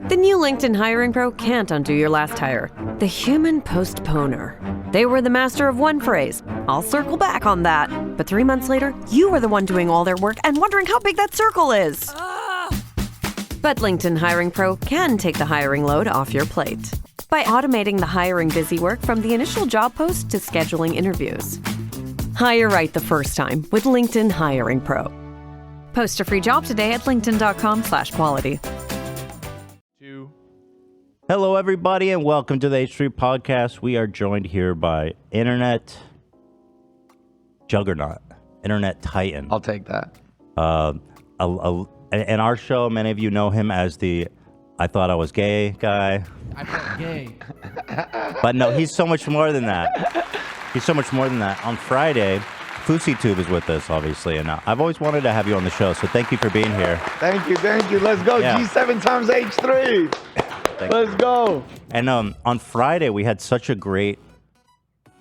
The new LinkedIn Hiring Pro can't undo your last hire. The human postponer. They were the master of one phrase. I'll circle back on that. But 3 months later, you were the one doing all their work and wondering how big that circle is. But LinkedIn Hiring Pro can take the hiring load off your plate by automating the hiring busy work from the initial job post to scheduling interviews. Hire right the first time with LinkedIn Hiring Pro. Post a free job today at linkedin.com/quality. Hello, everybody, and welcome to the H3 Podcast. We are joined here by Internet Juggernaut, Internet Titan. I'll take that. In our show, many of you know him as the I thought I was gay guy. I felt gay. But no, he's so much more than that. He's so much more than that. On Friday, FouseyTube is with us, obviously, and I've always wanted to have you on the show, so thank you for being here. Thank you. Let's go. Yeah. G7 times H3. Let's go. And on Friday, we had such a great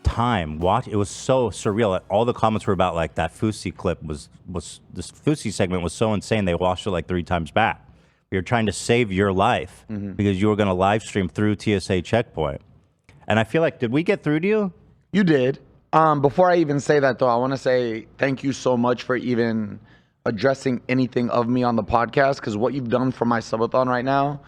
time. It was so surreal. All the comments were about like that Fousey clip was this Fousey segment was so insane. They watched it like 3 times back. We were trying to save your life because you were going to live stream through TSA checkpoint. And I feel like, did we get through to you? You did. Before I even say that, though, I want to say thank you so much for even addressing anything of me on the podcast, because what you've done for my subathon right now,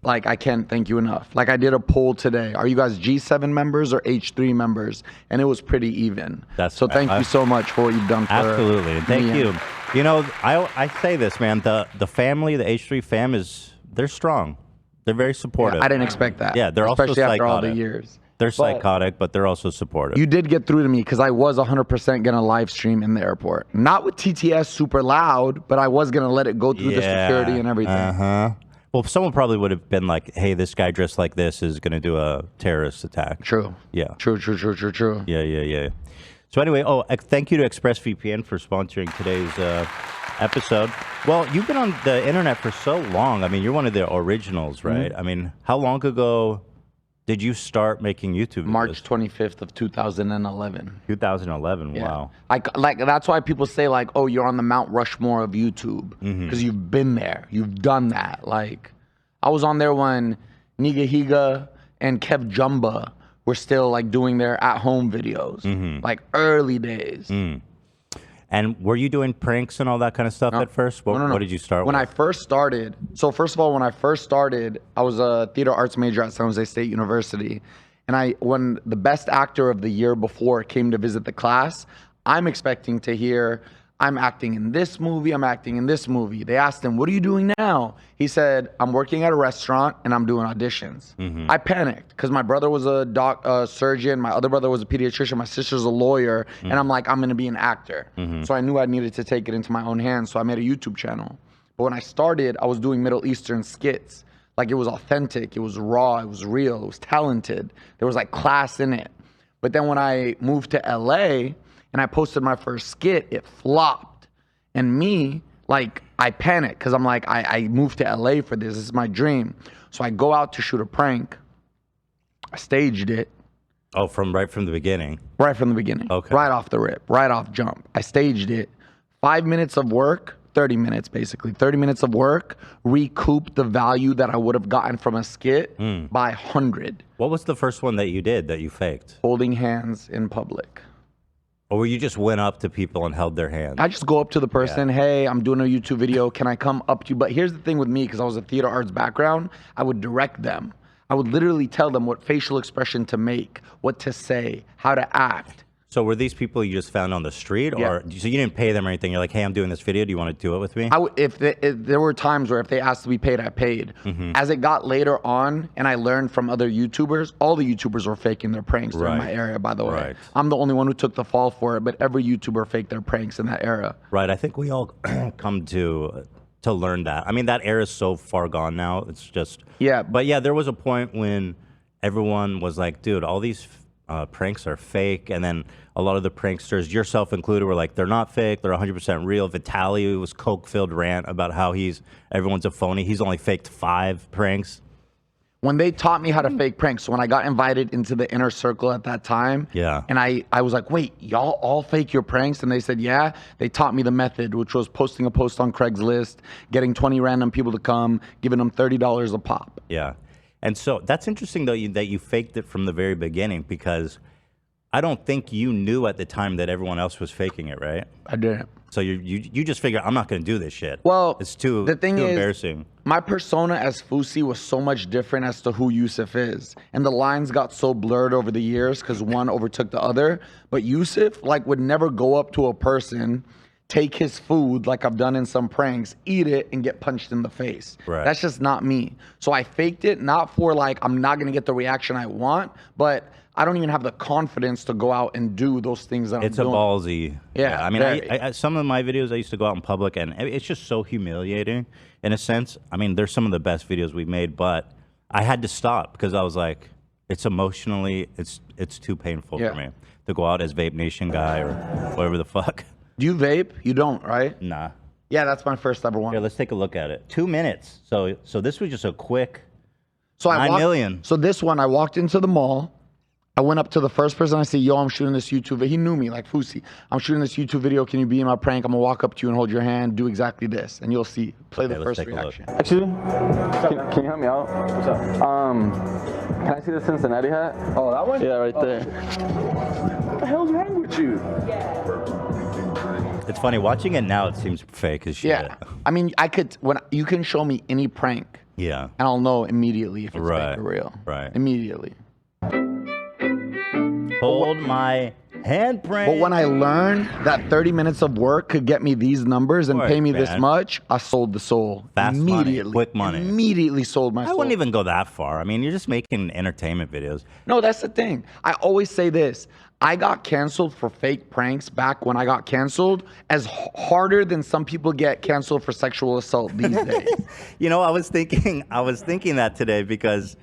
like, I can't thank you enough. Like, I did a poll today. Are you guys G7 members or H3 members? And it was pretty even. So thank you so much for what you've done for Absolutely. And thank me. you. You know, I say this, man. The family, the H3 fam, they're strong. They're very supportive. Yeah, I didn't expect that. Yeah, they're also especially psychotic. after all the years. They're psychotic, but they're also supportive. You did get through to me because I was 100% going to live stream in the airport. Not with TTS super loud, but I was going to let it go through the security and everything. Uh-huh. Well, someone probably would have been like, hey, this guy dressed like this is going to do a terrorist attack. True. Yeah. True. Yeah. So anyway, thank you to ExpressVPN for sponsoring today's episode. Well, you've been on the internet for so long. I mean, you're one of the originals, right? I mean, how long ago did you start making YouTube videos? March 25th of 2011. 2011, Yeah. wow. Like that's why people say like, oh, you're on the Mount Rushmore of YouTube because you've been there. You've done that. Like, I was on there when Niga Higa and Kev Jumba were still like doing their at-home videos, like early days. And were you doing pranks and all that kind of stuff at first? No. What did you start when with? I first started, so first of all, when I first started, I was a theater arts major at San Jose State University. And when the best actor of the year before came to visit the class, I'm expecting to hear, I'm acting in this movie, I'm acting in this movie. They asked him, what are you doing now? He said, I'm working at a restaurant and I'm doing auditions. I panicked because my brother was a surgeon, my other brother was a pediatrician, my sister's a lawyer, and I'm like, I'm gonna be an actor. So I knew I needed to take it into my own hands, so I made a YouTube channel. But when I started, I was doing Middle Eastern skits. Like, it was authentic, it was raw, it was real, it was talented. There was like class in it. But then when I moved to LA, and I posted my first skit, it flopped. And me, like, I panicked because I'm like, I moved to LA for this. This is my dream. So I go out to shoot a prank. I staged it. Oh, right from the beginning? Right from the beginning. Okay. Right off the rip. Right off jump. I staged it. 5 minutes of work, 30 minutes basically. 30 minutes of work, recouped the value that I would have gotten from a skit by 100. What was the first one that you did that you faked? Holding hands in public. Or where you just went up to people and held their hand? I just go up to the person, hey, I'm doing a YouTube video. Can I come up to you? But here's the thing with me, because I was a theater arts background, I would direct them. I would literally tell them what facial expression to make, what to say, how to act. So were these people you just found on the street? Or so you didn't pay them or anything? You're like, hey, I'm doing this video. Do you want to do it with me? If there were times where if they asked to be paid, I paid. As it got later on, and I learned from other YouTubers, all the YouTubers were faking their pranks in my area, by the way. I'm the only one who took the fall for it, but every YouTuber faked their pranks in that era. Right. I think we all come to learn that. I mean, that era is so far gone now. It's just... Yeah. But yeah, there was a point when everyone was like, dude, all these pranks are fake. And then a lot of the pranksters, yourself included, were like, they're not fake. They're 100% real. Vitaly was coke-filled rant about how everyone's a phony. He's only faked 5 pranks. when they taught me how to fake pranks, so when I got invited into the inner circle at that time, and I was like, wait, y'all all fake your pranks? And they said, yeah. They taught me the method, which was posting a post on Craigslist, getting 20 random people to come, giving them $30 a pop. Yeah. And so that's interesting, though, that you faked it from the very beginning, because I don't think you knew at the time that everyone else was faking it, right? I didn't. So you just figured, I'm not going to do this shit. Well, it's too embarrassing. My persona as Fousey was so much different as to who Yusuf is. And the lines got so blurred over the years because one overtook the other. But Yusuf, like, would never go up to a person, take his food like I've done in some pranks, eat it, and get punched in the face. Right. That's just not me. So I faked it, not for, like, I'm not going to get the reaction I want, but I don't even have the confidence to go out and do those things that I'm doing. It's a ballsy. Yeah. I mean, I some of my videos, I used to go out in public, and it's just so humiliating in a sense. I mean, there's some of the best videos we've made, but I had to stop because I was like, it's emotionally, it's too painful for me to go out as Vape Nation guy or whatever the fuck. Do you vape? You don't, right? Nah. Yeah, that's my first ever one. Here, let's take a look at it. 2 minutes. So this was just a quick so 9 million. So this one, I walked into the mall. I went up to the first person. I said, yo, I'm shooting this YouTube video. He knew me, like Fousey. I'm shooting this YouTube video. Can you be in my prank? I'm going to walk up to you and hold your hand. Do exactly this. And you'll see. Play the first reaction. Actually, can you help me out? What's up? Can I see the Cincinnati hat? Oh, that one? Yeah, right there. What the hell's wrong with you? It's funny. Watching it now, it seems fake as shit. Yeah. I mean, you can show me any prank. Yeah. And I'll know immediately if it's fake or real. Right. Immediately. Hold my handprint. But when I learned that 30 minutes of work could get me these numbers and pay me this much, I sold the soul. Fast immediately. money, quick money. Immediately sold my soul. I wouldn't even go that far. I mean, you're just making entertainment videos. No, that's the thing. I always say this. I got canceled for fake pranks back when I got canceled as harder than some people get canceled for sexual assault these days. You know, I was thinking that today because,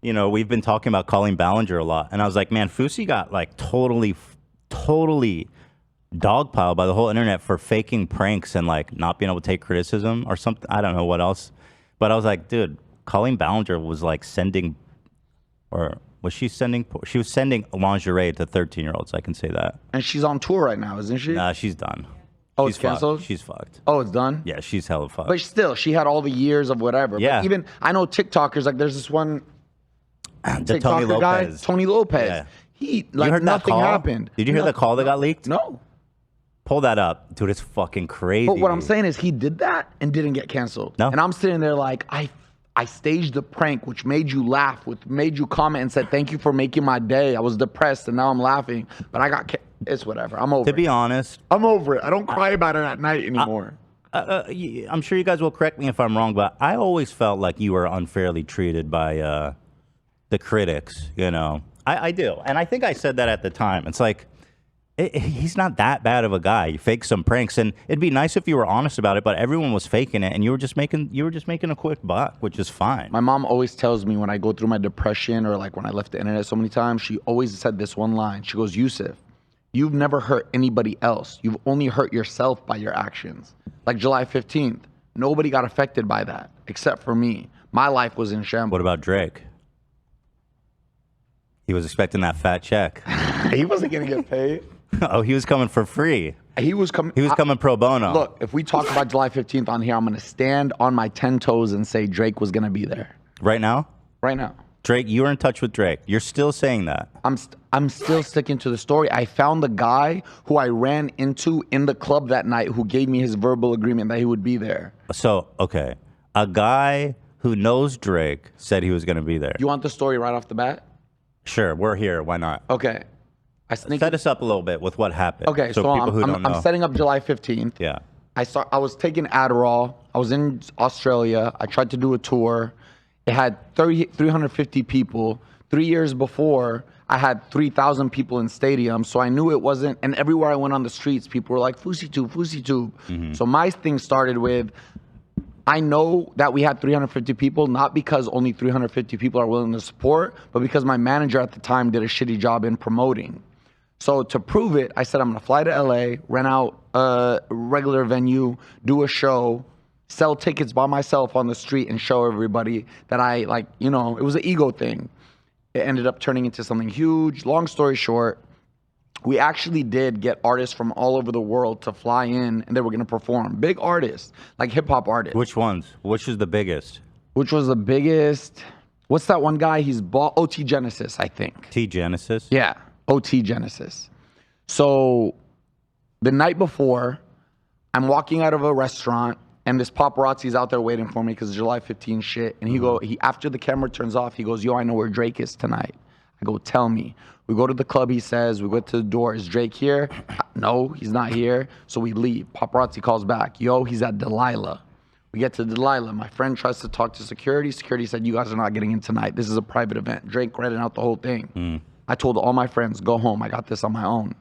you know, we've been talking about Colleen Ballinger a lot. And I was like, man, Fousey got like totally dogpiled by the whole internet for faking pranks and like not being able to take criticism or something. I don't know what else. But I was like, dude, Colleen Ballinger was like sending, or was she sending? She was sending lingerie to 13-year-olds. I can say that. And she's on tour right now, isn't she? Nah, she's done. Oh, she's it's canceled? Fucked. She's fucked. Oh, it's done? Yeah, she's hella fucked. But still, she had all the years of whatever. Yeah. But even, I know TikTokers, like there's this one the TikToker Tony Lopez. guy, Tony Lopez. Yeah. He, like, heard nothing that call? happened. Did you hear the call that got leaked? No. Pull that up. Dude, it's fucking crazy. But what I'm saying is he did that and didn't get canceled. No. And I'm sitting there like, I staged the prank, which made you laugh, which made you comment and said, thank you for making my day. I was depressed and now I'm laughing. But I got, it's whatever. I'm over it. To be honest. I'm over it. I don't cry about it at night anymore. I'm sure you guys will correct me if I'm wrong, but I always felt like you were unfairly treated by the critics, you know. I do. And I think I said that at the time. It's like, he's not that bad of a guy. You fake some pranks, and it'd be nice if you were honest about it, but everyone was faking it, and you were just making a quick buck, which is fine. My mom always tells me when I go through my depression or like when I left the internet so many times, she always said this one line. She goes, Yusuf, you've never hurt anybody else. You've only hurt yourself by your actions. Like July 15th, nobody got affected by that except for me. My life was in shambles. What about Drake? He was expecting that fat check. He wasn't going to get paid. Oh, he was coming for free. He was coming pro bono. Look, if we talk about July 15th on here, I'm going to stand on my 10 toes and say Drake was going to be there. Right now? Right now. Drake, you were in touch with Drake. You're still saying that. I'm still sticking to the story. I found the guy who I ran into in the club that night who gave me his verbal agreement that he would be there. So, okay. A guy who knows Drake said he was going to be there. You want the story right off the bat? Sure, we're here. Why not? Okay. Set us up a little bit with what happened. Okay, so I'm setting up July 15th. Yeah. I was taking Adderall. I was in Australia. I tried to do a tour. It had 350 people. 3 years before, I had 3,000 people in stadiums. So I knew it wasn't, and everywhere I went on the streets, people were like, FouseyTube, FouseyTube. Mm-hmm. So my thing started with, I know that we had 350 people, not because only 350 people are willing to support, but because my manager at the time did a shitty job in promoting. So to prove it, I said, I'm going to fly to LA, rent out a regular venue, do a show, sell tickets by myself on the street and show everybody that I like, you know, it was an ego thing. It ended up turning into something huge. Long story short, we actually did get artists from all over the world to fly in and they were going to perform. Big artists, like hip hop artists. Which ones? Which is the biggest? Which was the biggest? What's that one guy? He's OT Genesis, I think. T Genesis? Yeah, OT Genesis. So the night before, I'm walking out of a restaurant and this paparazzi's out there waiting for me because it's July 15 shit. And he after the camera turns off, he goes, yo, I know where Drake is tonight. I go, tell me. We go to the club, he says. We go to the door. Is Drake here? No, he's not here. So we leave. Paparazzi calls back. Yo, he's at Delilah. We get to Delilah. My friend tries to talk to security. Security said, you guys are not getting in tonight. This is a private event. Drake rented out the whole thing. I told all my friends, go home. I got this on my own.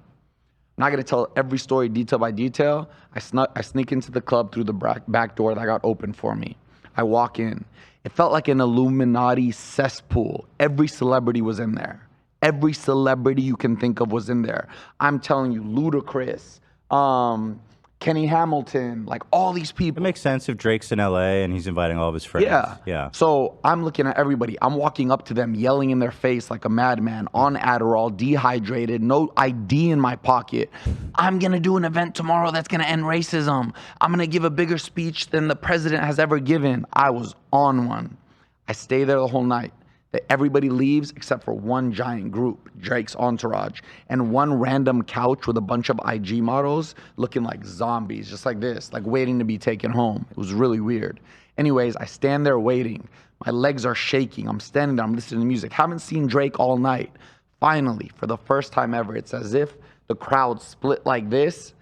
I'm not going to tell every story detail by detail. I sneak into the club through the back door that got opened for me. I walk in. It felt like an Illuminati cesspool. Every celebrity was in there. Every celebrity you can think of was in there. I'm telling you, Ludacris, Kenny Hamilton, like all these people. It makes sense if Drake's in LA and he's inviting all of his friends. Yeah. So I'm looking at everybody. I'm walking up to them, yelling in their face like a madman, on Adderall, dehydrated, no ID in my pocket. I'm going to do an event tomorrow that's going to end racism. I'm going to give a bigger speech than the president has ever given. I was on one. I stay there the whole night. Everybody leaves except for one giant group, Drake's entourage, and one random couch with a bunch of IG models looking like zombies, just like this, like waiting to be taken home. It was really weird. Anyways, I stand there waiting. My legs are shaking. I'm standing there. I'm listening to music. Haven't seen Drake all night. Finally, for the first time ever, it's as if the crowd split like this,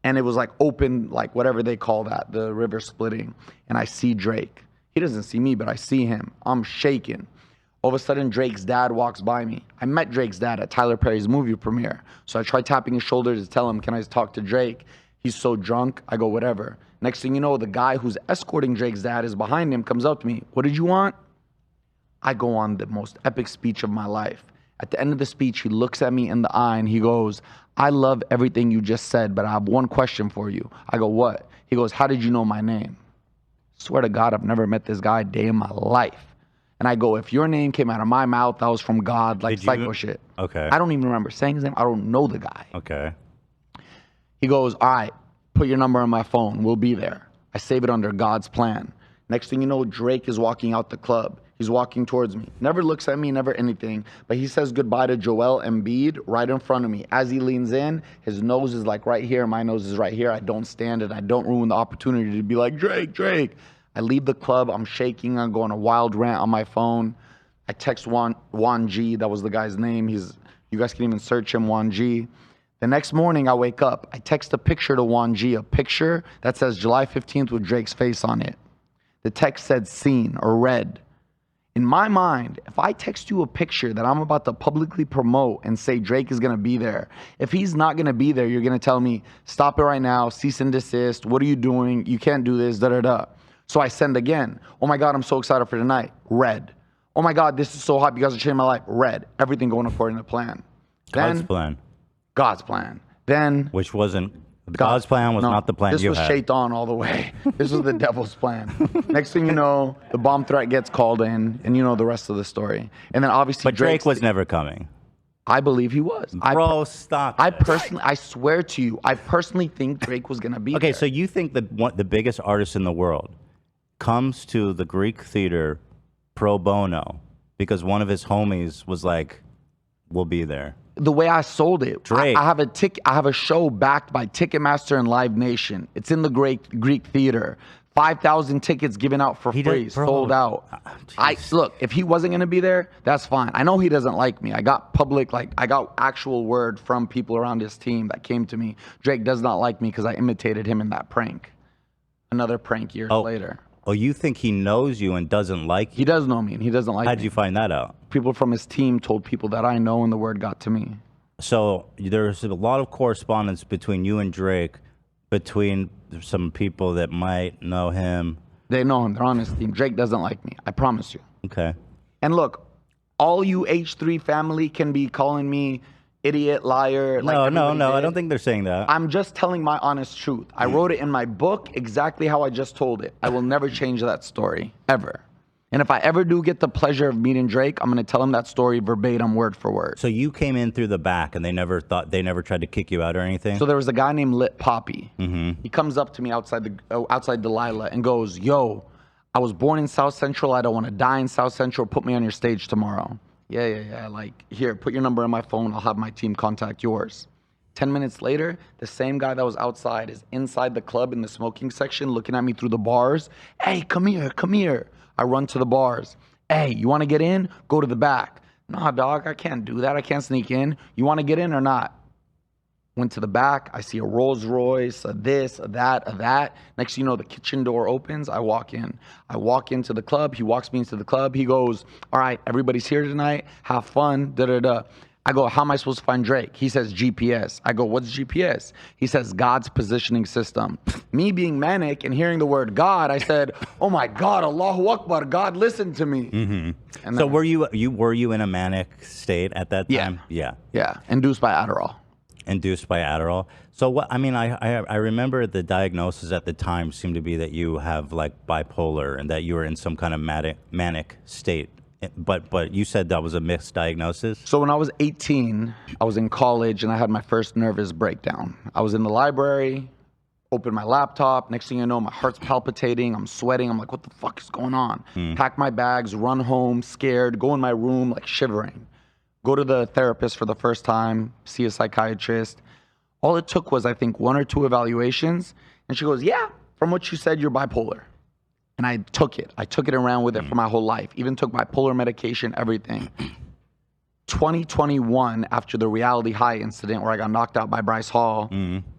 and it was like open, like whatever they call that, the river splitting, and I see Drake. He doesn't see me, but I see him. I'm shaking. All of a sudden, Drake's dad walks by me. I met Drake's dad at Tyler Perry's movie premiere. So I try tapping his shoulder to tell him, can I talk to Drake? He's so drunk. I go, whatever. Next thing you know, the guy who's escorting Drake's dad is behind him, comes up to me. What did you want? I go on the most epic speech of my life. At the end of the speech, he looks at me in the eye and he goes, I love everything you just said, but I have one question for you. I go, what? He goes, how did you know my name? Swear to God, I've never met this guy a day in my life. And I go, if your name came out of my mouth, that was from God, like psycho shit. Okay. I don't even remember saying his name. I don't know the guy. Okay. He goes, all right, put your number on my phone. We'll be there. I save it under God's plan. Next thing you know, Drake is walking out the club. He's walking towards me. Never looks at me, never anything. But he says goodbye to Joel Embiid right in front of me. As he leans in, his nose is like right here. My nose is right here. I don't stand it. I don't ruin the opportunity to be like, Drake, Drake. I leave the club, I'm shaking, I'm going a wild rant on my phone. I text Juan G, that was the guy's name. You guys can even search him, Juan G. The next morning I wake up, I text a picture to Juan G, a picture that says July 15th with Drake's face on it. The text said seen or read. In my mind, if I text you a picture that I'm about to publicly promote and say Drake is gonna be there, if he's not gonna be there, you're gonna tell me, stop it right now, cease and desist, what are you doing? You can't do this, da-da-da. So I send again. Oh my God, I'm so excited for tonight. Red. Oh my God, this is so hot. You guys are changing my life. Red. Everything going according to plan. God's plan. God's plan. Then. Which wasn't. God's plan was not the plan you had. This was shaitan all the way. This was the devil's plan. Next thing you know, the bomb threat gets called in, and you know the rest of the story. And then obviously But Drake was never coming. I believe he was. Bro, stop. I swear to you, I personally think Drake was going to be there. Okay, so you think the biggest artist in the world comes to the Greek theater pro bono because one of his homies was like, we'll be there. The way I sold it, Drake. I have a show backed by Ticketmaster and Live Nation. It's in the Greek theater. 5,000 tickets given out for free, sold out. Look, if he wasn't going to be there, that's fine. I know he doesn't like me. I got actual word from people around his team that came to me. Drake does not like me because I imitated him in that prank. Another prank years later. Oh, you think he knows you and doesn't like you? He does know me and he doesn't like me. How'd you find that out? People from his team told people that I know and the word got to me. So there's a lot of correspondence between you and Drake, between some people that might know him. They know him. They're on his team. Drake doesn't like me. I promise you. Okay. And look, all you H3 family can be calling me, idiot, liar. No, like no, everybody no. I did. don't think they're saying that. I'm just telling my honest truth. I wrote it in my book exactly how I just told it. I will never change that story, ever. And if I ever do get the pleasure of meeting Drake, I'm going to tell him that story verbatim, word for word. So you came in through the back, and they never tried to kick you out or anything? So there was a guy named Lit Poppy. He comes up to me outside Delilah and goes, yo, I was born in South Central. I don't want to die in South Central. Put me on your stage tomorrow. Yeah. Like, here, put your number on my phone. I'll have my team contact yours. 10 minutes later, the same guy that was outside is inside the club in the smoking section looking at me through the bars. Hey, come here. I run to the bars. Hey, you want to get in? Go to the back. Nah, dog, I can't do that. I can't sneak in. You want to get in or not? Went to the back. I see a Rolls Royce, a this, a that. Next thing you know, the kitchen door opens. I walk in. I walk into the club. He walks me into the club. He goes, all right, everybody's here tonight. Have fun. Da-da-da. I go, how am I supposed to find Drake? He says GPS. I go, what's GPS? He says God's positioning system. Me being manic and hearing the word God, I said, oh my God, Allahu Akbar, God listened to me. And So then, were you in a manic state at that time? Yeah. induced by Adderall. Induced by Adderall. So what? I mean, I remember the diagnosis at the time seemed to be that you have like bipolar and that you were in some kind of manic state. But you said that was a misdiagnosis? So when I was 18, I was in college and I had my first nervous breakdown. I was in the library, opened my laptop. Next thing you know, my heart's palpitating. I'm sweating. I'm like, what the fuck is going on? Pack my bags, run home, scared, go in my room, like shivering. Go to the therapist for the first time, see a psychiatrist. All it took was, I think, 1 or 2 evaluations. And she goes, yeah, from what you said, you're bipolar. And I took it. I took it around with it for my whole life. Even took bipolar medication, everything. 2021, after the Reality High incident where I got knocked out by Bryce Hall,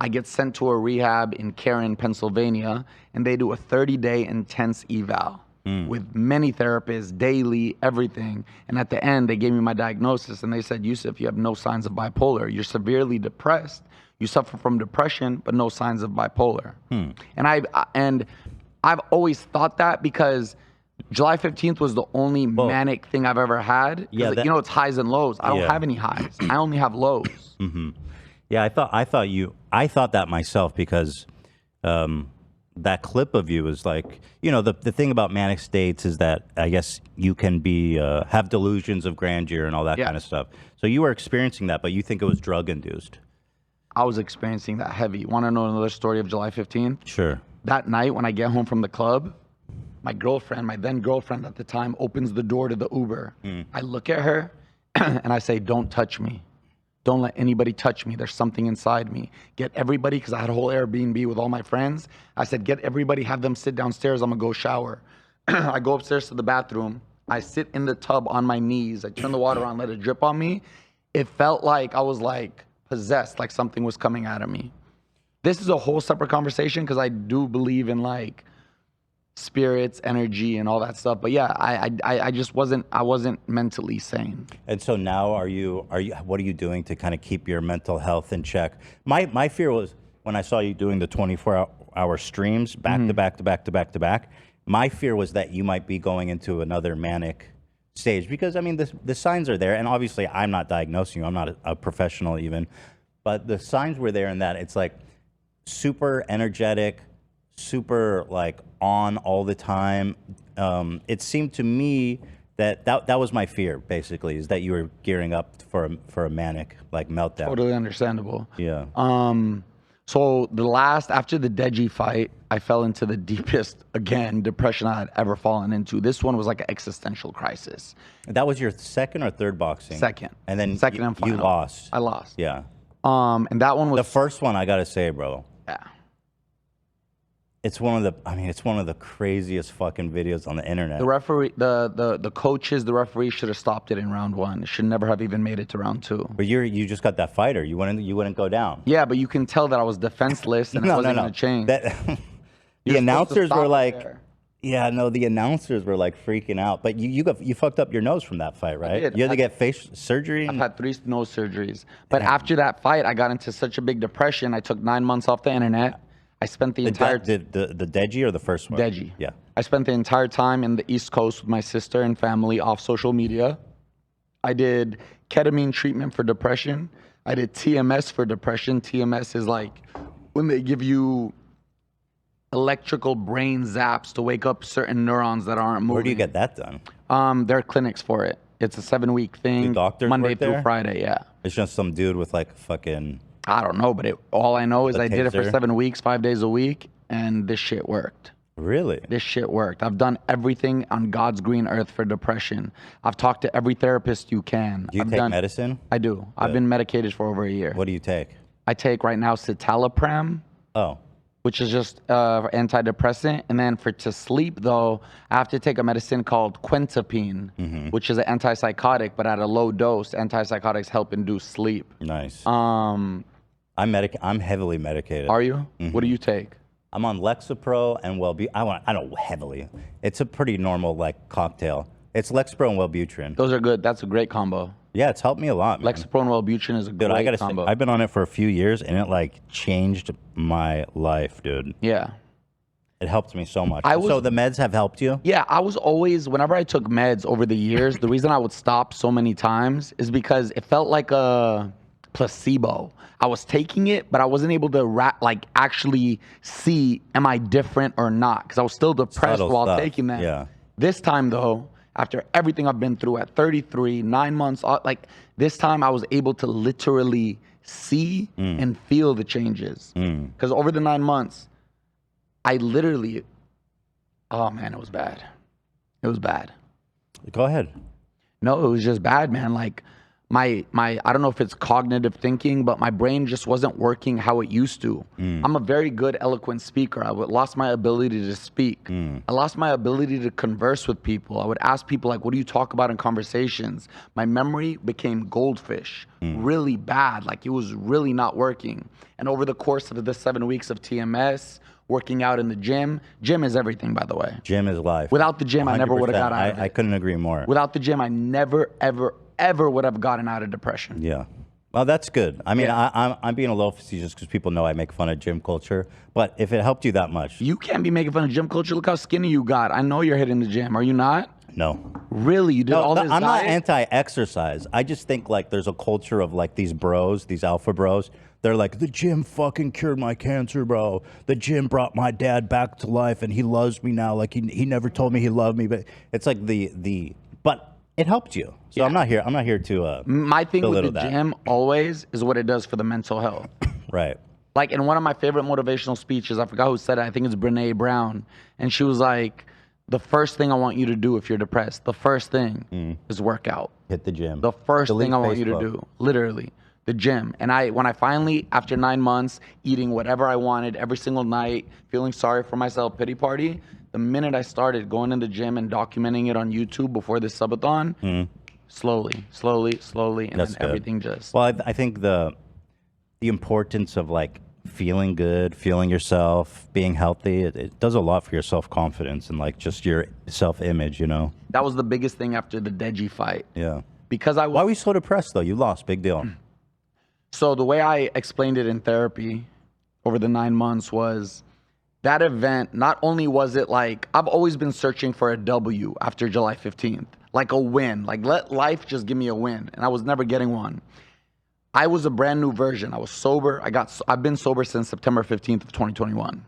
I get sent to a rehab in Caron, Pennsylvania, and they do a 30-day intense eval with many therapists, daily, everything. And at the end, they gave me my diagnosis, and they said, Yusuf, you have no signs of bipolar. You're severely depressed. You suffer from depression, but no signs of bipolar. And I've always thought that because July 15th was the only manic thing I've ever had. Yeah, you know, it's highs and lows. I don't have any highs. I only have lows. Yeah, I thought that myself because that clip of you is like, you know, the thing about manic states is that I guess you can be have delusions of grandeur and all that kind of stuff. So you were experiencing that, but you think it was drug induced. I was experiencing that heavy. Want to know another story of July 15th? Sure. That night when I get home from the club, my girlfriend, my then girlfriend at the time, opens the door to the Uber. I look at her and I say, don't touch me. Don't let anybody touch me. There's something inside me. Get everybody, because I had a whole Airbnb with all my friends. I said, get everybody, have them sit downstairs. I'm going to go shower. I go upstairs to the bathroom. I sit in the tub on my knees. I turn the water on, let it drip on me. It felt like I was like possessed, like something was coming out of me. This is a whole separate conversation because I do believe in like spirits, energy, and all that stuff. But yeah, I just wasn't mentally sane. And so now what are you doing to kind of keep your mental health in check? My fear was when I saw you doing the 24-hour streams back to back to back to back to back. My fear was that you might be going into another manic stage because I mean the signs are there, and obviously I'm not diagnosing you. I'm not a professional even, but the signs were there in that it's like super energetic, super like on all the time. It seemed to me that was my fear basically, is that you were gearing up for a manic like meltdown. Totally understandable. Yeah. So after the Deji fight, I fell into the deepest depression I had ever fallen into. This one was like an existential crisis. That was your second or third boxing? Second. And then second and final. You lost. I lost. Yeah. And that one was the first one. I gotta say, bro. Yeah. It's one of the craziest fucking videos on the internet. The referee, the coaches, the referee should have stopped it in round 1. It should never have even made it to round 2. But you just got that fighter. You wouldn't go down. Yeah, but you can tell that I was defenseless and it wasn't going to change. The announcers were like, the announcers were like freaking out. But you fucked up your nose from that fight, right? I did. You had to get face surgery. I've had 3 nose surgeries. But after that fight, I got into such a big depression. I took 9 months off the internet. I spent the entire the Deji or the first one? Deji. Yeah. I spent the entire time in the East Coast with my sister and family off social media. I did ketamine treatment for depression. I did TMS for depression. TMS is like when they give you electrical brain zaps to wake up certain neurons that aren't moving. Where do you get that done? There are clinics for it. It's a 7-week thing. Do doctors Monday work through there? Friday, yeah. It's just some dude with like fucking... I don't know, but all I know is A I did it for taser? 7 weeks, 5 days a week, and this shit worked. Really? This shit worked. I've done everything on God's green earth for depression. I've talked to every therapist you can. Do you I've take medicine? I do. I've been medicated for over a year. What do you take? I take right now citalopram, Oh. which is just antidepressant. And then to sleep, though, I have to take a medicine called quentapine, which is an antipsychotic, but at a low dose. Antipsychotics help induce sleep. Nice. Um, I'm heavily medicated. Are you? What do you take? I'm on Lexapro and Wellbutrin. I don't heavily. It's a pretty normal like cocktail. It's Lexapro and Wellbutrin. Those are good. That's a great combo. Yeah, it's helped me a lot, man. Lexapro and Wellbutrin is a Dude, I great gotta combo. say, I've been on it for a few years and it like changed my life, dude. Yeah. It helped me so much. I was- So the meds have helped you? Yeah, I was always, whenever I took meds over the years, the reason I would stop so many times is because it felt like a placebo. I was taking it, but I wasn't able to actually see, am I different or not? Because I was still depressed Subtle while stuff, taking them. yeah. This time, though, after everything I've been through at 33, 9 months, this time I was able to literally see and feel the changes. Because over the 9 months, I literally, oh man, it was bad. It was bad. Go ahead. No, it was just bad, man. Like my I don't know if it's cognitive thinking, but my brain just wasn't working how it used to. I'm a very good eloquent speaker. I lost my ability to speak. I lost my ability to converse with people. I would ask people like, what do you talk about in conversations? My memory became goldfish, really bad. Like it was really not working. And over the course of the 7 weeks of TMS, working out in the gym is everything, by the way. Gym is life. Without the gym, I never would have got out of it. I couldn't agree more. Without the gym, I never, ever would have gotten out of depression. Yeah. Well, that's good. I mean, Yeah. I'm being a little facetious because people know I make fun of gym culture. But if it helped you that much, You can't be making fun of gym culture. Look how skinny you got. I know you're hitting the gym. Are you not? no. Really? You did all this I'm not diet? anti-exercise. I just think like there's a culture of like these bros, these alpha bros. They're like, the gym fucking cured my cancer, bro. The gym brought my dad back to life, and he loves me now. Like he never told me he loved me, but it's like but it helped you. So I'm not here to My thing with the belittle that. gym always is what it does for the mental health. Right. Like in one of my favorite motivational speeches, I forgot who said it. I think it's Brene Brown. And she was like, the first thing I want you to do if you're depressed, the first thing is work out. Hit the gym. The first Delete thing I want you to Facebook. do, literally, the gym. And when I finally, after 9 months, eating whatever I wanted every single night, feeling sorry for myself, pity party, the minute I started going in the gym and documenting it on YouTube before this subathon, slowly, and That's then good. everything just. Well, I think the importance of like feeling good, feeling yourself, being healthy, it does a lot for your self-confidence and like just your self-image, you know? That was the biggest thing after the Deji fight. Yeah. Because I was. Why were you so depressed though? You lost, big deal. So the way I explained it in therapy over the 9 months was that event, not only was it like, I've always been searching for a W after July 15th, like a win, like let life just give me a win. And I was never getting one. I was a brand new version. I was sober. I've been sober since September 15th of 2021.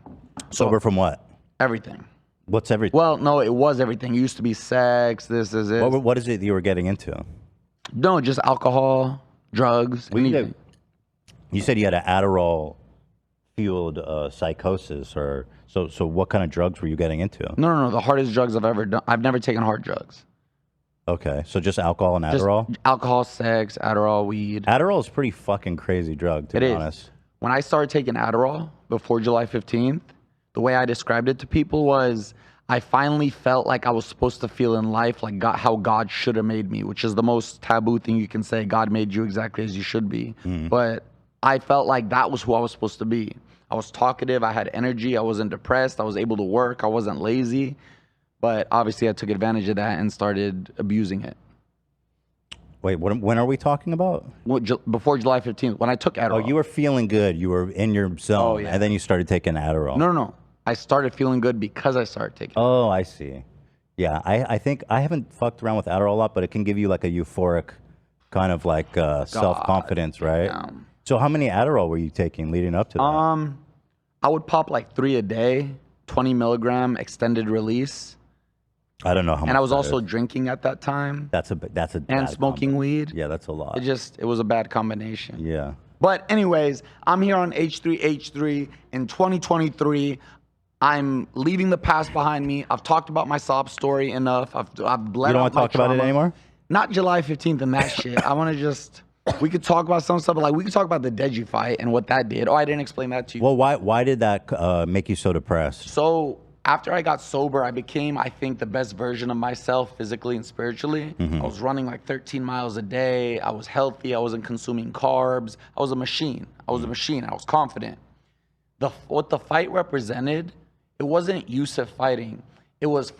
Sober from what? Everything. What's everything? Well, no, it was everything. It used to be sex, this is it. What is it you were getting into? No, just alcohol, drugs, anything. You said you had an Adderall fueled psychosis, or so what kind of drugs were you getting into? No. The hardest drugs I've ever done. I've never taken hard drugs. Okay, so just alcohol and Just Adderall? alcohol, sex, Adderall, weed. Adderall is a pretty fucking crazy drug, to It be is. honest. When I started taking Adderall before July 15th, the way I described it to people was I finally felt like I was supposed to feel in life like how God should have made me, which is the most taboo thing you can say. God made you exactly as you should be. But I felt like that was who I was supposed to be. I was talkative. I had energy. I wasn't depressed. I was able to work. I wasn't lazy. But obviously I took advantage of that and started abusing it. Wait, when are we talking about? Before July 15th, when I took Adderall. Oh, you were feeling good. You were in your zone, Oh, yeah. and then you started taking Adderall. No. I started feeling good because I started taking it. Oh, I see. Yeah, I think I haven't fucked around with Adderall a lot, but it can give you like a euphoric kind of like self-confidence, right? Yeah. So how many Adderall were you taking leading up to that? I would pop like 3 a day, 20 milligram extended release. I don't know how much. And I was that also is. drinking at that time. That's a and bad smoking combo. weed. Yeah, that's a lot. It was a bad combination. Yeah. But anyways, I'm here on H3H3 in 2023. I'm leaving the past behind me. I've talked about my sob story enough. I've bled You don't out want to my talk about it trauma. anymore? Not July 15th and that shit. I want to just, we could talk about some stuff. Like we could talk about the Deji fight and what that did. Oh, I didn't explain that to you. Well, why did that make you so depressed? So after I got sober, I became, I think, the best version of myself physically and spiritually. I was running like 13 miles a day. I was healthy. I wasn't consuming carbs. I was a machine. I was confident. What the fight represented, it wasn't Yusuf fighting. It was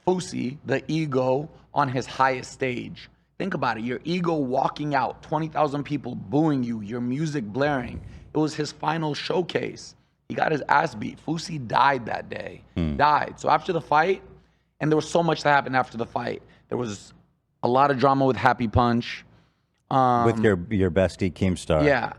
Fousey, the ego, on his highest stage. Think about it. Your ego walking out, 20,000 people booing you, your music blaring. It was his final showcase. He got his ass beat. Fousey died that day. Died. So after the fight, and there was so much that happened after the fight. There was a lot of drama with Happy Punch. With your bestie Keemstar. Yeah.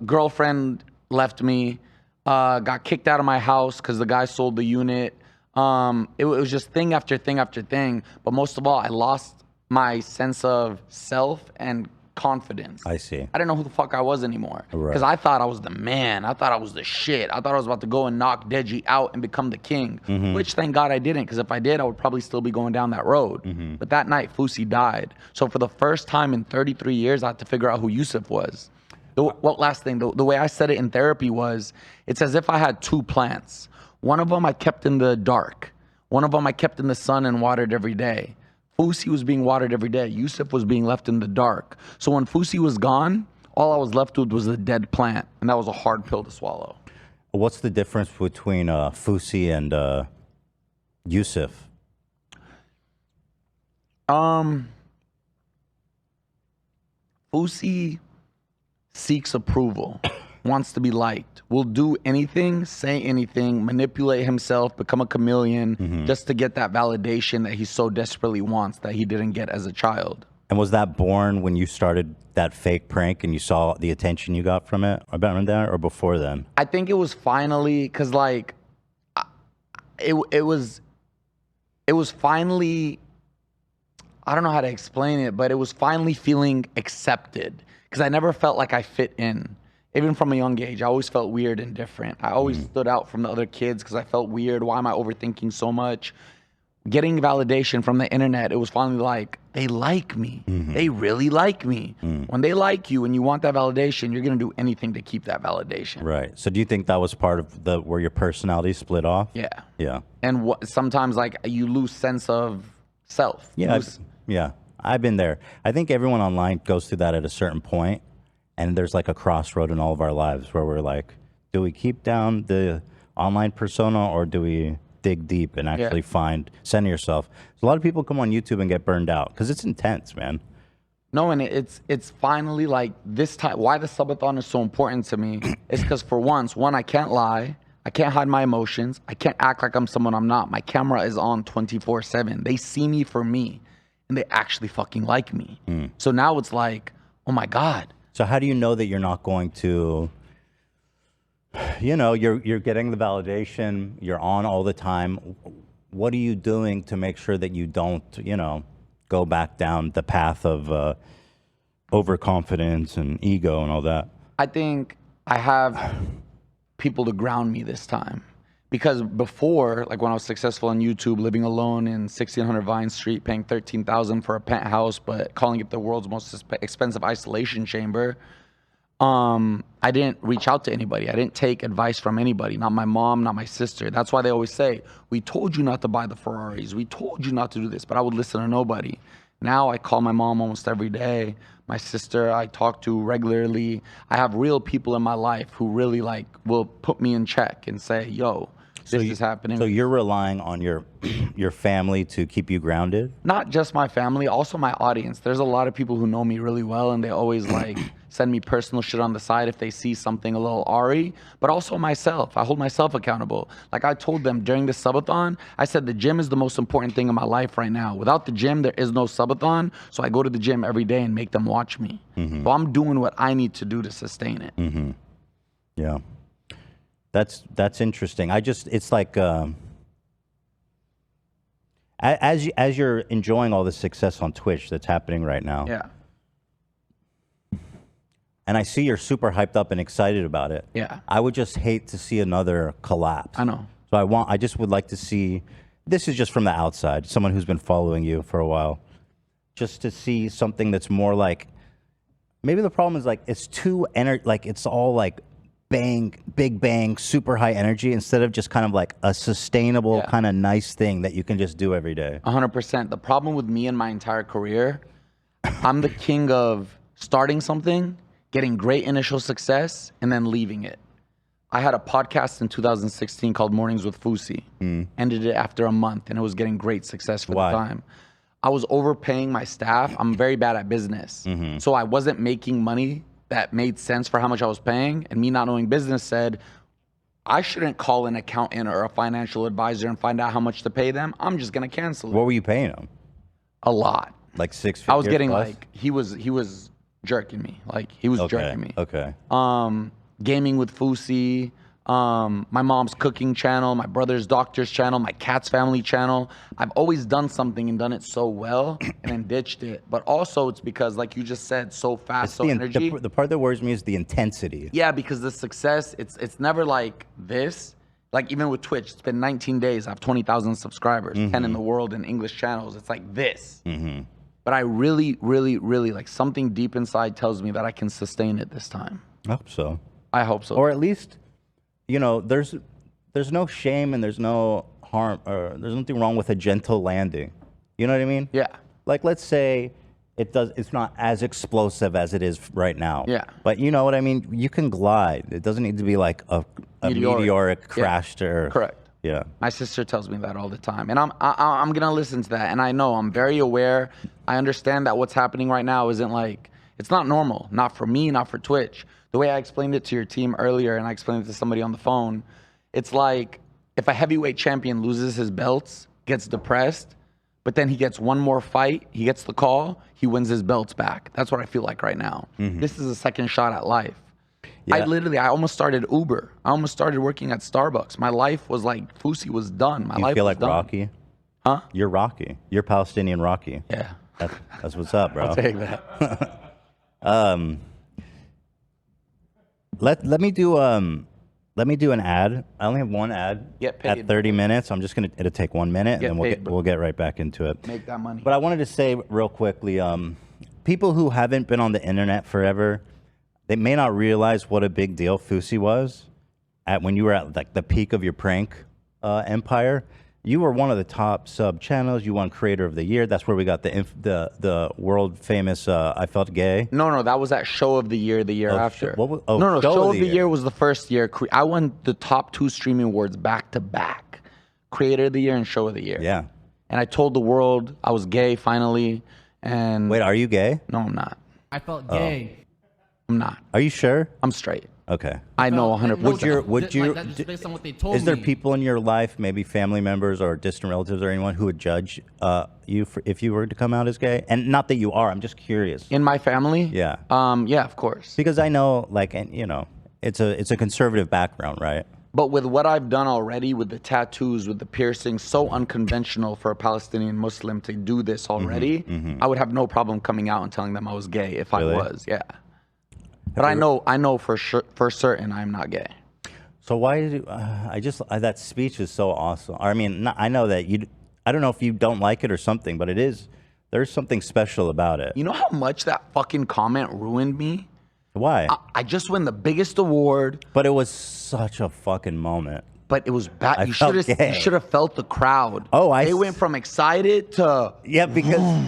Girlfriend left me. Got kicked out of my house because the guy sold the unit. It was just thing after thing after thing. But most of all, I lost my sense of self and confidence. I see. I didn't know who the fuck I was anymore. Right. Because I thought I was the man. I thought I was the shit. I thought I was about to go and knock Deji out and become the king. Which, thank God, I didn't. Because if I did, I would probably still be going down that road. But that night, Fousey died. So for the first time in 33 years, I had to figure out who Yusuf was. Last thing, the way I said it in therapy was, it's as if I had 2 plants. One of them I kept in the dark. One of them I kept in the sun and watered every day. Fousey was being watered every day. Yusuf was being left in the dark. So when Fousey was gone, all I was left with was a dead plant. And that was a hard pill to swallow. What's the difference between Fousey and Yusuf? Fousey seeks approval, wants to be liked, will do anything, say anything, manipulate himself, become a chameleon just to get that validation that he so desperately wants that he didn't get as a child. And was that born when you started that fake prank and you saw the attention you got from it? About that or before then? I think it was finally, because like, it was finally, I don't know how to explain it, but it was finally feeling accepted. Because I never felt like I fit in. Even from a young age, I always felt weird and different. I always stood out from the other kids because I felt weird. Why am I overthinking so much? Getting validation from the internet, it was finally like, they like me. They really like me. When they like you and you want that validation, you're going to do anything to keep that validation. Right. So do you think that was part of where your personality split off? Yeah. Yeah. And sometimes like you lose sense of self. Yeah. Yeah. I've been there. I think everyone online goes through that at a certain point, and there's like a crossroad in all of our lives where we're like, do we keep down the online persona or do we dig deep and actually center yourself? So a lot of people come on YouTube and get burned out because it's intense, man. No, and it's finally like this time. Why the subathon is so important to me is because for once, I can't lie. I can't hide my emotions. I can't act like I'm someone I'm not. My camera is on 24/7. They see me for me. And they actually fucking like me. So now it's like, oh my God. So how do you know that you're not going to, you're getting the validation, you're on all the time. What are you doing to make sure that you don't, go back down the path of overconfidence and ego and all that? I think I have people to ground me this time. Because before, like when I was successful on YouTube, living alone in 1600 Vine Street, paying $13,000 for a penthouse, but calling it the world's most expensive isolation chamber, I didn't reach out to anybody. I didn't take advice from anybody, not my mom, not my sister. That's why they always say, we told you not to buy the Ferraris. We told you not to do this, but I would listen to nobody. Now I call my mom almost every day. My sister I talk to regularly. I have real people in my life who really will put me in check and say, yo, this is happening. So you're relying on your your family to keep you grounded? Not just my family, also my audience. There's a lot of people who know me really well, and they always like send me personal shit on the side if they see something a little Ari, but also myself. I hold myself accountable. Like I told them during the subathon, I said the gym is the most important thing in my life right now. Without the gym, there is no subathon. So I go to the gym every day and make them watch me. So I'm doing what I need to do to sustain it. Yeah. That's interesting. It's like as you're enjoying all the success on Twitch that's happening right now. Yeah. And I see you're super hyped up and excited about it. Yeah. I would just hate to see another collapse. I know. So I just would like to see, this is just from the outside, someone who's been following you for a while, just to see something that's more like, maybe the problem is like, it's too, like it's all like bang, big bang, super high energy instead of just kind of like a sustainable kind of nice thing that you can just do every day. 100%. The problem with me and my entire career, I'm the king of starting something, getting great initial success, and then leaving it. I had a podcast in 2016 called Mornings with Fousey. Ended it after a month, and it was getting great success for the time. I was overpaying my staff. I'm very bad at business. So I wasn't making money that made sense for how much I was paying. And me not knowing business said, I shouldn't call an accountant or a financial advisor and find out how much to pay them. I'm just going to cancel it. What were you paying them? A lot. Like 6 figures? I was getting plus? like, he was jerking me. Like he was jerking me. Okay. Gaming with Fousey, my mom's cooking channel, my brother's doctor's channel, my cat's family channel. I've always done something and done it so well and then ditched it. But also it's because, like you just said, so fast, so energy. The part that worries me is the intensity. Yeah, because the success, it's never like this. Like even with Twitch, it's been 19 days. I have 20,000 subscribers, 10 in the world in English channels. It's like this. But I really, really, really, like something deep inside tells me that I can sustain it this time. I hope so. I hope so. Or at least, you know, there's no shame and there's no harm, or there's nothing wrong with a gentle landing. You know what I mean? Yeah. Like, let's say it's not as explosive as it is right now. Yeah. But you know what I mean? You can glide. It doesn't need to be like a meteoric crash to Earth. Correct. Yeah. My sister tells me that all the time, and I'm gonna listen to that. And I know I'm very aware. I understand that what's happening right now isn't like, it's not normal. Not for me, not for Twitch. The way I explained it to your team earlier, and I explained it to somebody on the phone, it's like if a heavyweight champion loses his belts, gets depressed, but then he gets one more fight, he gets the call, he wins his belts back. That's what I feel like right now. This is a second shot at life. Yeah. I almost started Uber. I almost started working at Starbucks. My life was like, Fousey was done. My life was done. You feel like Rocky? Huh? You're Rocky. You're Palestinian Rocky. Yeah. That's what's up, bro. I'll take that. Let me do an ad. I only have one ad Get paid. at 30 minutes. It'll take 1 minute, Get and paid, bro. we'll get right back into it. Make that money. But I wanted to say real quickly, people who haven't been on the internet forever, they may not realize what a big deal Fousey was when you were at like the peak of your prank empire. You were one of the top sub channels. You won Creator of the Year. That's where we got the world famous I Felt Gay. No, that was at Show of the Year the year after. No, Show of the Year was the first year. I won the top 2 streaming awards back to back. Creator of the Year and Show of the Year. Yeah. And I told the world I was gay finally. And wait, are you gay? No, I'm not. I felt gay. I'm not. Are you sure? I'm straight. Okay. I know 100%. Would you? Like, that's based on what they told is there me. people in your life, maybe family members or distant relatives or anyone who would judge you if you were to come out as gay? And not that you are. I'm just curious. In my family? Yeah. Yeah, of course. Because I know, like, and you know, it's a conservative background, right? But with what I've done already, with the tattoos, with the piercings, so unconventional for a Palestinian Muslim to do this already, I would have no problem coming out and telling them I was gay if I was. Yeah. But I know for certain I'm not gay. So why did that speech is so awesome. I mean, I know that I don't know if you don't like it or something, but there's something special about it. You know how much that fucking comment ruined me? Why? I just won the biggest award. But it was such a fucking moment. But it was bad. You gay. should have felt the crowd. Oh, they went from excited to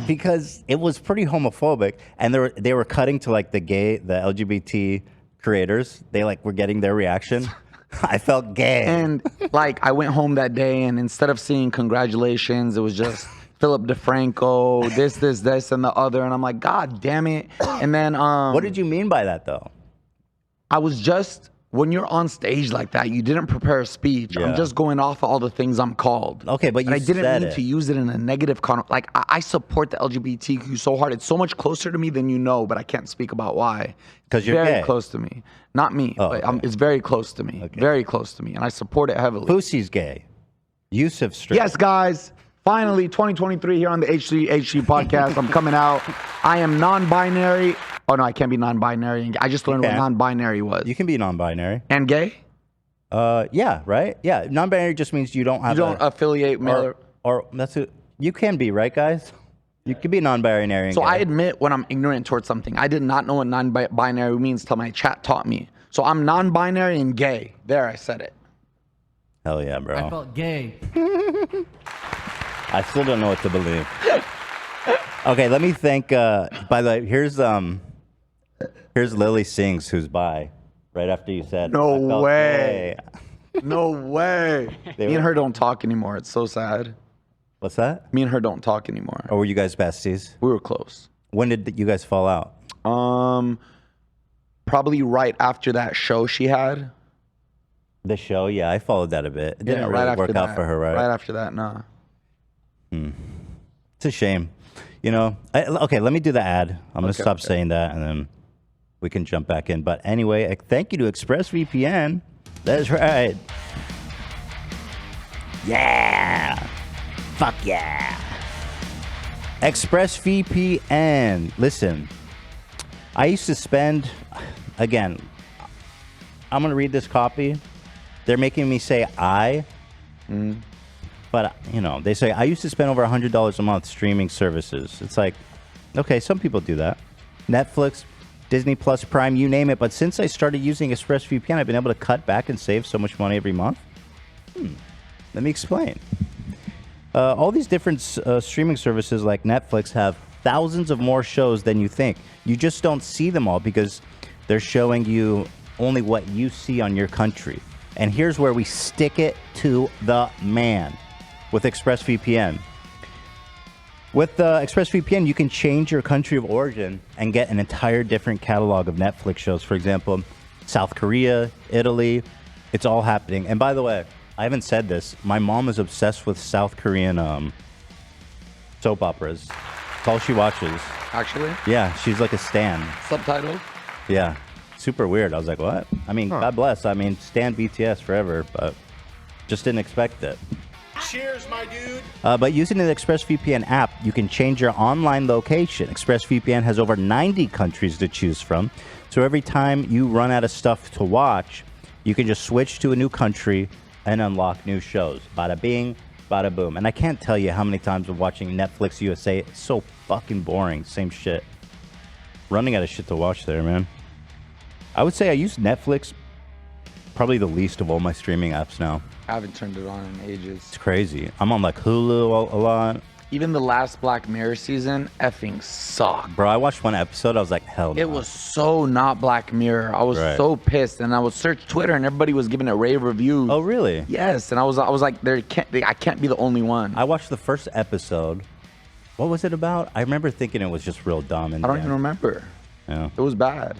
because it was pretty homophobic, and they were cutting to like the LGBT creators. They like were getting their reaction, I felt gay. And like I went home that day, and instead of seeing congratulations, it was just Philip DeFranco, this, and the other. And I'm like, God damn it. And then what did you mean by that though? I was just, when you're on stage like that, you didn't prepare a speech. Yeah. I'm just going off of all the things I'm called. Okay, but you and I didn't said mean it. to use it in a negative like I support the LGBTQ so hard. It's so much closer to me than you know, but I can't speak about why. 'Cause you're very gay. close to me. Not me, but okay. it's very close to me. Okay. Very close to me, and I support it heavily. Fousey's gay. Yusuf's straight. Yes, guys. Finally, 2023 here on the H3 podcast. I'm coming out. I am non-binary. Oh no, I can't be non-binary. I just learned what non-binary was. You can be non-binary. And gay? Yeah, right? Yeah, non-binary just means you don't have You don't affiliate male. or that's it. You can be, right, guys? You can be non-binary. And So gay. I admit when I'm ignorant towards something. I did not know what non-binary means till my chat taught me. So I'm non-binary and gay. There, I said it. Hell yeah, bro. I felt gay. I still don't know what to believe. Okay, let me thank. By the way, here's Lily Sings, who's bi. Right after you said. No I felt way. gay. No way. Me and her don't talk anymore. It's so sad. What's that? Me and her don't talk anymore. Or were you guys besties? We were close. When did you guys fall out? Probably right after that show she had. The show, yeah, I followed that a bit. It didn't Yeah, really right work after out that. for her, right? Right after that, nah. It's a shame. You know, okay, let me do the ad. I'm going to stop saying that, and then we can jump back in. But anyway, thank you to ExpressVPN. That's right. Yeah. Fuck yeah. ExpressVPN. Listen, I used to spend, again, I'm going to read this copy. They're making me say I. But, you know, they say, I used to spend over $100 a month streaming services. It's like, okay, some people do that. Netflix, Disney Plus, Prime, you name it. But since I started using ExpressVPN, I've been able to cut back and save so much money every month. Let me explain. All these different streaming services like Netflix have thousands of more shows than you think. You just don't see them all because they're showing you only what you see on your country. And here's where we stick it to the man. With ExpressVPN. With ExpressVPN, you can change your country of origin and get an entire different catalog of Netflix shows. For example, South Korea, Italy, it's all happening. And by the way, I haven't said this. My mom is obsessed with South Korean soap operas. It's all she watches. Actually? Yeah, she's like a stan. Subtitled? Yeah, super weird. I was like, what? I mean, God bless. I mean, stan BTS forever, but just didn't expect it. Cheers, my dude. But using the ExpressVPN app, you can change your online location. ExpressVPN has over 90 countries to choose from. So every time you run out of stuff to watch, you can just switch to a new country and unlock new shows. Bada bing, bada boom. And I can't tell you how many times I'm watching Netflix USA. It's so fucking boring. Same shit. Running out of shit to watch there, man. I would say I use Netflix probably the least of all my streaming apps now. I haven't turned it on in ages. It's crazy. I'm on like Hulu a lot. Even the last Black Mirror season effing sucked. Bro, I watched one episode. I was like, hell no. It was so not Black Mirror. I was so pissed, and I would search Twitter, and everybody was giving it rave reviews. Oh, really? Yes, and I was like, I can't be the only one. I watched the first episode. What was it about? I remember thinking it was just real dumb. And I don't even remember. Yeah. It was bad.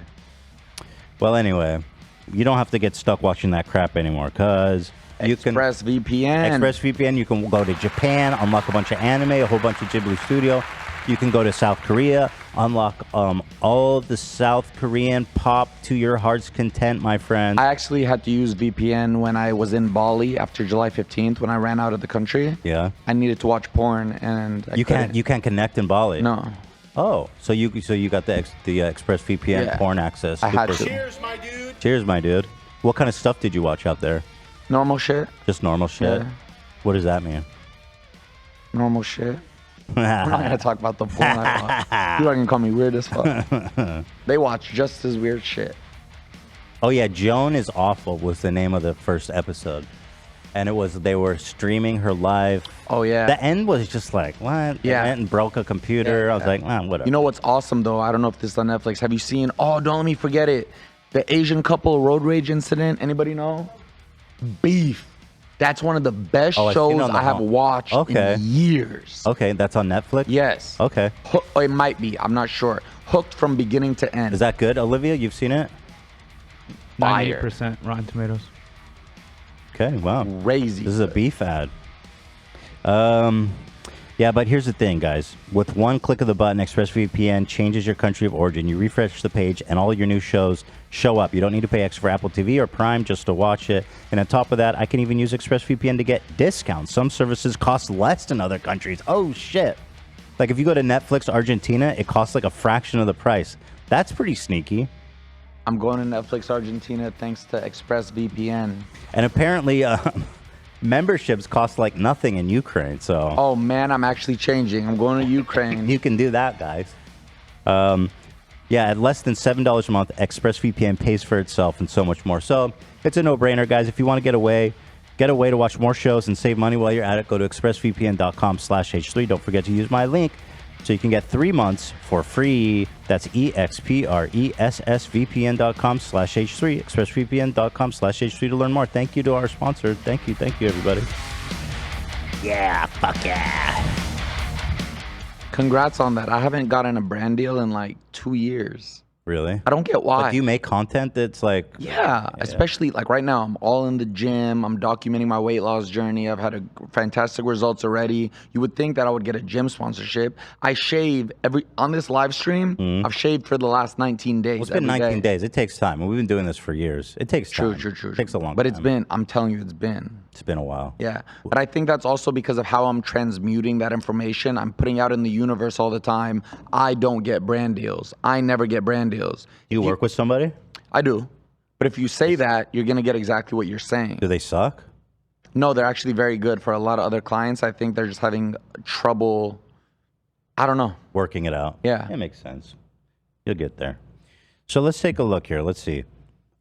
Well, anyway, you don't have to get stuck watching that crap anymore, because you can ExpressVPN. You can go to Japan, unlock a bunch of anime, a whole bunch of Ghibli Studio. You can go to South Korea, unlock all the South Korean pop to your heart's content, my friend. I actually had to use VPN when I was in Bali after July 15th when I ran out of the country. Yeah. I needed to watch porn, and you can't connect in Bali. No. Oh, so you got the ExpressVPN porn access. I had to. Cheers, my dude. Cheers, my dude. What kind of stuff did you watch out there? Normal shit. Just normal shit? Yeah. What does that mean? Normal shit. We're not gonna talk about the porn I watch. People are gonna call me weird as fuck. They watch just as weird shit. Oh yeah, Joan is Awful was the name of the first episode. And they were streaming her live. Oh yeah. The end was just like, what? Yeah. It went and broke a computer. Yeah. I was like, whatever. You know what's awesome though? I don't know if this is on Netflix. Have you seen, don't let me forget it. The Asian couple road rage incident. Anybody know? Beef. That's one of the best I've seen it shows on the I have home. watched Okay. in years. Okay, that's on Netflix? Yes. Okay. It might be. I'm not sure. Hooked from beginning to end. Is that good, Olivia? You've seen it? Fire. 98% Rotten Tomatoes. Okay, wow. Crazy. This is a beef ad. Yeah, but here's the thing, guys. With one click of the button, ExpressVPN changes your country of origin. You refresh the page, and all your new shows show up. You don't need to pay extra for Apple TV or Prime just to watch it. And on top of that, I can even use ExpressVPN to get discounts. Some services cost less than other countries. Oh, shit. Like, if you go to Netflix Argentina, it costs like a fraction of the price. That's pretty sneaky. I'm going to Netflix Argentina thanks to ExpressVPN. And apparently, memberships cost like nothing in Ukraine, so... Oh, man, I'm actually changing. I'm going to Ukraine. You can do that, guys. Yeah, at less than $7 a month, ExpressVPN pays for itself and so much more. So it's a no-brainer, guys. If you want to get away to watch more shows and save money while you're at it, go to expressvpn.com/H3. Don't forget to use my link so you can get 3 months for free. That's expressvpn.com/H3. expressvpn.com/H3 to learn more. Thank you to our sponsor. Thank you, everybody. Yeah, fuck yeah. Congrats on that. I haven't gotten a brand deal in like 2 years. Really? I don't get why. But do you make content that's like... Yeah, especially like right now, I'm all in the gym. I'm documenting my weight loss journey. I've had fantastic results already. You would think that I would get a gym sponsorship. I shave on this live stream. I've shaved for the last 19 days. Well, it's been 19 days. It takes time. We've been doing this for years. It takes time. True. It takes a long But time. it's been, I'm telling you, it's been a while. Yeah. But I think that's also because of how I'm transmuting that information. I'm putting out in the universe all the time. I don't get brand deals. I never get brand deals. Do you work with somebody? I do. But if you say that, you're going to get exactly what you're saying. Do they suck? No, they're actually very good. For a lot of other clients, I think they're just having trouble, I don't know. Working it out. Yeah. It makes sense. You'll get there. So let's take a look here. Let's see.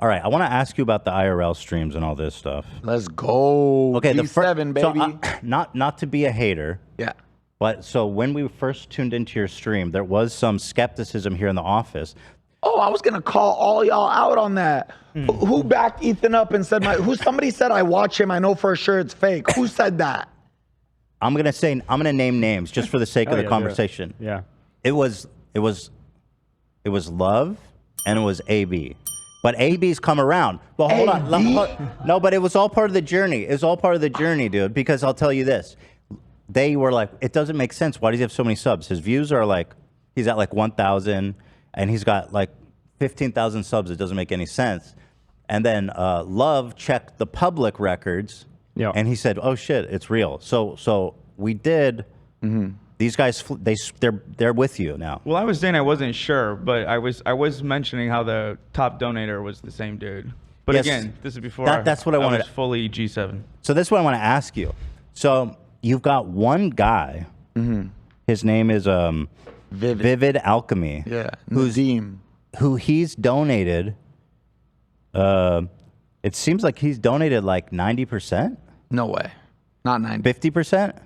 All right, I want to ask you about the IRL streams and all this stuff. Let's go. Okay, B7, baby. So, not to be a hater. Yeah. But so when we first tuned into your stream, there was some skepticism here in the office. Oh, I was going to call all y'all out on that. Who backed Ethan up and said, somebody said I watch him, I know for sure it's fake. Who said that? I'm going to name names just for the sake of the conversation. Yeah. It was Love and it was AB. But AB's come around. Well, hold on. No, but it was all part of the journey. It was all part of the journey, dude, because I'll tell you this. They were like, it doesn't make sense. Why does he have so many subs? His views are like, he's at like 1,000 and he's got like 15,000 subs. It doesn't make any sense. And then Love checked the public records and he said, oh shit, it's real. So we did. These guys, they're with you now. Well, I was saying I wasn't sure, but I was mentioning how the top donator was the same dude. But Yes, again, this is before that's what I wanted. was fully G7. So this is what I want to ask you. So you've got one guy. His name is Vivid Alchemy. Yeah. Who he's donated. It seems like he's donated like 90%. No way. Not 90. 50%.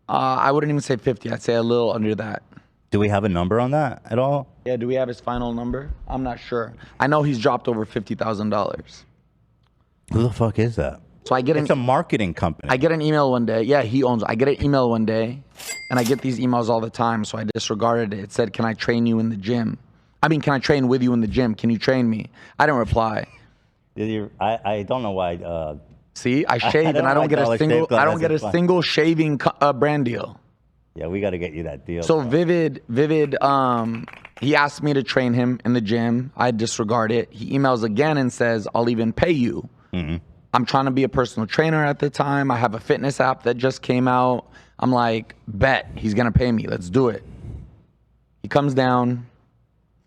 I wouldn't even say 50. I'd say a little under that. Do we have a number on that at all? Yeah, do we have his final number? I'm not sure. I know he's dropped over $50,000. Who the fuck is that? So I get It's a marketing company. I get an email one day. Yeah, he owns. I get an email one day, and I get these emails all the time. So I disregarded it. It said, "Can I train you in the gym? Can I train with you in the gym? Can you train me?" I didn't reply. I don't know why. See, I shave and I don't get a single. I don't get a single shaving brand deal. Yeah, we got to get you that deal. So Vivid, he asked me to train him in the gym. I disregard it. He emails again and says, "I'll even pay you." I'm trying to be a personal trainer at the time. I have a fitness app that just came out. I'm like, bet he's gonna pay me. Let's do it. He comes down.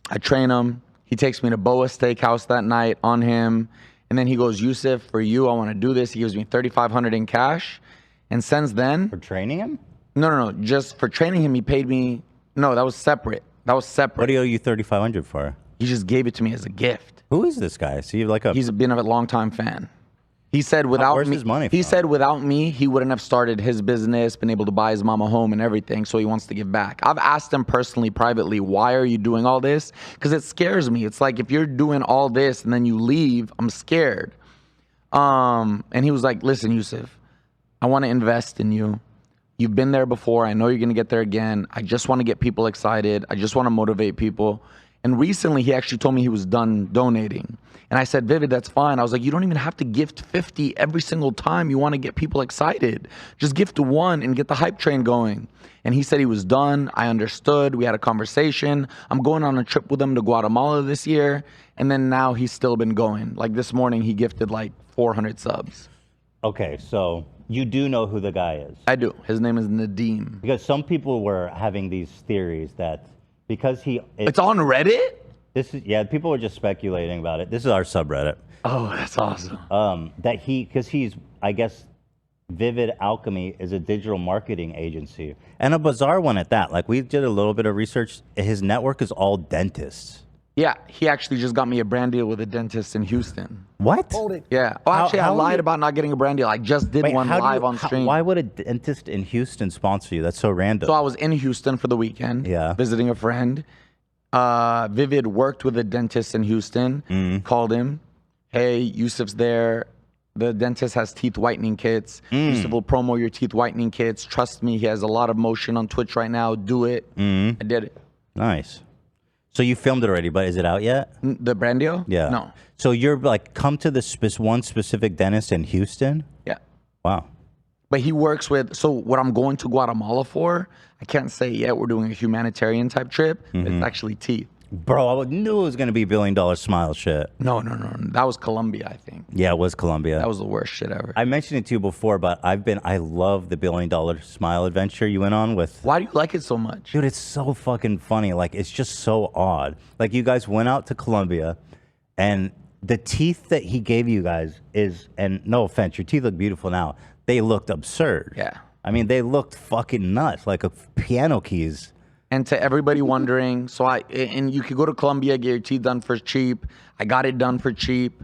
I train him. He takes me to Boa Steakhouse that night on him. And then he goes, "Yusuf, for you, I want to do this." He gives me $3,500 in cash. And since then... For training him? No. Just for training him, he paid me... No, that was separate. What do you owe you $3,500 for? He just gave it to me as a gift. Who is this guy? See, He's been a long-time fan. He said without where's me... his money He from? said without me, he wouldn't have started his business, been able to buy his mom a home and everything, so he wants to give back. I've asked him personally, privately, why are you doing all this? Because it scares me. It's like if you're doing all this and then you leave, I'm scared. And he was like, listen, Yusuf, I want to invest in you. You've been there before. I know you're going to get there again. I just want to get people excited. I just want to motivate people. And recently he actually told me he was done donating. And I said, Vivid, that's fine. I was like, you don't even have to gift 50 every single time you want to get people excited. Just gift one and get the hype train going. And he said he was done. I understood. We had a conversation. I'm going on a trip with him to Guatemala this year. And then now he's still been going. Like this morning, he gifted like 400 subs. Okay, so you do know who the guy is. I do. His name is Nadeem. Because some people were having these theories that because It's on Reddit? People were just speculating about it. This is our subreddit. Oh, that's awesome. Because he's, I guess, Vivid Alchemy is a digital marketing agency and a bizarre one at that. Like we did a little bit of research. His network is all dentists. Yeah, he actually just got me a brand deal with a dentist in Houston. What? Yeah. Oh, actually, I lied about not getting a brand deal. I just did one live on stream. Why would a dentist in Houston sponsor you? That's so random. So I was in Houston for the weekend, visiting a friend. Vivid worked with a dentist in Houston, called him. Hey, Yusuf's there. The dentist has teeth whitening kits. Yusuf will promo your teeth whitening kits. Trust me, he has a lot of motion on Twitch right now. Do it. I did it. Nice. So you filmed it already, but is it out yet? The brand deal? Yeah. No. So you're like, come to this one specific dentist in Houston? Yeah. Wow. But he works with, so what I'm going to Guatemala for, I can't say yet. We're doing a humanitarian type trip. It's actually teeth. Bro, I knew it was going to be $1 billion smile shit. No. That was Colombia, I think. Yeah, it was Colombia. That was the worst shit ever. I mentioned it to you before, but I love the $1 billion smile adventure you went on with. Why do you like it so much? Dude, it's so fucking funny. Like, it's just so odd. Like, you guys went out to Colombia, and the teeth that he gave you guys and no offense, your teeth look beautiful now. They looked absurd. Yeah. I mean, they looked fucking nuts, like a piano keys. And to everybody wondering, and you could go to Colombia, get your teeth done for cheap. I got it done for cheap.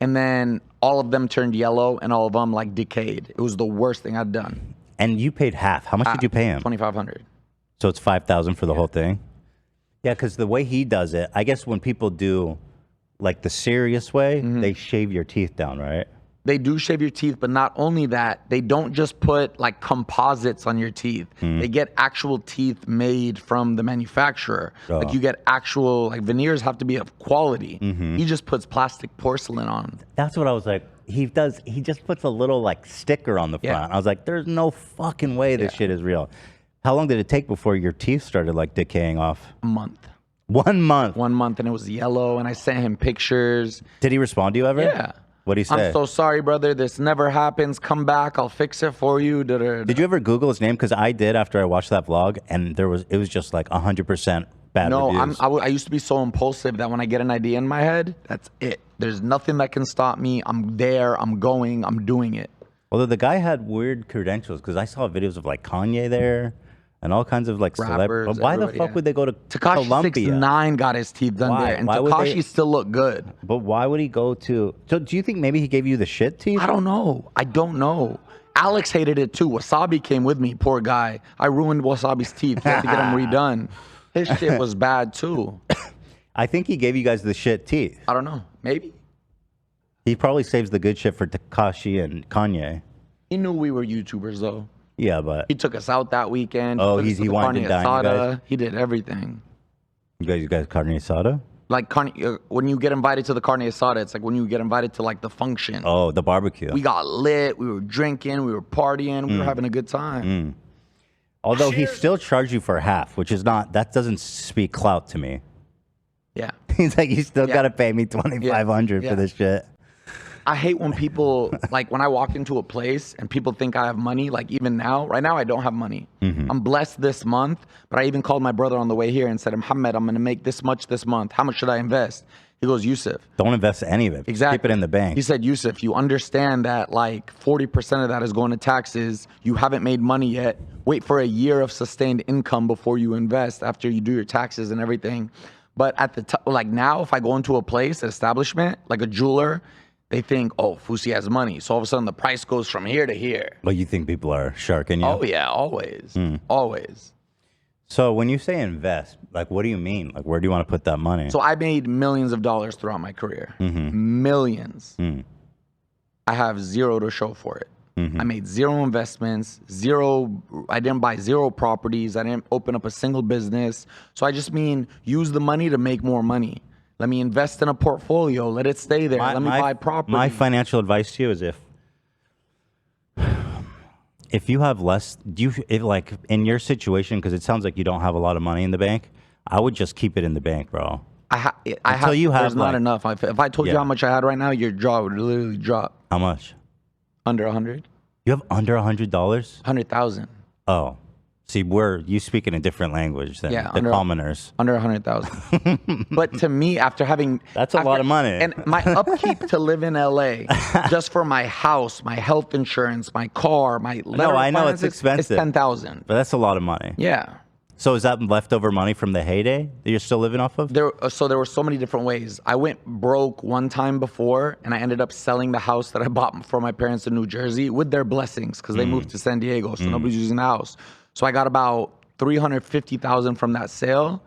And then all of them turned yellow and all of them like decayed. It was the worst thing I'd done. And you paid half. How much did you pay him? $2,500. So it's $5,000 for the whole thing? Yeah, because the way he does it, I guess when people do like the serious way, they shave your teeth down, right? They do shave your teeth, but not only that, they don't just put like composites on your teeth. They get actual teeth made from the manufacturer. Like you get actual, like veneers have to be of quality. He just puts plastic porcelain on. That's what I was like. He just puts a little like sticker on the front. I was like, there's no fucking way this shit is real. How long did it take before your teeth started like decaying off? A month. 1 month? 1 month, and it was yellow, and I sent him pictures. Did he respond to you ever? Yeah. What'd he say? I'm so sorry, brother. This never happens. Come back. I'll fix it for you. Did you ever Google his name? Because I did after I watched that vlog, and it was just like 100% bad reviews. I used to be so impulsive that when I get an idea in my head, that's it. There's nothing that can stop me. I'm there. I'm going. I'm doing it. Although the guy had weird credentials, because I saw videos of like Kanye there. And all kinds of like celebrities. Why the fuck would they go to Colombia? Tekashi 6ix9ine got his teeth done there, and Tekashi still look good. But why would he go to? So do you think maybe he gave you the shit teeth? I don't know. Alex hated it too. Wasabi came with me, poor guy. I ruined Wasabi's teeth. He had to get them redone. His shit was bad too. I think he gave you guys the shit teeth. I don't know. Maybe. He probably saves the good shit for Tekashi and Kanye. He knew we were YouTubers though. Yeah, but he took us out that weekend. Oh, he wanted to dine you guys? He did everything. You guys carne asada? Like when you get invited to the carne asada, it's like when you get invited to like the function. Oh, the barbecue. We got lit. We were drinking. We were partying. We were having a good time. Although he still charged you for half, which is not. That doesn't speak clout to me. Yeah. He's like, you still gotta pay me $2,500 for this shit. I hate when people, like when I walk into a place and people think I have money, like even now, right now I don't have money. I'm blessed this month, but I even called my brother on the way here and said, Muhammad, I'm going to make this much this month. How much should I invest? He goes, Yusuf. Don't invest any of it. Exactly. Keep it in the bank. He said, Yusuf, you understand that like 40% of that is going to taxes. You haven't made money yet. Wait for a year of sustained income before you invest after you do your taxes and everything. But at the like now, if I go into a place, an establishment, like a jeweler, they think, oh, Fousey has money. So all of a sudden the price goes from here to here. Well, you think people are sharking you? Oh, yeah, always. Always. So when you say invest, like what do you mean? Like where do you want to put that money? So I made millions of dollars throughout my career. Millions. I have zero to show for it. Mm-hmm. I made zero investments, I didn't buy zero properties. I didn't open up a single business. So I just mean use the money to make more money. Let me invest in a portfolio. Let it stay there. Let me buy property. My financial advice to you is if you have less, like in your situation, because it sounds like you don't have a lot of money in the bank, I would just keep it in the bank, bro. There's not enough. If I told you how much I had right now, your jaw would literally drop. How much? Under 100. You have under $100? 100,000. Oh. See, you speak in a different language than the commoners. Under 100,000. But to me, that's a lot of money. And my upkeep to live in LA, just for my house, my health insurance, my car, my I know it's expensive. It's 10,000. But that's a lot of money. Yeah. So is that leftover money from the heyday that you're still living off of? So there were so many different ways. I went broke one time before, and I ended up selling the house that I bought for my parents in New Jersey with their blessings because they moved to San Diego, so nobody's using the house. So I got about $350,000 from that sale,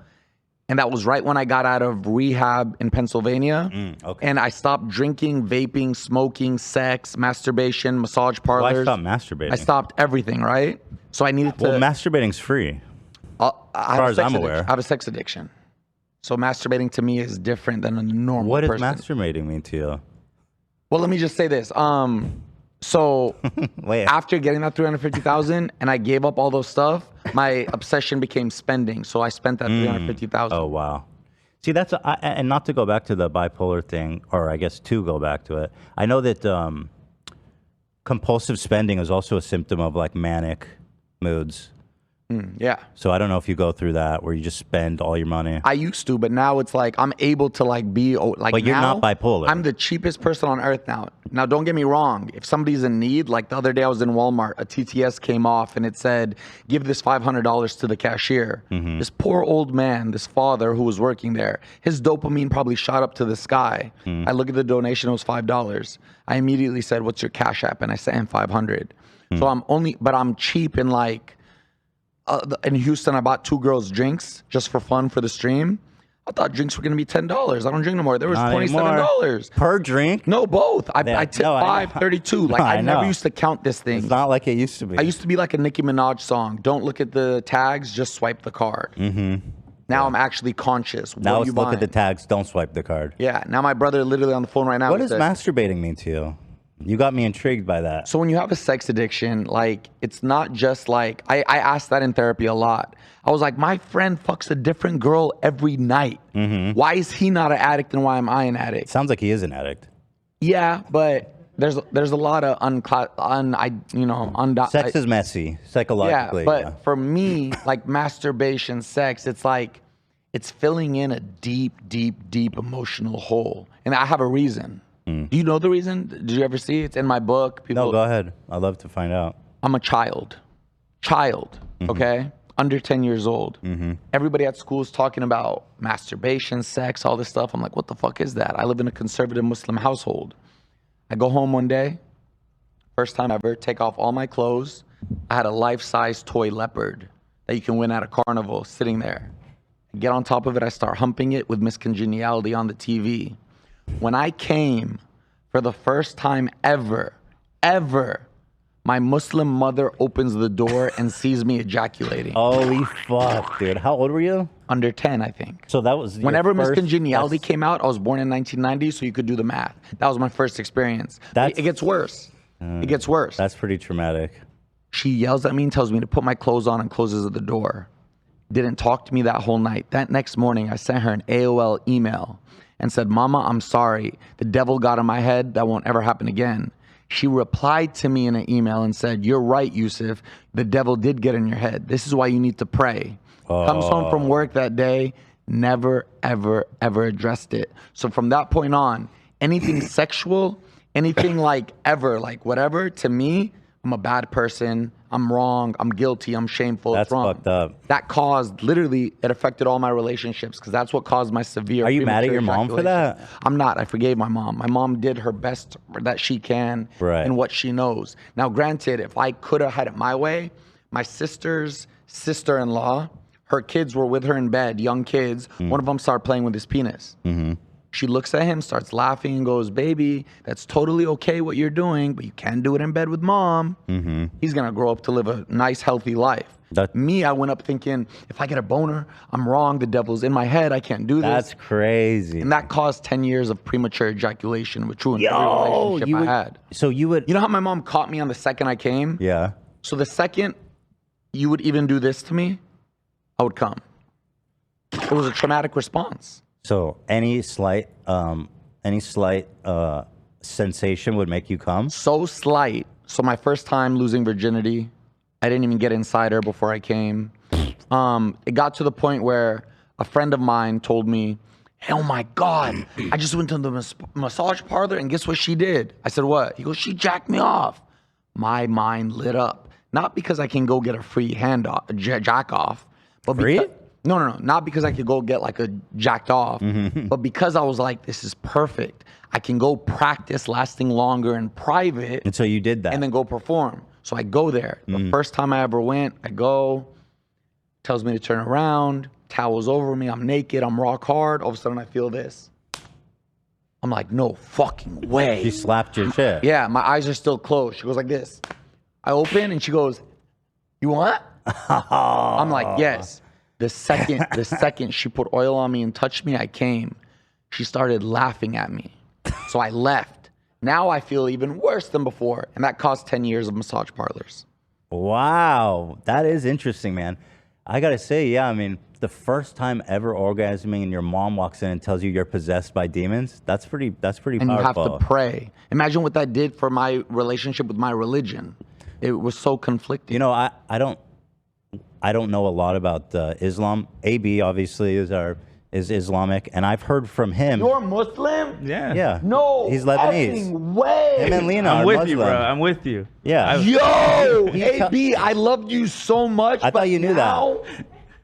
and that was right when I got out of rehab in Pennsylvania. Okay. And I stopped drinking, vaping, smoking, sex, masturbation, massage parlors. Well, I stopped masturbating. I stopped everything, right? So I needed to. Well, masturbating's free. As far as I'm aware. I have a sex addiction. So masturbating to me is different than a normal person. What does masturbating mean to you? Well, let me just say this. So after getting that $350,000 and I gave up all those stuff, my obsession became spending. So I spent that $350,000. Oh, wow. See, and not to go back to the bipolar thing, or I guess to go back to it. I know that compulsive spending is also a symptom of like manic moods. Yeah. So I don't know if you go through that where you just spend all your money. I used to, but now it's like I'm able to like be like. But you're now, not bipolar. I'm the cheapest person on earth now. Now, don't get me wrong. If somebody's in need, like the other day I was in Walmart, a TTS came off and it said, "Give this $500 to the cashier." This poor old man, this father who was working there, his dopamine probably shot up to the sky. I look at the donation; it was $5. I immediately said, "What's your Cash App?" And I sent him $500. So I'm cheap in like. In Houston, I bought 2 girls drinks just for fun for the stream. I thought drinks were going to be $10. I don't drink no more. There was $27 per drink. No, both. I tipped $5.32. Like I never used to count this thing. It's not like it used to be. I used to be like a Nicki Minaj song. Don't look at the tags, just swipe the card. Now I'm actually conscious. Now let's look at the tags. Don't swipe the card. Yeah. Now my brother literally on the phone right now. What does masturbating mean to you? You got me intrigued by that. So when you have a sex addiction, like it's not just like I asked that in therapy a lot. I was like, my friend fucks a different girl every night. Why is he not an addict and why am I an addict? Sounds like he is an addict. Yeah, but there's a lot of sex is messy psychologically. Yeah, but for me, like masturbation, sex, it's like it's filling in a deep, deep, deep emotional hole, and I have a reason. Do you know the reason? Did you ever see it? It's in my book. No, go ahead. I'd love to find out. I'm a child, okay? Under 10 years old. Everybody at school is talking about masturbation, sex, all this stuff. I'm like, what the fuck is that? I live in a conservative Muslim household. I go home one day, first time ever, take off all my clothes. I had a life-size toy leopard that you can win at a carnival sitting there. I get on top of it. I start humping it with Miss Congeniality on the TV. When I came for the first time ever, my Muslim mother opens the door and sees me ejaculating. Holy fuck, dude. How old were you? Under 10, I think. So that was whenever Miss Congeniality came out, I was born in 1990, so you could do the math. That was my first experience. It gets worse. It gets worse. That's pretty traumatic. She yells at me and tells me to put my clothes on and closes the door. Didn't talk to me that whole night. That next morning, I sent her an AOL email and said, "Mama, I'm sorry. The devil got in my head. That won't ever happen again." She replied to me in an email and said, "You're right, Yusuf. The devil did get in your head. This is why you need to pray." Comes home from work that day, never, ever, ever addressed it. So from that point on, anything sexual, anything like ever, like whatever, to me, I'm a bad person. I'm wrong. I'm guilty. I'm shameful. That's it's wrong. fucked up. That caused, literally, it affected all my relationships because that's what caused my severe. Are you mad at your mom for that? I'm not. I forgave my mom. My mom did her best that she can in what she knows. Now, granted, if I could have had it my way, my sister's sister-in-law, her kids were with her in bed, young kids. One of them started playing with his penis. She looks at him, starts laughing, and goes, "Baby, that's totally okay what you're doing, but you can't do it in bed with mom." He's gonna grow up to live a nice, healthy life. Me, I went up thinking, if I get a boner, I'm wrong. The devil's in my head. I can't do this. That's crazy. And that caused 10 years of premature ejaculation, which ruined every relationship I had. So you would. You know how my mom caught me on the second I came? Yeah. So the second you would even do this to me, I would come. It was a traumatic response. So any slight sensation would make you come? So slight. So my first time losing virginity, I didn't even get inside her before I came. It got to the point where a friend of mine told me, "Oh my God, I just went to the massage parlor and guess what she did?" I said, "What?" He goes, "She jacked me off." My mind lit up. Not because I can go get a free jack off. But Free? No. Not because I could go get like a jacked off. But because I was like, this is perfect. I can go practice lasting longer in private. And so you did that. And then go perform. So I go there. The first time I ever went, I go, tells me to turn around, towels over me, I'm naked, I'm rock hard. All of a sudden I feel this. I'm like, no fucking way. She slapped your shit. Yeah, my eyes are still closed. She goes like this. I open and she goes, "You want?" I'm like, yes. The second she put oil on me and touched me, I came. She started laughing at me. So I left. Now I feel even worse than before. And that caused 10 years of massage parlors. Wow. That is interesting, man. I got to say, yeah, I mean, the first time ever orgasming and your mom walks in and tells you you're possessed by demons, that's pretty And powerful. you have to pray. Imagine what that did for my relationship with my religion. It was so conflicting. You know, I don't know a lot about Islam. AB obviously is Islamic, and I've heard from him. You're Muslim? Yeah. Yeah. No. He's Lebanese. effing way. Him and Lena I'm are with Muslim. you, bro. I'm with you. Yeah. Yo, AB, I loved you so much. I thought you knew that.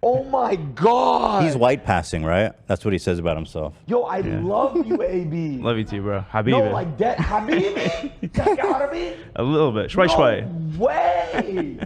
Oh my God. He's white passing, right? That's what he says about himself. Yo, I love you, AB. Love you too, bro. Habibi. No, like that. Habibi? Take out of me? A little bit. Shway shway. No way.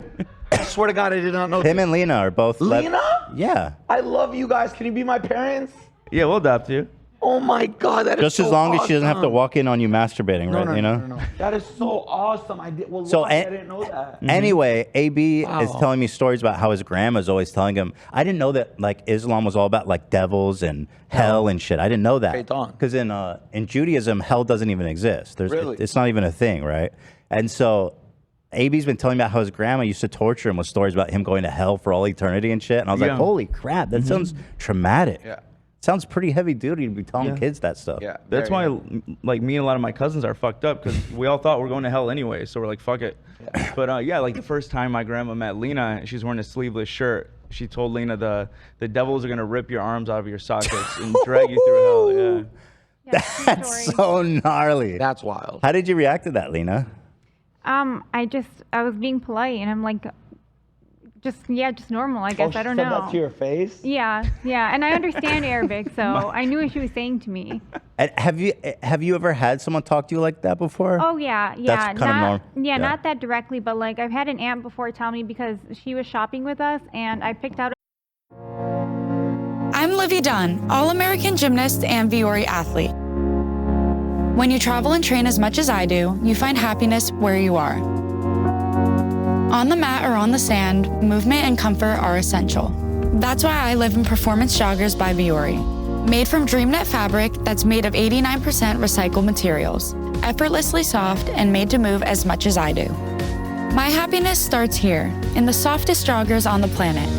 I swear to God, I did not know. Him and Lena are both. Lena? Yeah. I love you guys. Can you be my parents? Yeah, we'll adopt you. Oh my God, that is Just so as long as she doesn't have to awesome. walk in on you masturbating, right? No, you know? no. That is so awesome. I did. Well, So, I didn't know that. Anyway, AB Wow. is telling me stories about how his grandma's always telling him. I didn't know that like Islam was all about like devils and hell and shit. I didn't know that. Shaitan. Because in Judaism, hell doesn't even exist. Really? It's not even a thing, right? And so AB's been telling me about how his grandma used to torture him with stories about him going to hell for all eternity and shit. And I was like, holy crap, that sounds traumatic. Yeah. Sounds pretty heavy duty to be telling kids that stuff. Yeah. That's very why, like, me and a lot of my cousins are fucked up because we all thought we're going to hell anyway. So we're like, fuck it. Yeah. But yeah, like the first time my grandma met Lena, she's wearing a sleeveless shirt. She told Lena the devils are gonna rip your arms out of your sockets and drag you through hell. Yeah. That's so gnarly. That's wild. How did you react to that, Lena? I was being polite and I'm like, just normal, I guess. I don't know. That to your face? Yeah. And I understand Arabic, so I knew what she was saying to me. And have you ever had someone talk to you like that before? Oh, yeah. That's kind of normal. Yeah, not that directly, but like I've had an aunt before tell me because she was shopping with us and I picked out. I'm Livy Dunn, All-American gymnast and Viore athlete. When you travel and train as much as I do, you find happiness where you are. On the mat or on the sand, movement and comfort are essential. That's why I live in Performance Joggers by Viore. Made from DreamKnit fabric that's made of 89% recycled materials, effortlessly soft and made to move as much as I do. My happiness starts here, in the softest joggers on the planet.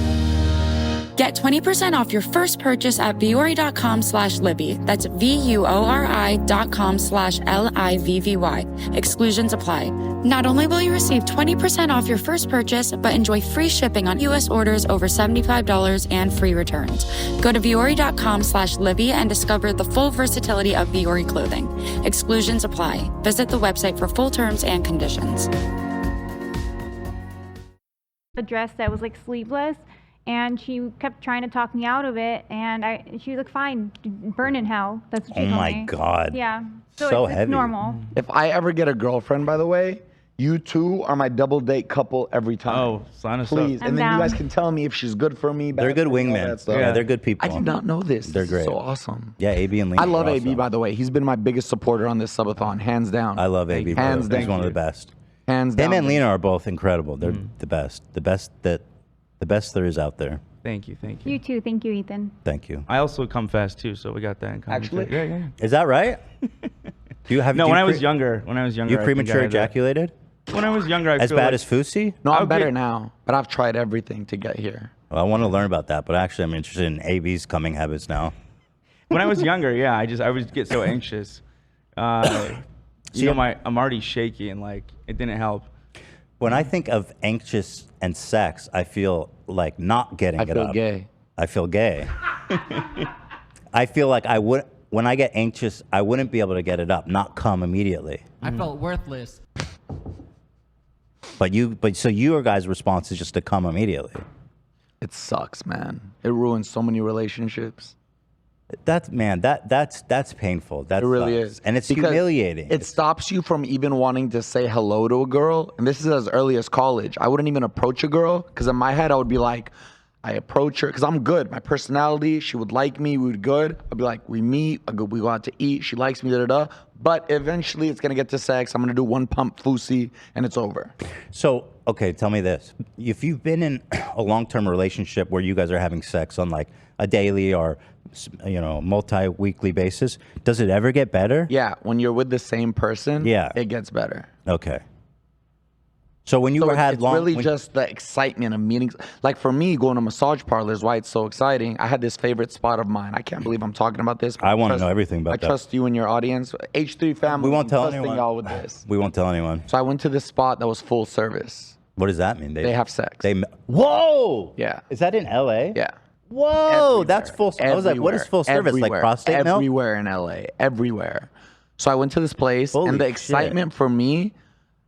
Get 20% off your first purchase at viore.com/Libby. That's VUORI.com/LIVVY. Exclusions apply. Not only will you receive 20% off your first purchase, but enjoy free shipping on U.S. orders over $75 and free returns. Go to viore.com/Libby and discover the full versatility of Viore clothing. Exclusions apply. Visit the website for full terms and conditions. A dress that was like sleeveless. And she kept trying to talk me out of it, and she was like, "Fine, burn in hell." That's what she told me. Oh my God. Yeah. So it's heavy. normal. If I ever get a girlfriend, by the way, You two are my double date couple every time. Oh, sign us please. up. And then I'm you guys down. can tell me if she's good for me. They're bad good for me, all wingmen. that stuff. Yeah, they're good people. I did not know this. They're This is great. so awesome. Yeah, AB and Lena. I love are AB, awesome. by the way. He's been my biggest supporter on this subathon, hands down. I love AB. Hands too. He's down. one of the best. Hands down. Him and Lena are both incredible. They're the best. The best there is out there. Thank you. You too. Thank you, Ethan. Thank you. I also come fast too, so we got that in common. Actually? too. Yeah. Is that right? Do you have? No, do you when I was younger, You I think I premature had that. ejaculated? When I was younger, I As feel bad like, as Fousey? No, I'm Okay. better now, but I've tried everything to get here. Well, I want to learn about that, but actually, I'm interested in AB's coming habits now. when I was younger, yeah, I would get so anxious. I'm already shaky and like it didn't help. When I think of anxious and sex, I feel like not getting I it feel up. gay. I feel gay. I feel like when I get anxious, I wouldn't be able to get it up, not come immediately. I felt worthless. So your guys' response is just to come immediately. It sucks, man. It ruins so many relationships. That's painful. That It really sucks. is. And it's Because humiliating. It stops you from even wanting to say hello to a girl. And this is as early as college. I wouldn't even approach a girl because in my head I would be like, I approach her because I'm good. My personality, she would like me. We would we be like, we meet, we go out to eat. She likes me, da da da. But eventually it's gonna get to sex. I'm gonna do one pump Fousey and it's over. So, okay, tell me this. If you've been in a long-term relationship where you guys are having sex on like a daily or multi-weekly basis, does it ever get better? Yeah, when you're with the same person, it gets better. Okay. So when you It's really just the excitement of meetings. Like for me, going to massage parlors, why it's so exciting. I had this favorite spot of mine. I can't believe I'm talking about this. But I want to know everything about I that. trust you and your audience. H3 family. We won't tell I'm trusting anyone. y'all with this. We won't tell anyone. So I went to this spot that was full service. What does that mean? They have sex. Whoa! Yeah. Is that in LA? Yeah. Whoa, that's full. I was like, what is full service? Like Everywhere. prostate milk? Everywhere in LA. Everywhere. So I went to this place, Holy and the shit. excitement for me,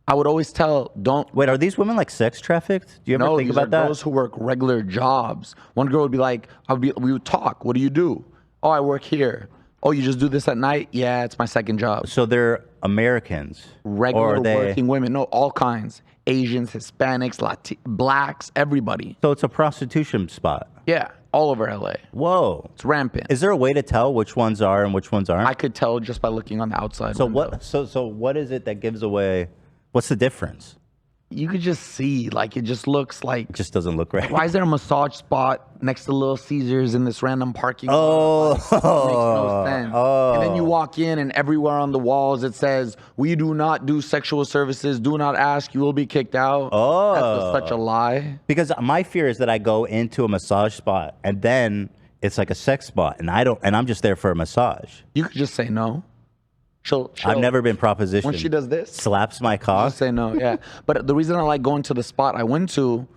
I would always tell, don't. Wait, are these women like sex trafficked? Do you ever No, think these about are that? girls who work regular jobs. One girl would be like, we would talk. What do you do? Oh, I work here. Oh, you just do this at night? Yeah, it's my second job. So they're Americans? Regular or are they... working women. No, all kinds. Asians, Hispanics, blacks, everybody. So it's a prostitution spot? Yeah, all over LA. Whoa. It's rampant. Is there a way to tell which ones are and which ones aren't? I could tell just by looking on the outside So window. what? So what is it that gives away? What's the difference? You could just see, like, it just looks like. It just doesn't look right. Why is there a massage spot next to Little Caesars in this random parking lot? Oh, Like, it makes no sense. oh. And then you walk in, and everywhere on the walls it says, "We do not do sexual services. Do not ask. You will be kicked out." Oh. That's such a lie. Because my fear is that I go into a massage spot and then it's like a sex spot, and I'm just there for a massage. You could just say no. She'll I've never been propositioned. When she does this, slaps my cock. just say no. Yeah. But the reason I like going to the spot I went to,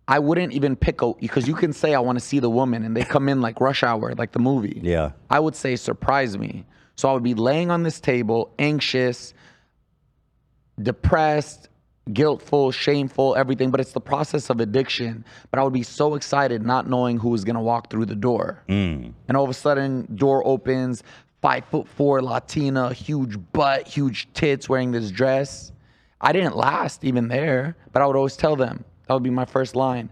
I wouldn't even pick because you can say I want to see the woman, and they come in like rush hour, like the movie. Yeah. I would say surprise me. So I would be laying on this table, anxious, depressed, guiltful, shameful, everything. But it's the process of addiction. But I would be so excited not knowing who was going to walk through the door. And all of a sudden, door opens, 5'4" Latina, huge butt, huge tits, wearing this dress. I didn't last even there, but I would always tell them. That would be my first line.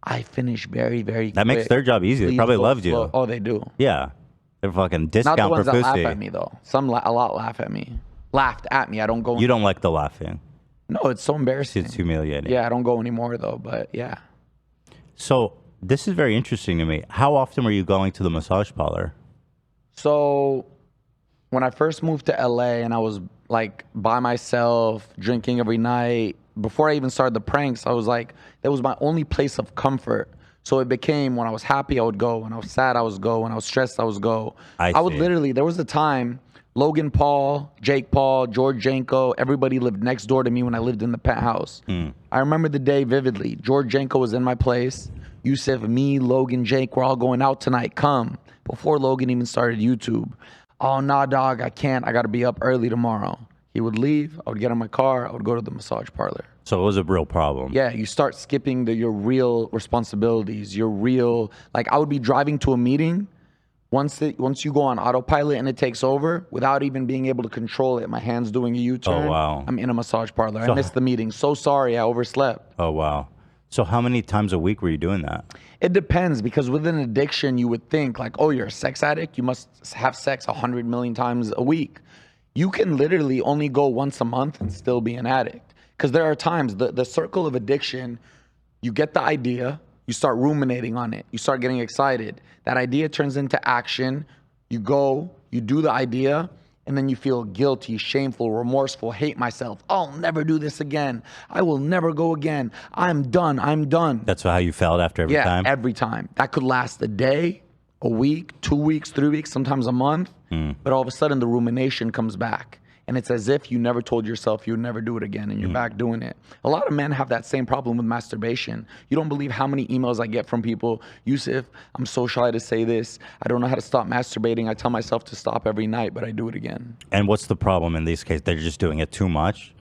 I finish very, very quick. That makes their job easy. They Please probably go loved you. slow. Oh, they do. Yeah. They're fucking Not discount the ones for that laugh Fousey. at me, though. A lot laugh at me. Laughed at me. I don't go. You don't like the laughing. No, it's so embarrassing. It's humiliating. Yeah, I don't go anymore, though, but yeah. So this is very interesting to me. How often were you going to the massage parlor? So when I first moved to LA and I was like by myself, drinking every night, before I even started the pranks, I was like, that was my only place of comfort. So it became when I was happy, I would go. When I was sad, I would go. When I was stressed, I would go. I would see. literally, there was a time, Logan Paul, Jake Paul, George Janko, everybody lived next door to me when I lived in the penthouse. I remember the day vividly. George Janko was in my place. Yusuf, me, Logan, Jake, we're all going out tonight. Come. Before Logan even started YouTube. Oh, nah, dog, I can't. I got to be up early tomorrow. He would leave. I would get in my car. I would go to the massage parlor. So it was a real problem. Yeah, you start skipping your real responsibilities, your real, like I would be driving to a meeting Once you go on autopilot and it takes over, without even being able to control it, my hand's doing a U-turn. Oh, wow. I'm in a massage parlor. So- I missed the meeting. So sorry, I overslept. Oh, wow. So how many times a week were you doing that? It depends, because with an addiction, you would think like, oh, you're a sex addict. You must have sex 100 million times a week. You can literally only go once a month and still be an addict. Because there are times, the circle of addiction, you get the idea, you start ruminating on it, you start getting excited. That idea turns into action. You go, you do the idea, and then you feel guilty, shameful, remorseful, hate myself. I'll never do this again. I will never go again. I'm done. I'm done. That's how you felt after every time? Yeah, every time. That could last a day, a week, 2 weeks, 3 weeks, sometimes a month. But all of a sudden, the rumination comes back. And it's as if you never told yourself you would never do it again, and you're back doing it. A lot of men have that same problem with masturbation. You don't believe how many emails I get from people. Yusuf, I'm so shy to say this. I don't know how to stop masturbating. I tell myself to stop every night, but I do it again. And what's the problem in these cases? They're just doing it too much?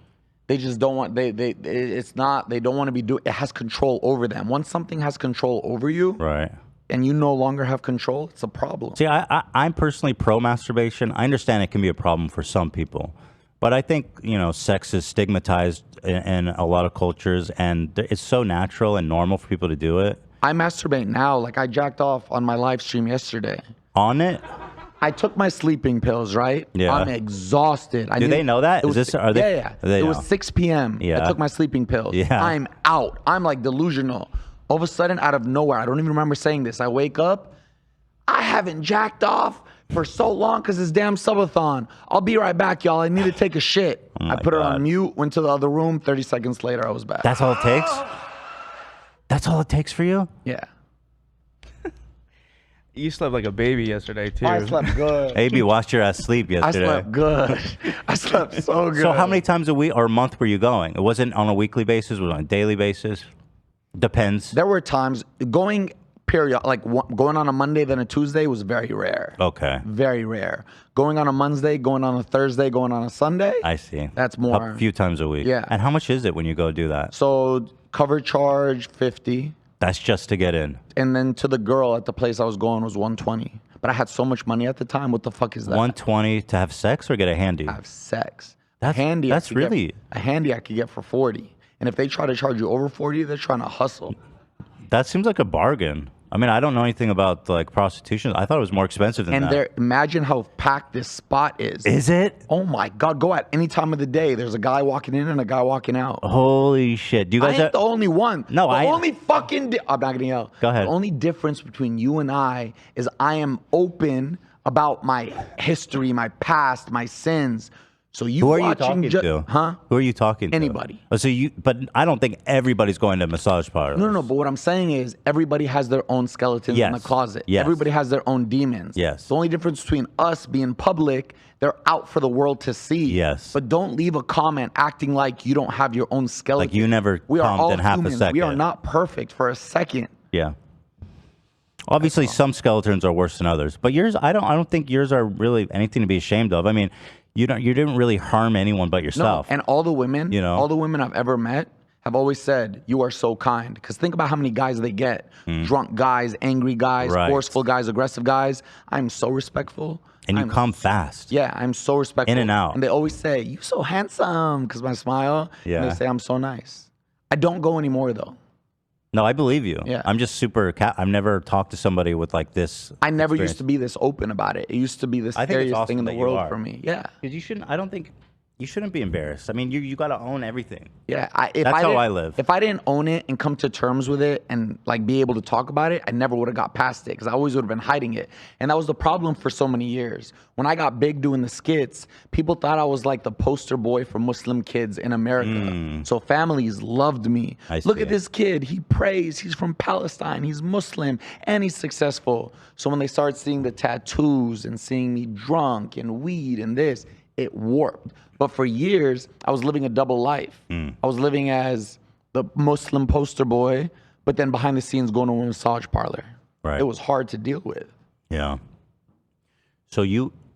They just don't want, they don't want to be doing, it has control over them. Once something has control over you, Right. and you no longer have control, it's a problem. See, I'm personally pro-masturbation. I understand it can be a problem for some people. But I think, sex is stigmatized in a lot of cultures, and it's so natural and normal for people to do it. I masturbate now. Like, I jacked off on my live stream yesterday. On it? I took my sleeping pills, right? Yeah. I'm exhausted. Do they know that? It was, yeah. They It know. was 6 p.m. Yeah. I took my sleeping pills. Yeah. I'm out. I'm like delusional. All of a sudden, out of nowhere, I don't even remember saying this. I wake up. I haven't jacked off for so long because this damn subathon. I'll be right back, y'all. I need to take a shit. Oh I put it God. on mute, went to the other room. 30 seconds later, I was back. That's all it takes? That's all it takes for you? Yeah. You slept like a baby yesterday too. I slept good. AB watched your ass sleep I yesterday. slept good. I slept so good. So how many times a week or a month were you going? It wasn't on a weekly basis, it was on a daily basis? Depends. There were times going going on a Monday then a Tuesday was very rare. Okay. Very rare. Going on a Monday, going on a Thursday, going on a Sunday. I see. That's more. A few times a week. Yeah. And how much is it when you go do that? So cover charge 50, That's just to get in. and then to the girl at the place I was going was 120. But I had so much money at the time. What the fuck is that? 120 to have sex or get a handy? Have sex. That's- a handy. that's really- a handy I could get for 40. And if they try to charge you over 40, they're trying to hustle. That seems like a bargain. I mean, I don't know anything about like prostitution. I thought it was more expensive than And that. imagine how packed this spot is. Is it? Oh my God! Go at any time of the day. There's a guy walking in and a guy walking out. Holy shit! Do you I guys? ain't the only one. No, I'm not gonna yell. Go ahead. The only difference between you and I is I am open about my history, my past, my sins. So you Who are you watching talking to? Huh? Who are you talking to? Anybody. Oh, but I don't think everybody's going to massage parlors. No. But what I'm saying is everybody has their own skeletons in the Yes. closet. Yes. Everybody has their own demons. Yes. The only difference between us being public, they're out for the world to see. Yes. But don't leave a comment acting like you don't have your own skeleton. Like you never We are cummed all in half a humans. second. We are not perfect for a second. Yeah. Obviously, some skeletons are worse than others, but yours, I don't think yours are really anything to be ashamed of. I mean, you didn't really harm anyone but yourself. No, and all the women, all the women I've ever met have always said, you are so kind. Because think about how many guys they get. Drunk guys, angry guys, Right. forceful guys, aggressive guys. I'm so respectful. And you come fast. Yeah, I'm so respectful. In and out. And they always say, you so handsome, because my smile. Yeah. And they say, I'm so nice. I don't go anymore, though. No, I believe you. Yeah. I'm just super. I've never talked to somebody with like this. I never experience. used to be this open about it. It used to be the I think it's scariest awesome thing in the that you world are. for me. Yeah. Because you shouldn't. I don't think you shouldn't be embarrassed. I mean, you got to own everything. Yeah, That's how I live. If I didn't own it and come to terms with it and like be able to talk about it, I never would have got past it because I always would have been hiding it. And that was the problem for so many years. When I got big doing the skits, people thought I was like the poster boy for Muslim kids in America. So families loved me. I Look see. at this kid. He prays. He's from Palestine. He's Muslim and he's successful. So when they started seeing the tattoos and seeing me drunk and weed and this, it warped. But for years, I was living a double life. I was living as the Muslim poster boy, but then behind the scenes going to a massage parlor. Right. It was hard to deal with. Yeah. So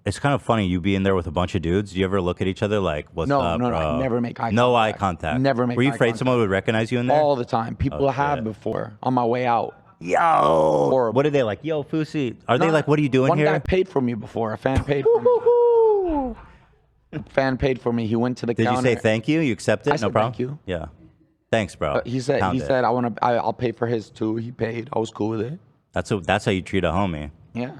it's kind of funny. You be in there with a bunch of dudes. Do you ever look at each other like, "What's No, up, no, bro?" I never make eye No contact. eye contact. Never make Were you eye afraid contact. someone would recognize you in there? All the time. People Oh, have shit. before on my way out. Yo. Horrible. What are they like? Yo, Fousey. Are they No, like, what are you doing one here? guy paid for me before. A fan paid for me. A fan paid for me. He went to the Did counter. you say thank you? You accepted? I No said problem. thank you. Yeah. Thanks, bro. He said Pound it. I'll pay for his too. He paid. I was cool with it. That's how you treat a homie. Yeah.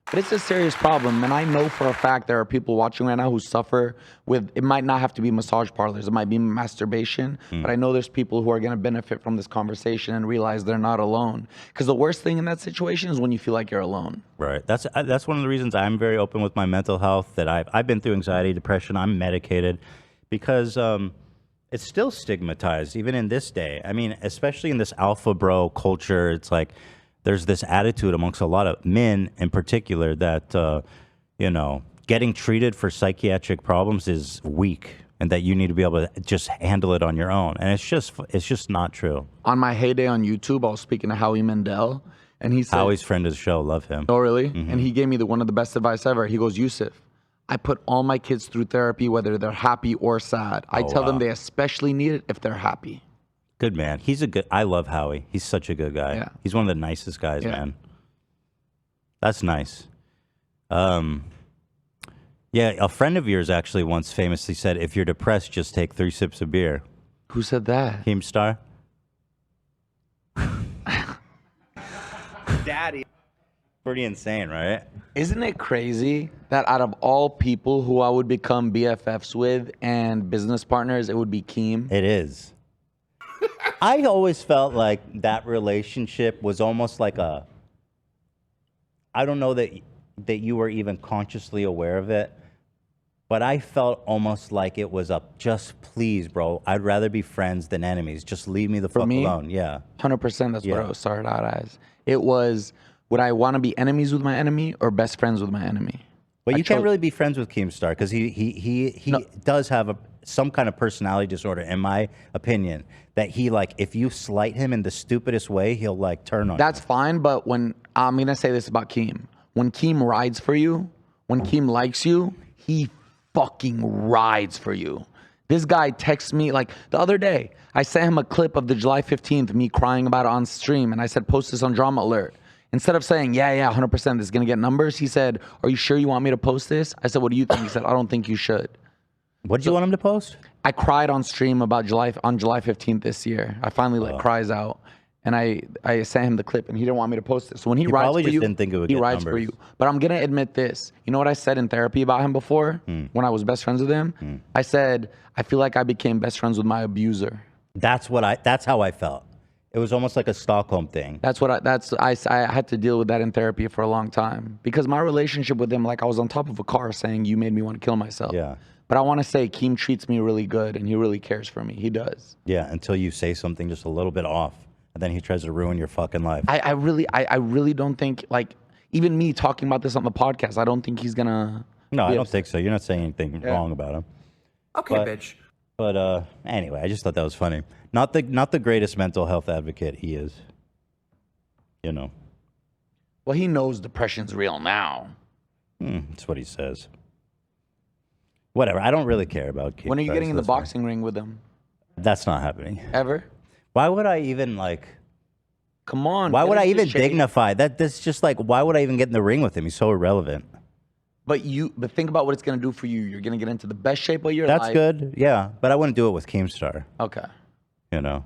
But it's a serious problem, and I know for a fact there are people watching right now who suffer with, it might not have to be massage parlors, it might be masturbation, but I know there's people who are going to benefit from this conversation and realize they're not alone. Because the worst thing in that situation is when you feel like you're alone. Right. That's one of the reasons I'm very open with my mental health, that I've been through anxiety, depression, I'm medicated, because it's still stigmatized even in this day. I mean, especially in this alpha bro culture, it's like there's this attitude amongst a lot of men in particular that, getting treated for psychiatric problems is weak and that you need to be able to just handle it on your own. And it's just not true. On my heyday on YouTube, I was speaking to Howie Mandel, and he said, Howie's friend of the show, love him. oh, really? And he gave me one of the best advice ever. He goes, Yusuf, I put all my kids through therapy, whether they're happy or sad. I tell them they especially need it if they're happy. Good man. I love Howie. He's such a good guy. Yeah. He's one of the nicest guys, man. That's nice. Yeah, a friend of yours actually once famously said, if you're depressed, just take 3 sips of beer. Who said that? Keemstar? Daddy. Pretty insane, right? Isn't it crazy that out of all people who I would become BFFs with and business partners, it would be Keem? It is. I always felt like that relationship was almost like I don't know that you were even consciously aware of it, but I felt almost like it was just please, bro, I'd rather be friends than enemies. Just leave me the fuck alone. Yeah. 100% that's what it started out as. It was, would I want to be enemies with my enemy or best friends with my enemy? But you can't really be friends with Keemstar because he does have some kind of personality disorder, in my opinion, that if you slight him in the stupidest way, he'll turn on you. That's fine, but when, I'm going to say this about Keem. When Keem rides for you, when Keem likes you, he fucking rides for you. This guy texts me, the other day, I sent him a clip of the July 15th, me crying about it on stream, and I said, post this on Drama Alert. Instead of saying, yeah, 100%, this is going to get numbers, he said, are you sure you want me to post this? I said, what do you think? He said, I don't think you should. What did you want him to post? I cried on stream about July 15th this year. I finally let cries out, and I sent him the clip, and he didn't want me to post it. So when he rides probably for just you, didn't think it would he get rides for numbers. you. But I'm gonna admit this. You know what I said in therapy about him before? When I was best friends with him, I said I feel like I became best friends with my abuser. That's how I felt. It was almost like a Stockholm thing. I had to deal with that in therapy for a long time because my relationship with him, I was on top of a car saying you made me want to kill myself. Yeah. But I want to say Keem treats me really good and he really cares for me. He does. Yeah, until you say something just a little bit off, and then he tries to ruin your fucking life. I really don't think, even me talking about this on the podcast, I don't think he's gonna. No, I don't think so. You're not saying anything wrong about him. Okay, bitch. But anyway, I just thought that was funny. Not the greatest mental health advocate he is. Well, he knows depression's real now. That's what he says. Whatever. I don't really care about Keith. When are you getting in the boxing ring with him? That's not happening. Ever? Why would I even Come on. Why would I even shape. dignify that? That's just why would I even get in the ring with him? He's so irrelevant. But think about what it's gonna do for you. You're gonna get into the best shape of your life. That's good. Yeah, but I wouldn't do it with Keemstar. Okay.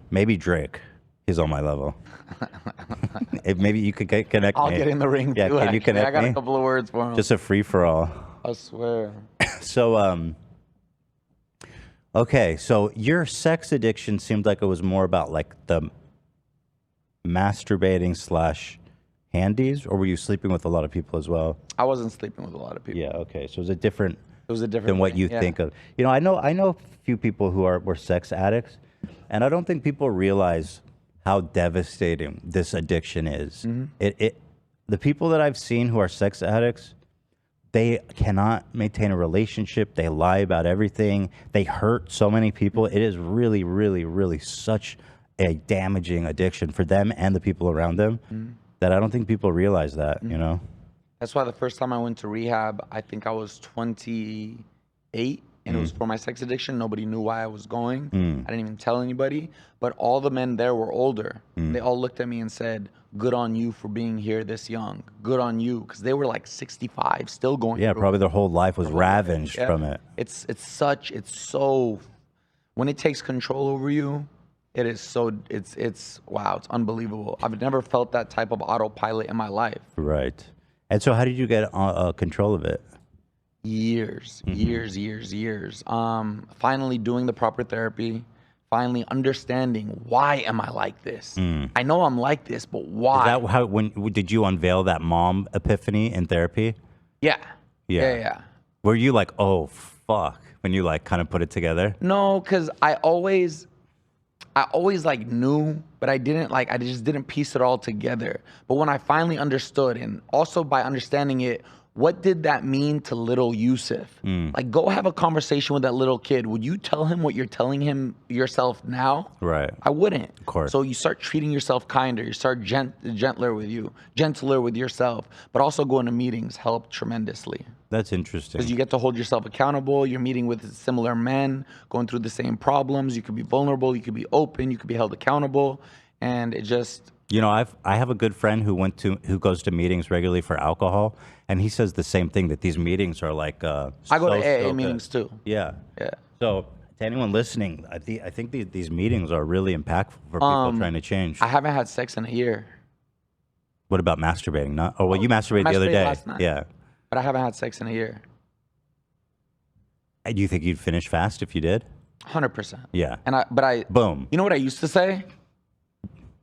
Maybe Drake. He's on my level. Maybe you could connect I'll me. get in the ring Yeah, too. can you connect I got me? a couple of words for him. Just a free for all. I swear. So okay, so your sex addiction seemed like it was more about the masturbating / handies, or were you sleeping with a lot of people as well? I wasn't sleeping with a lot of people. Yeah, okay. So it was a different than what thing, you yeah. think of. I know a few people who were sex addicts, and I don't think people realize how devastating this addiction is. The people that I've seen who are sex addicts, they cannot maintain a relationship. They lie about everything. They hurt so many people. It is really, really, really such a damaging addiction for them and the people around them that I don't think people realize that, That's why the first time I went to rehab, I think I was 28. and it was for my sex addiction. Nobody knew why I was going. I didn't even tell anybody. But all the men there were older. They all looked at me and said, "Good on you for being here this young. Good on you," because they were like 65, still going. Yeah, through probably it. their whole life was ravaged from it. It's so, when it takes control over you, it is so, it's wow, it's unbelievable. I've never felt that type of autopilot in my life. Right. And so how did you get control of it? Years. Finally doing the proper therapy, finally understanding, why am I like this? I know I'm like this, but why? Is that how, when did you unveil that mom epiphany in therapy? Yeah. Were you like, oh, fuck, when you like kind of put it together? No, because I always like knew, but I just didn't piece it all together. But when I finally understood, and also by understanding it, what did that mean to little Yusuf? Like, go have a conversation with that little kid. Would you tell him what you're telling him yourself now? Right. I wouldn't. Of course. So you start treating yourself kinder. You start gentler with yourself. But also going to meetings helped tremendously. That's interesting. Because you get to hold yourself accountable. You're meeting with similar men, going through the same problems. You could be vulnerable. You could be open. You could be held accountable. And it just... You know, I have a good friend who goes to meetings regularly for alcohol, and he says the same thing, that these meetings are like I go to AA meetings too. Yeah. So to anyone listening, I think these meetings are really impactful for people trying to change. I haven't had sex in a year. What about masturbating? Not? Oh, well, you masturbated the other day. Last night. Yeah. But I haven't had sex in a year. Do you think you'd finish fast if you did? 100%. Yeah. Boom. You know what I used to say?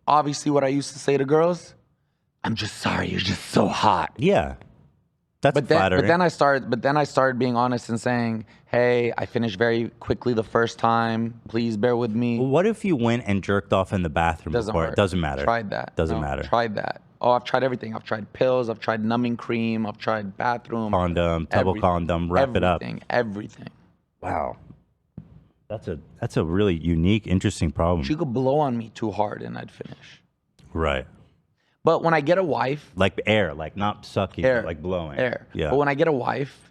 Obviously, what I used to say to girls, "I'm just sorry, you're just so hot." Yeah. That's flattering. But then I started being honest and saying, "Hey, I finished very quickly the first time. Please bear with me." Well, what if you went and jerked off in the bathroom before? Hurt. It doesn't matter. Tried that. Doesn't matter. Tried that. Oh, I've tried everything. I've tried pills. I've tried numbing cream. I've tried bathroom. Condom, double condom, wrap it up. Everything. Wow. That's a really unique, interesting problem. She could blow on me too hard and I'd finish. Right. But when I get a wife... Like air, like not sucking, but like blowing. Air. Yeah. But when I get a wife,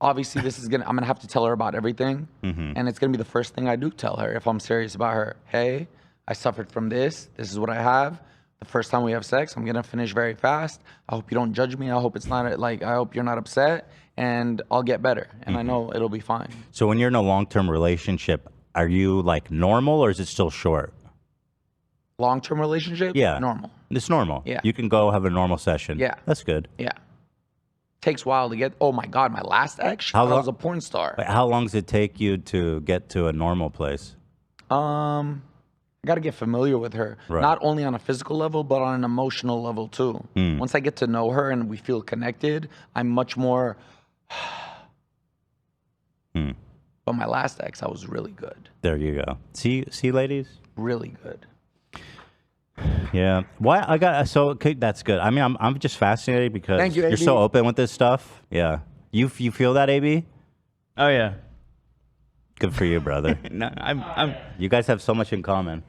obviously I'm going to have to tell her about everything. And it's going to be the first thing I do tell her if I'm serious about her. Hey, I suffered from this. This is what I have. The first time we have sex, I'm going to finish very fast. I hope you don't judge me. I hope it's not like, I hope you're not upset. And I'll get better. And I know it'll be fine. So when you're in a long-term relationship, are you like normal or is it still short? Long-term relationship? Yeah. Normal. It's normal. Yeah. You can go have a normal session. Yeah. That's good. Yeah. Takes a while to get... Oh my God, my last ex? I was a porn star. Wait, how long does it take you to get to a normal place? I got to get familiar with her. Right. Not only on a physical level, but on an emotional level too. Once I get to know her and we feel connected, I'm much more... But my last ex, I was really good. There you go. See, ladies? Really good. Yeah. Why I got okay, that's good. I mean, I'm just fascinated because Thank you, you're AB. so open with this stuff. Yeah. You feel that, AB? Oh yeah. Good for you, brother. No, I'm. You guys have so much in common.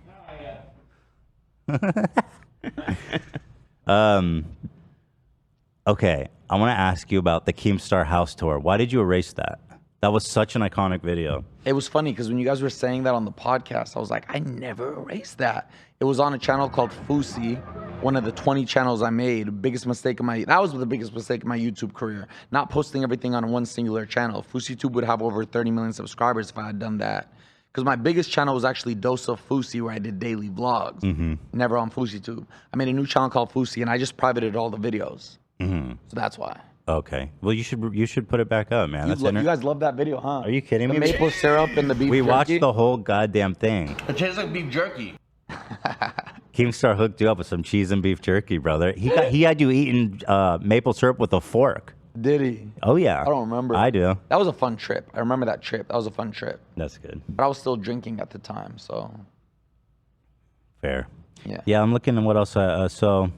Okay, I want to ask you about the Keemstar house tour. Why did you erase that? That was such an iconic video. It was funny because when you guys were saying that on the podcast, I was like, I never erased that. It was on a channel called Fousey, one of the 20 channels I made. That was the biggest mistake in my YouTube career. Not posting everything on one singular channel. FouseyTube would have over 30 million subscribers if I had done that. Because my biggest channel was actually Dose of Fousey, where I did daily vlogs. Never on FouseyTube. I made a new channel called Fousey, and I just privated all the videos. So that's why. Okay. Well, you should put it back up, man. You guys love that video, huh? Are you kidding me? The maple syrup and the beef jerky. We watched the whole goddamn thing. It tastes like beef jerky. Keemstar hooked you up with some cheese and beef jerky, brother. He had you eating maple syrup with a fork. Did he? Oh yeah. I don't remember. I do. That was a fun trip. I remember that trip. That was a fun trip. That's good. But I was still drinking at the time, so. Fair. Yeah. Yeah, I'm looking at what else. So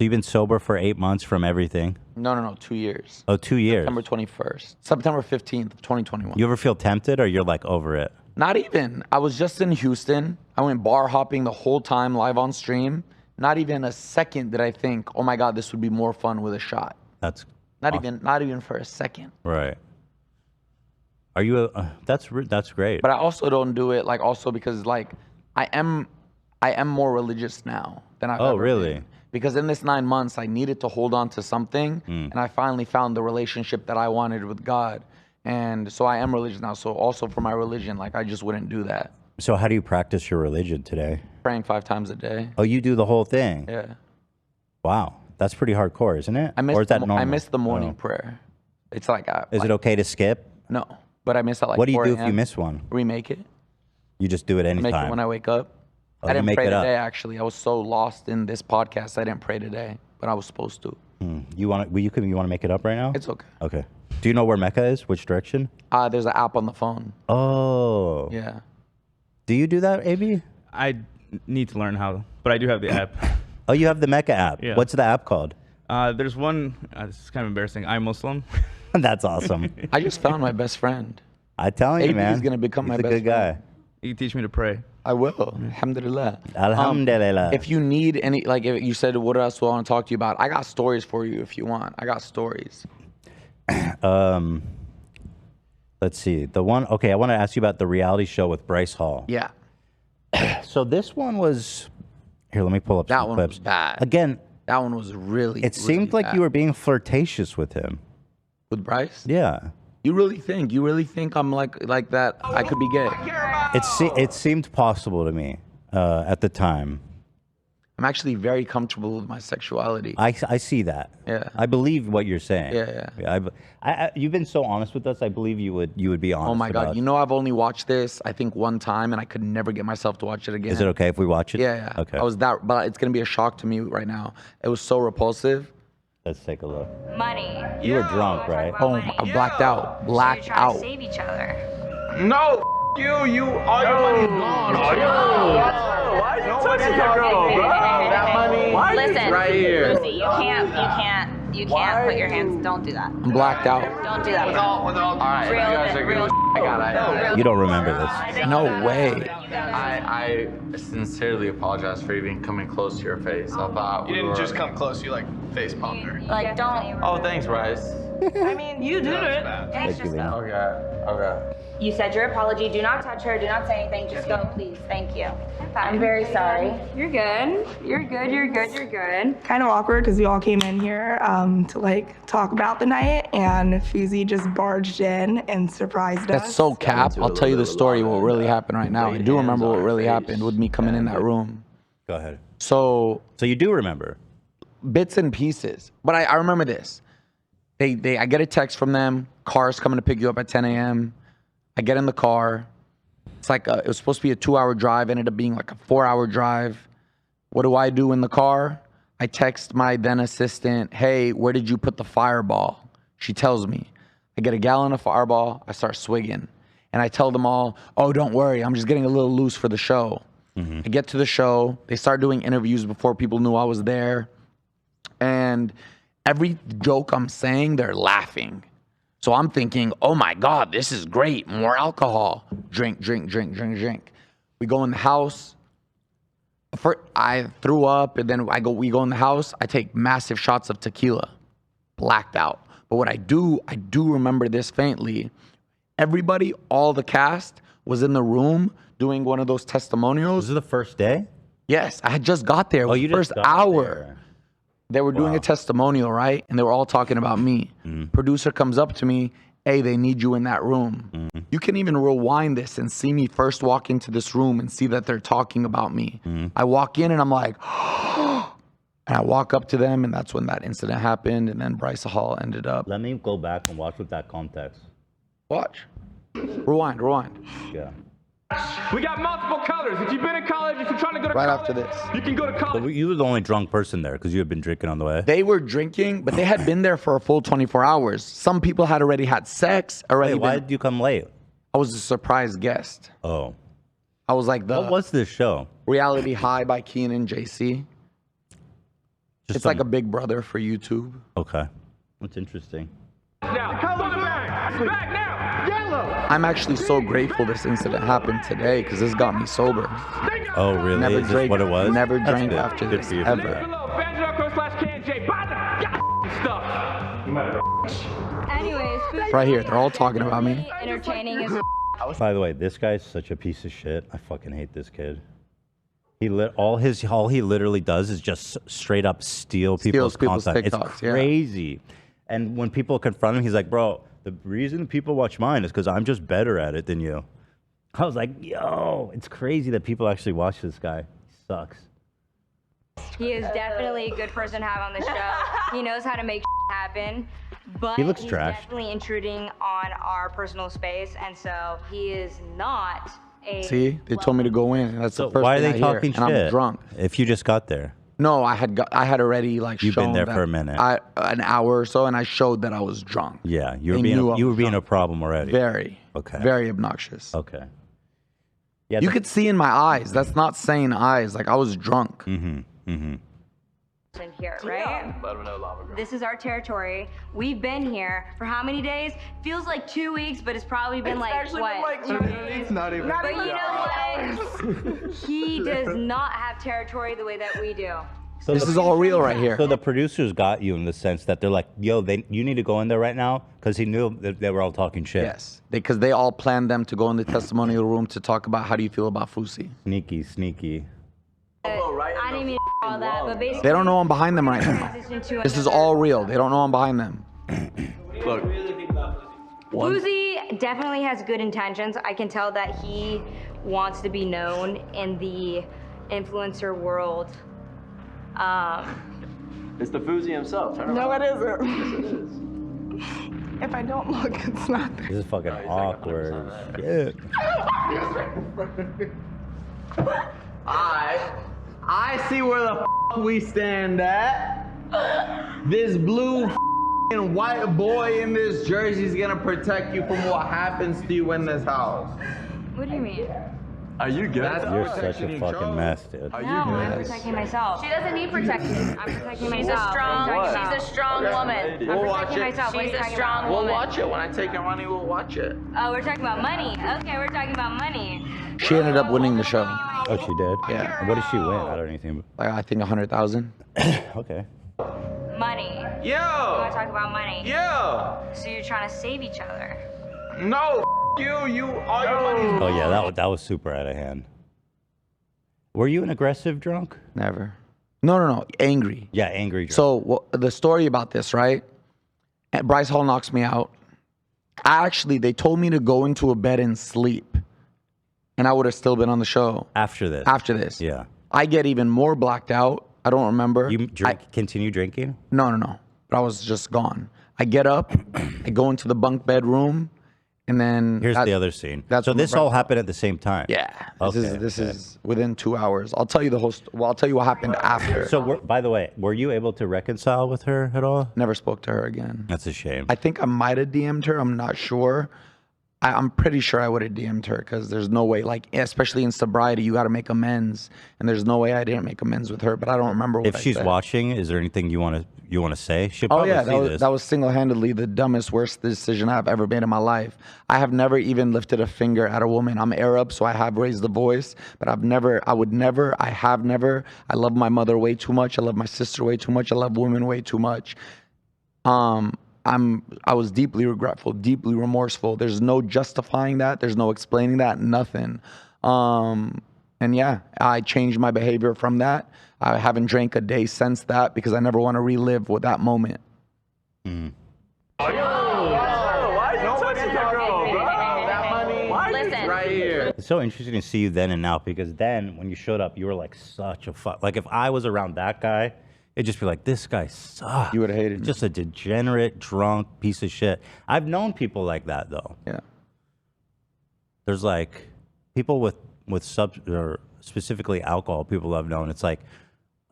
you've been sober for 8 months from everything? No, 2 years. Oh, 2 years. September 21st. September 15th, 2021. You ever feel tempted or you're like over it? Not even. I was just in Houston. I went bar hopping the whole time live on stream. Not even a second did I think, oh my God, this would be more fun with a shot. That's Not even for a second. Right. Are you that's great. But I also don't do it like also because like I am more religious now than I've ever really? been. Because in this 9 months I needed to hold on to something and I finally found the relationship that I wanted with God. And so I am religious now. So also for my religion, like I just wouldn't do that. So how do you practice your religion today? Praying 5 times a day. Oh, you do the whole thing? Yeah. Wow. That's pretty hardcore, isn't it? Or is that normal? I miss the morning prayer. It's like is it okay to skip? No, but I miss that like What do you 4 do if a.m. you miss one? Remake it. You just do it anytime? Make it when I wake up. Oh, I you didn't make pray it up. today actually. I was so lost in this podcast I didn't pray today, but I was supposed to. You want to make it up right now? It's okay. Okay. Do you know where Mecca is? Which direction? There's an app on the phone. Oh. Yeah. Do you do that, AB? I need to learn how, but I do have the app. Oh, you have the Mecca app. Yeah. What's the app called? There's one, this is kind of embarrassing, I'm Muslim. That's awesome. I just found my best friend. I'm telling you, AB man. is gonna become He's my a best good guy. friend. You can teach me to pray. I will. Alhamdulillah. Alhamdulillah. If you need any, like if you said, what else do I want to talk to you about? I got stories for you if you want. I got stories. Let's see. The one, okay, I want to ask you about the reality show with Bryce Hall. Yeah. So this one was, here, let me pull up That some one clips. was bad. Again, That one was really. it seemed like you were being flirtatious with him. with Bryce. Yeah. You really think I'm like that? I could be gay. It seemed possible to me at the time. I'm actually very comfortable with my sexuality. I see that. Yeah. I believe what you're saying. Yeah. You've been so honest with us. I believe you would be honest. Oh my God! about- You know I've only watched this I think one time, and I could never get myself to watch it again. Is it okay if we watch it? Yeah. Okay. I was that, but it's gonna be a shock to me right now. It was so repulsive. Let's take a look. Money. You were drunk, right? Oh, I blacked out. Blacked Trying to out. save each other. No, you, all your money's gone. All your money. Why are you touching your girl, bro? That money. Listen, right here. Fousey, you can't put your hands. Don't do that. I'm blacked out. Don't do that. All right, Real- you guys are real- good. I got it. You don't remember this. No way. I sincerely apologize for even coming close to your face. I thought You didn't just come close. You like face pumped her. Like, don't. Oh, thanks, Bryce. I mean, you did it. Thank you, Lena. Okay. You said your apology. Do not touch her. Do not say anything. Just go, please. Thank you. I'm very sorry. You're good. You're good. Kind of awkward because we all came in here to like talk about the night, and Fousey just barged in and surprised us. That's so cap. I'll tell you the story. What really happened right now? I do remember what really happened with me coming in that room. Go ahead. So you do remember? Bits and pieces, but I remember this. I get a text from them. Car's coming to pick you up at 10 a.m. I get in the car. It's like it was supposed to be a 2-hour drive. Ended up being like a 4-hour drive. What do I do in the car? I text my then assistant, hey, where did you put the Fireball? She tells me. I get a gallon of Fireball. I start swigging. And I tell them all, oh, don't worry. I'm just getting a little loose for the show. I get to the show. They start doing interviews before people knew I was there. And every joke I'm saying, they're laughing. So I'm thinking, oh my God, this is great. More alcohol. Drink. We go in the house. I threw up, and then we go in the house. I take massive shots of tequila. Blacked out. But what I do remember this faintly. Everybody, all the cast was in the room doing one of those testimonials. Was it the first day? Yes, I had just got there. It was the first hour. They were doing a testimonial, right? And they were all talking about me. Producer comes up to me, hey, they need you in that room. You can even rewind this and see me first walk into this room and see that they're talking about me. I walk in and I'm like, and I walk up to them, and that's when that incident happened. And then Bryce Hall ended up. Let me go back and watch with that context. Watch. Rewind. Yeah. We got multiple colors. If you've been in college, if you're trying to go to Right college, after this. you can go to college. So you were the only drunk person there because you had been drinking on the way? They were drinking, but they had been there for a full 24 hours. Some people had already had sex. Wait, why did you come late? I was a surprise guest. Oh. I was like What was this show? Reality High by Keen and JC. It's like a Big Brother for YouTube. Okay. That's interesting. Now, colors back now. Yellow. I'm actually so grateful this incident happened today because this got me sober. Oh, really? Never Is this drank, what it was? Never That's drank good. after Good this, for you for ever. that. Below, Banjo/KJ. stuff. Anyways, Right here, they're all talking about me. entertaining is By the way, this guy's such a piece of shit. I fucking hate this kid. All he literally does is just straight up steal people's content. It's crazy. And when people confront him, he's like, "Bro, the reason people watch mine is because I'm just better at it than you." I was like, "Yo, it's crazy that people actually watch this guy. He sucks." He is definitely a good person to have on the show. He knows how to make happen, but He looks he's trashed. definitely intruding on our personal space, and so he is not a. See, they told me to go in. That's the first Why are thing they I hear, talking and shit? I'm drunk. If you just got there. No, I had already like. You've been shown there that for a minute. an hour or so, and I showed that I was drunk. Yeah, you They were knew I was being a drunk. problem already. Very. Okay. Very obnoxious. Okay. Yeah. You could see in my eyes. That's not saying eyes. Like I was drunk. Mm-hmm. Mm-hmm. In here, right? This is our territory. We've been here for how many days? Feels like 2 weeks, but it's probably been what? 2 days? It's not even. But you know what? He does not have territory the way that we do. So This is all real right here. So the producers got you in the sense that they're like, "Yo, you need to go in there right now," because he knew that they were all talking shit. Yes, because they all planned them to go in the testimonial room to talk about how do you feel about Fousey. Sneaky, sneaky. I didn't mean to all that, but basically. They don't know I'm behind them right now. This is all real. They don't know I'm behind them. Look. Fousey definitely has good intentions. I can tell that he wants to be known in the influencer world. It's the Fousey himself. Turn No, around. it isn't. Yes, it is. If I don't look, it's not there. This is fucking awkward. Shit. I see where the we stand at. This blue and white boy in this jersey is gonna protect you from what happens to you in this house. What do you mean? Are you good? You're such a fucking mess, dude. No, I'm protecting myself. She doesn't need protection. I'm protecting myself. She's a strong woman. We'll I'm watch protecting it. myself. What are you talking about? We'll watch it. When I take your money, we'll watch it. Oh, we're talking about money. Okay, we're talking about money. She ended up winning the show. Oh, she did? Yeah. What did she win? I don't know anything. Like I think 100,000. Okay. Money. Yo! You want to talk about money? Yo! So you're trying to save each other. No, you, all your money's Oh yeah, that was super out of hand. Were you an aggressive drunk? Never. No. Angry. Yeah, angry drunk. So the story about this, right? Bryce Hall knocks me out. They told me to go into a bed and sleep, and I would have still been on the show. After this? After this. Yeah. I get even more blacked out. I don't remember. You continue drinking? No. But I was just gone. I get up, I go into the bunk bedroom, and then Here's the other scene. That's So when this Bryce- all happened at the same time? Yeah. This Okay. is within 2 hours. I'll tell you the whole. I'll tell you what happened after. So, by the way, were you able to reconcile with her at all? Never spoke to her again. That's a shame. I think I might have DM'd her. I'm not sure. I'm pretty sure I would have DM'd her because there's no way, like, especially in sobriety, you got to make amends. And there's no way I didn't make amends with her, but I don't remember what If I she's said. watching, is there anything you want to say? She'll Oh, probably yeah, see this. that was single-handedly the dumbest, worst decision I've ever made in my life. I have never even lifted a finger at a woman. I'm Arab, so I have raised the voice, but I have never, I love my mother way too much. I love my sister way too much. I love women way too much. I was deeply regretful, deeply remorseful. There's no justifying that. There's no explaining that, nothing. And yeah, I changed my behavior from that. I haven't drank a day since that because I never want to relive with that moment. Why are you touching your girl, bro? That money Listen. right here. It's so interesting to see you then and now because then when you showed up, you were like such a like if I was around that guy, it'd just be like, this guy sucks. You would have hated me. Just a degenerate, drunk piece of shit. I've known people like that though. Yeah. There's like people with or specifically alcohol, people I've known. It's like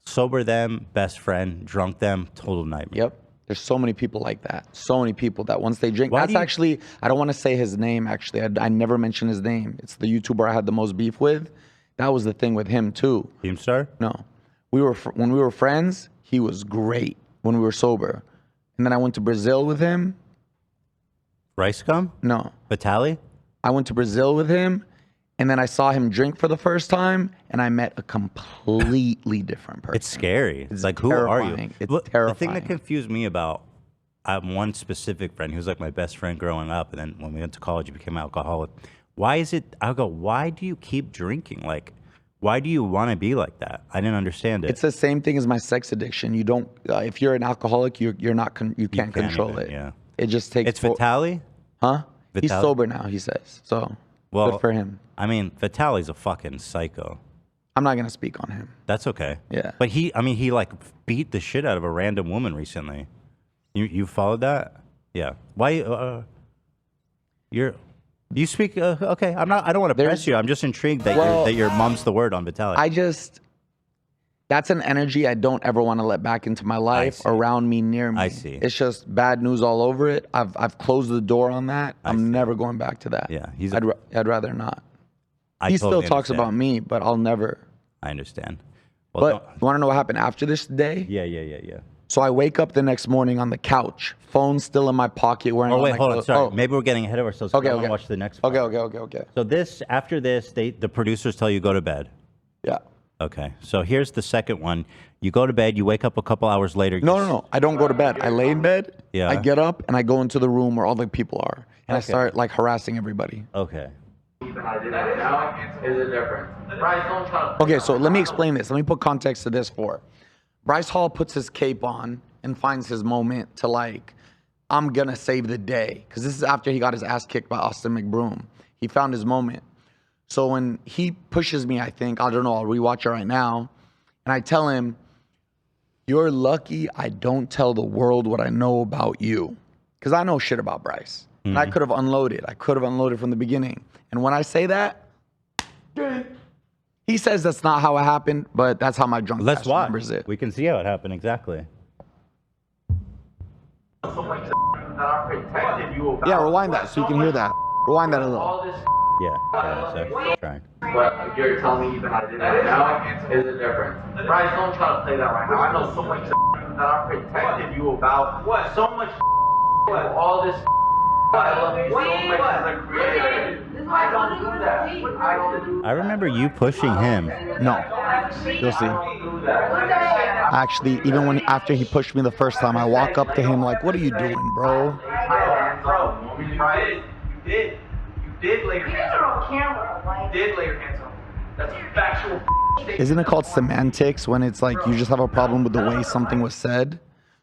sober them, best friend, drunk them, total nightmare. Yep. There's so many people like that. So many people that once they drink, Why that's do you- actually, I don't want to say his name actually. I never mention his name. It's the YouTuber I had the most beef with. That was the thing with him too. Keemstar? No. When we were friends, he was great when we were sober. And then I went to Brazil with him. Rice Gum? No. Vitali? I went to Brazil with him And then I saw him drink for the first time, and I met a completely different person. It's scary. It's like, who are you? terrifying. It's Look, terrifying. The thing that confused me about, I have one specific friend who was like my best friend growing up, and then when we went to college, he became an alcoholic. Why is it? I go, why do you keep drinking? Like, why do you want to be like that? I didn't understand it. It's the same thing as my sex addiction. You don't. If you're an alcoholic, you can't control it. Yeah. It just takes. It's Vitaly? Huh? He's Vitaly? sober now. He says so. Well, good for him. I mean, Vitaly's a fucking psycho. I'm not gonna speak on him. That's okay. Yeah. But he like beat the shit out of a random woman recently. You followed that? Yeah. Why? You speak? Okay. I don't want to press you. I'm just intrigued that your mom's the word on Vitaly. That's an energy I don't ever want to let back into my life, around me, near me. I see. It's just bad news all over it. I've closed the door on that. I'm never going back to that. Yeah. I'd rather not. I He totally still talks understand. about me, but I'll never. I understand. Well, But you want to know what happened after this day? Yeah. So I wake up the next morning on the couch, phone still in my pocket. Wearing Oh wait, my hold on. clothes. Sorry, Oh. maybe we're getting ahead of ourselves. Okay, I want okay. to watch the next part. Okay. So after this, the producers tell you go to bed. Yeah. Okay. So here's the second one. You go to bed. You wake up a couple hours later. No. I don't go to bed. I lay in bed. Yeah. I get up and I go into the room where all the people are, and I start like harassing everybody. Okay. Okay, so let me explain this. Let me put context to this for. Bryce Hall puts his cape on and finds his moment to like, I'm gonna save the day. Because this is after he got his ass kicked by Austin McBroom. He found his moment. So when he pushes me, I think, I don't know, I'll rewatch it right now. And I tell him, you're lucky I don't tell the world what I know about you. Because I know shit about Bryce. And I could have unloaded. I could have unloaded from the beginning. And when I say that, he says that's not how it happened, but that's how my drunk Let's ass watch. remembers it. We can see how it happened exactly. Yeah, rewind that so you can hear that. Rewind that a little. Yeah. Trying. But you're telling me even I did that now is a difference. Bryce, don't try to play that right now. I know so much that I protected you about. What? So much all this. I love you so much as a creator. I don't do that. I remember you pushing him. No. You'll see. Actually, even when after he pushed me the first time, I walk up to him like, what are you doing, bro? Bro, you did. You did lay your hands on camera. You did lay your hands on. That's factual. Isn't it called semantics when it's like you just have a problem with the way something was said?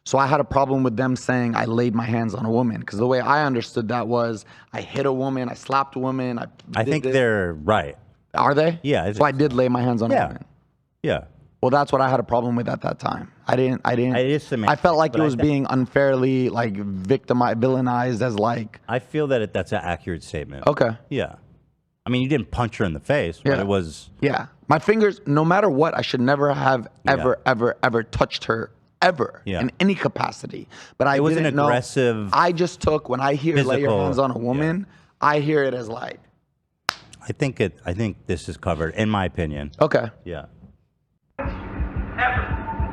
So I had a problem with them saying I laid my hands on a woman, because the way I understood that was I hit a woman, I slapped a woman. I think they're right. Are they? Yeah. So I did lay my hands on a woman. Yeah. Well, that's what I had a problem with at that time. I didn't. It is semantics, I felt like but it was being unfairly like victimized, villainized as like. I feel that that's an accurate statement. Okay. Yeah. I mean, you didn't punch her in the face, but it was. Yeah. My fingers, no matter what, I should never have ever touched her ever in any capacity. But I It was an didn't know. aggressive, I just took, when I hear lay your physical- hands on a woman, I hear it as like. I think this is covered, in my opinion. Okay. Yeah. None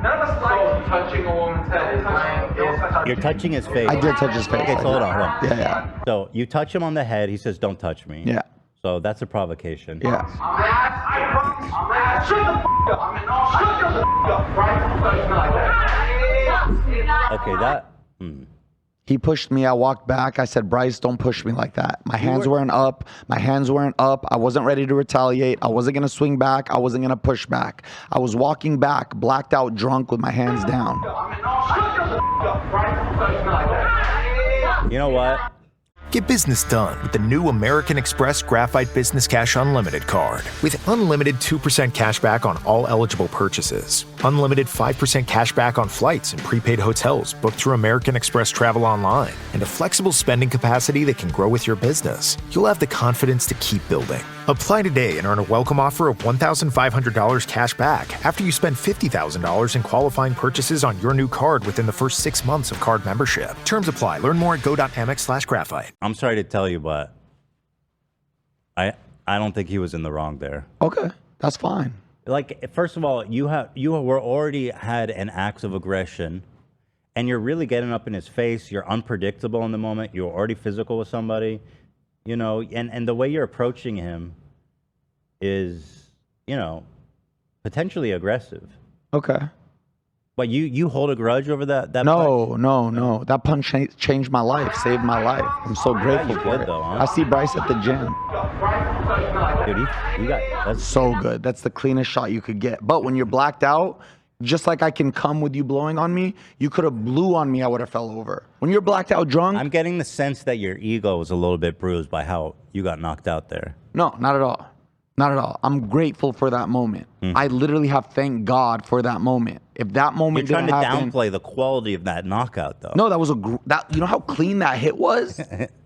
of us like touching a woman's head. You're touching his face. I did touch his face. Okay, so hold on. Yeah. So you touch him on the head. He says, "Don't touch me." Yeah. So that's a provocation. Yeah. Shut the f*** up. Shut the f*** up, right? Don't touch me like that. Okay, that. He pushed me. I walked back. I said, Bryce, don't push me like that. My hands weren't up. I wasn't ready to retaliate. I wasn't going to swing back. I wasn't going to push back. I was walking back, blacked out, drunk with my hands down. You know what? Get business done with the new American Express Graphite Business Cash Unlimited card. With unlimited 2% cash back on all eligible purchases, unlimited 5% cash back on flights and prepaid hotels booked through American Express Travel Online, and a flexible spending capacity that can grow with your business, you'll have the confidence to keep building. Apply today and earn a welcome offer of $1,500 cash back after you spend $50,000 in qualifying purchases on your new card within the first 6 months of card membership. Terms apply. Learn more at go.amex/graphite. I'm sorry to tell you, but I don't think he was in the wrong there. Okay, that's fine. Like, first of all, you were already had an act of aggression, and you're really getting up in his face. You're unpredictable in the moment. You're already physical with somebody, you know, and the way you're approaching him, is, you know, potentially aggressive. Okay. But you hold a grudge over that punch? No. That punch changed my life, saved my life. I'm so grateful for it. Though, huh? I see Bryce at the gym. Dude, you got that's so good. That's the cleanest shot you could get. But when you're blacked out, just like I can come with you blowing on me, you could have blew on me, I would have fell over. When you're blacked out drunk, I'm getting the sense that your ego was a little bit bruised by how you got knocked out there. No, not at all. Not at all. I'm grateful for that moment. I literally have thanked God for that moment. If that moment You're trying didn't to happen, downplay the quality of that knockout, though. No, that was you know how clean that hit was?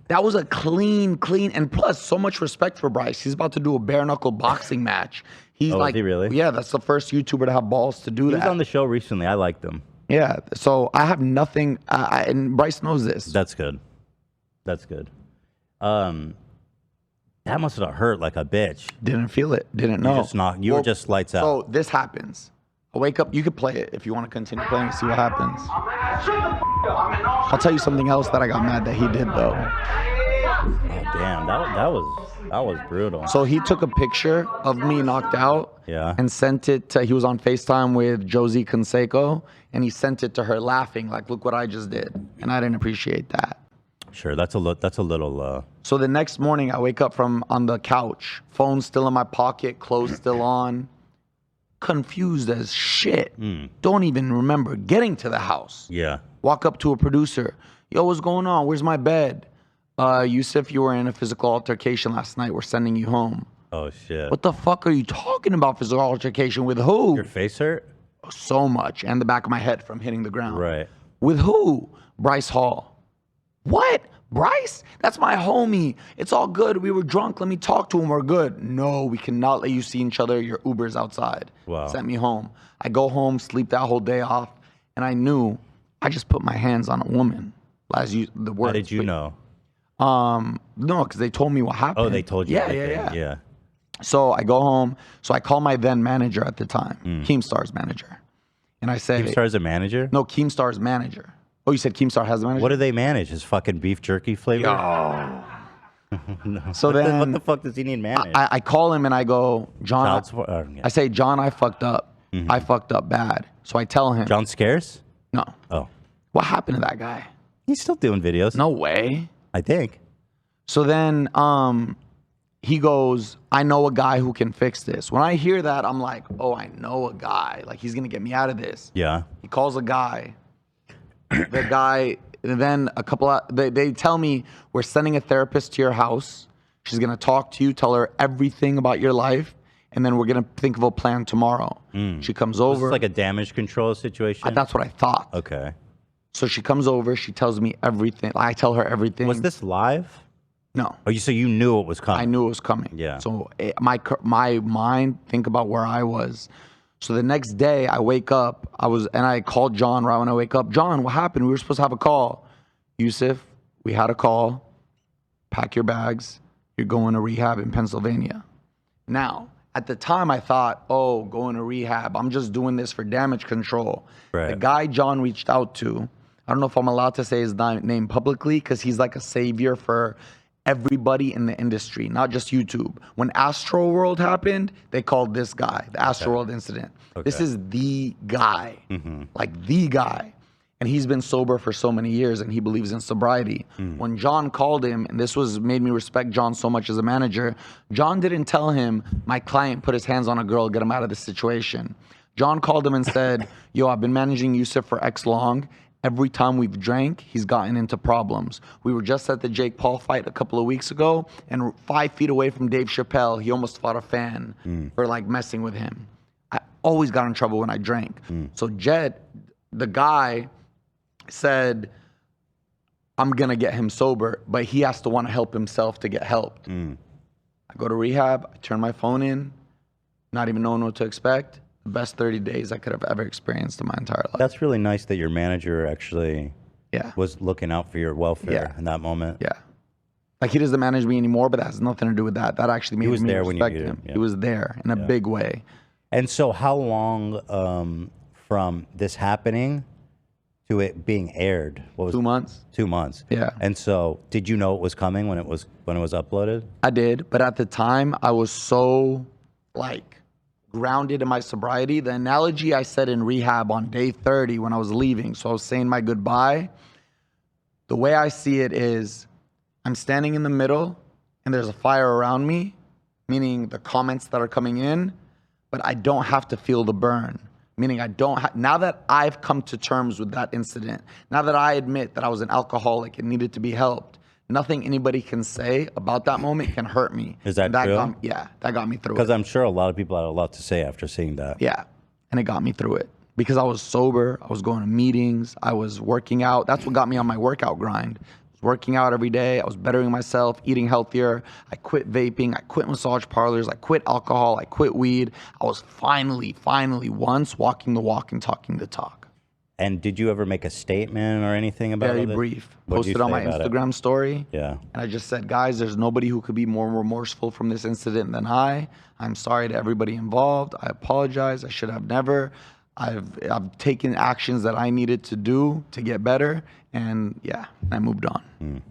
That was a clean, and plus so much respect for Bryce. He's about to do a bare knuckle boxing match. He's Oh, like, is he really? Yeah, that's the first YouTuber to have balls to do He that. was on the show recently. I liked him. Yeah, so I have nothing, and Bryce knows this. That's good. That's good. That must have hurt like a bitch. Didn't feel it. Didn't know. You were just lights out. So this happens. I wake up. You could play it if you want to continue playing and see what happens. I'll tell you something else that I got mad that he did though. Oh, damn, that was brutal. So he took a picture of me knocked out. Yeah. And sent it to. He was on FaceTime with Josie Canseco, and he sent it to her laughing like, "Look what I just did," and I didn't appreciate that. Sure, that's a little. So the next morning, I wake up from on the couch, phone still in my pocket, clothes still on, confused as shit. Don't even remember getting to the house. Yeah. Walk up to a producer. Yo, what's going on? Where's my bed? Yusuf, you were in a physical altercation last night. We're sending you home. Oh shit. What the fuck are you talking about? Physical altercation with who? Your face hurt? So much, and the back of my head from hitting the ground. Right. With who? Bryce Hall. What? Bryce? That's my homie. It's all good. We were drunk. Let me talk to him. We're good. No, we cannot let you see each other. Your Uber's outside. Wow. Sent me home. I go home, sleep that whole day off, and I knew I just put my hands on a woman. The word. How did you know? No, because they told me what happened. Oh, they told you. Yeah. So I go home. So I call my then manager at the time, Keemstar's manager, and I say, Keemstar's a manager? No, Keemstar's manager. Oh, you said Keemstar has a manager? What do they manage? His fucking beef jerky flavor? No. So then, what the fuck does he need managed? I call him and I go, John. Yeah. I say, John, I fucked up. I fucked up bad. So I tell him. John Scares? No. Oh. What happened to that guy? He's still doing videos. No way. I think. So then he goes, I know a guy who can fix this. When I hear that, I'm like, oh, I know a guy. Like, he's going to get me out of this. Yeah. He calls a guy. The guy, then they tell me, we're sending a therapist to your house. She's going to talk to you, tell her everything about your life, and then we're going to think of a plan tomorrow. She comes over. This is like a damage control situation? That's what I thought. Okay. So she comes over, she tells me everything. I tell her everything. Was this live? No. Oh, so you knew it was coming? I knew it was coming. Yeah. So my mind, think about where I was. So the next day I wake up, I called John right when I wake up. John, what happened? We were supposed to have a call. Yusuf, we had a call. Pack your bags. You're going to rehab in Pennsylvania. Now, at the time I thought, oh, going to rehab. I'm just doing this for damage control. Right. The guy John reached out to, I don't know if I'm allowed to say his name publicly because he's like a savior for everybody in the industry, not just YouTube. When Astro World happened, they called this guy, the Astro World incident. This is the guy, like the guy. And he's been sober for so many years and he believes in sobriety. When John called him, and this made me respect John so much as a manager, John didn't tell him, my client put his hands on a girl, get him out of this situation. John called him and said, yo, I've been managing Yusuf for X long. Every time we've drank, he's gotten into problems. We were just at the Jake Paul fight a couple of weeks ago, and 5 feet away from Dave Chappelle, he almost fought a fan for like messing with him. I always got in trouble when I drank. So Jed, the guy, said, I'm gonna get him sober, but he has to want to help himself to get helped. I go to rehab, I turn my phone in, not even knowing what to expect. The best 30 days I could have ever experienced in my entire life. That's really nice that your manager actually was looking out for your welfare in that moment. Yeah. Like, he doesn't manage me anymore, but that has nothing to do with that. That actually made me respect him. He was there in a big way. And so how long from this happening to it being aired? What was 2 months. 2 months. Yeah. And so did you know it was coming when it was uploaded? I did, but at the time I was so like grounded in my sobriety. The analogy I said in rehab on day 30 when I was leaving, so I was saying my goodbye, the way I see it is I'm standing in the middle and there's a fire around me, meaning the comments that are coming in, but I don't have to feel the burn. Meaning I don't now that I've come to terms with that incident, now that I admit that I was an alcoholic and needed to be helped, nothing anybody can say about that moment can hurt me. Is that true? That got me through it. Because I'm sure a lot of people had a lot to say after seeing that. Yeah, and it got me through it. Because I was sober, I was going to meetings, I was working out. That's what got me on my workout grind. I was working out every day, I was bettering myself, eating healthier. I quit vaping, I quit massage parlors, I quit alcohol, I quit weed. I was finally once walking the walk and talking the talk. And did you ever make a statement or anything about it? Very brief. Posted on my Instagram story. Yeah. And I just said, guys, there's nobody who could be more remorseful from this incident than I. I'm sorry to everybody involved. I apologize. I should have never. I've taken actions that I needed to do to get better, and yeah, I moved on.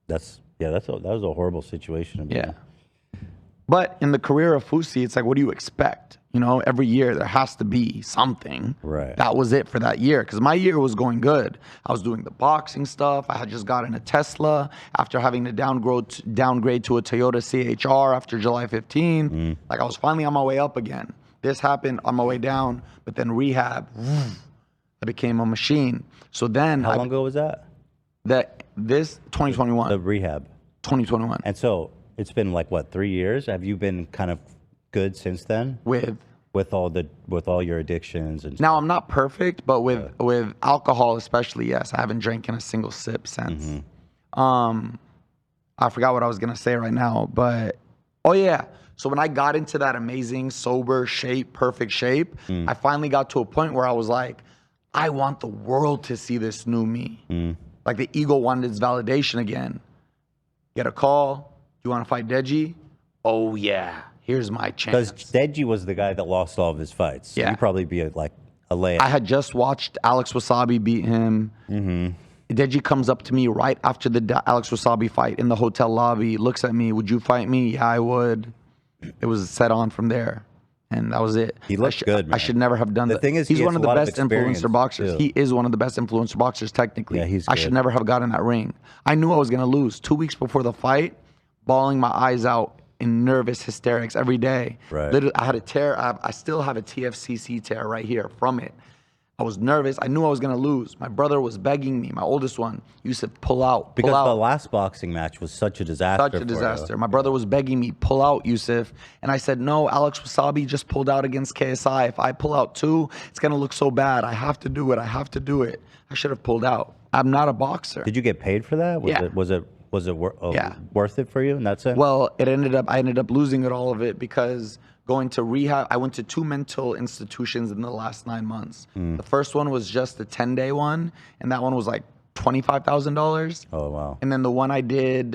That was a horrible situation to be in. But in the career of Fousey, it's like, what do you expect? You know, every year there has to be something. Right. That was it for that year, because my year was going good. I was doing the boxing stuff. I had just gotten a Tesla after having to downgrade to a Toyota CHR after July 15. Like I was finally on my way up again. This happened on my way down, but then rehab, I became a machine. So then, how long ago was that? This 2021. The rehab. 2021. And so it's been like what, 3 years? Have you been kind of good since then? With all your addictions and now I'm not perfect, but with alcohol especially, yes, I haven't drank in a single sip since. I forgot what I was gonna say right now, but oh yeah. So when I got into that amazing, sober shape, perfect shape, I finally got to a point where I was like, I want the world to see this new me. Like the ego wanted its validation again. Get a call, you wanna fight Deji? Oh yeah, here's my chance. Because Deji was the guy that lost all of his fights. So you'd probably be like a layup. I had just watched Alex Wasabi beat him. Deji comes up to me right after the Alex Wasabi fight in the hotel lobby, looks at me, would you fight me? Yeah, I would. It was set on from there, and that was it. He looked good, man. I should never have done that. The thing is, he's he one has of a the lot of best influencer experience, boxers. too. He is one of the best influencer boxers, technically. Yeah, he's I should good. never have gotten that ring. I knew I was going to lose. 2 weeks before the fight, bawling my eyes out in nervous hysterics every day. Right. Literally, I had a tear. I still have a TFCC tear right here from it. I was nervous. I knew I was going to lose. My brother was begging me, my oldest one, Yusuf, pull out. Because pull out. the last boxing match was such a disaster. Such a disaster. My brother was begging me, pull out, Yusuf. And I said, no, Alex Wasabi just pulled out against KSI. If I pull out too, it's going to look so bad. I have to do it. I have to do it. I should have pulled out. I'm not a boxer. Did you get paid for that? Was it worth it for you? And that's it? Well, I ended up losing all of it because going to rehab, I went to 2 mental institutions in the last 9 months. The first one was just a 10-day one, and that one was like $25,000. Oh, wow. And then the one I did,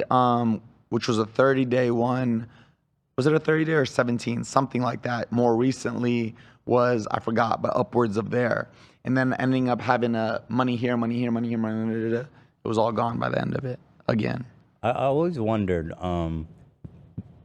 which was a 30-day one, was it a 30-day or 17? Something like that. More recently was, I forgot, but upwards of there. And then ending up having money here, money here, money here, money here. It was all gone by the end of it again. I always wondered,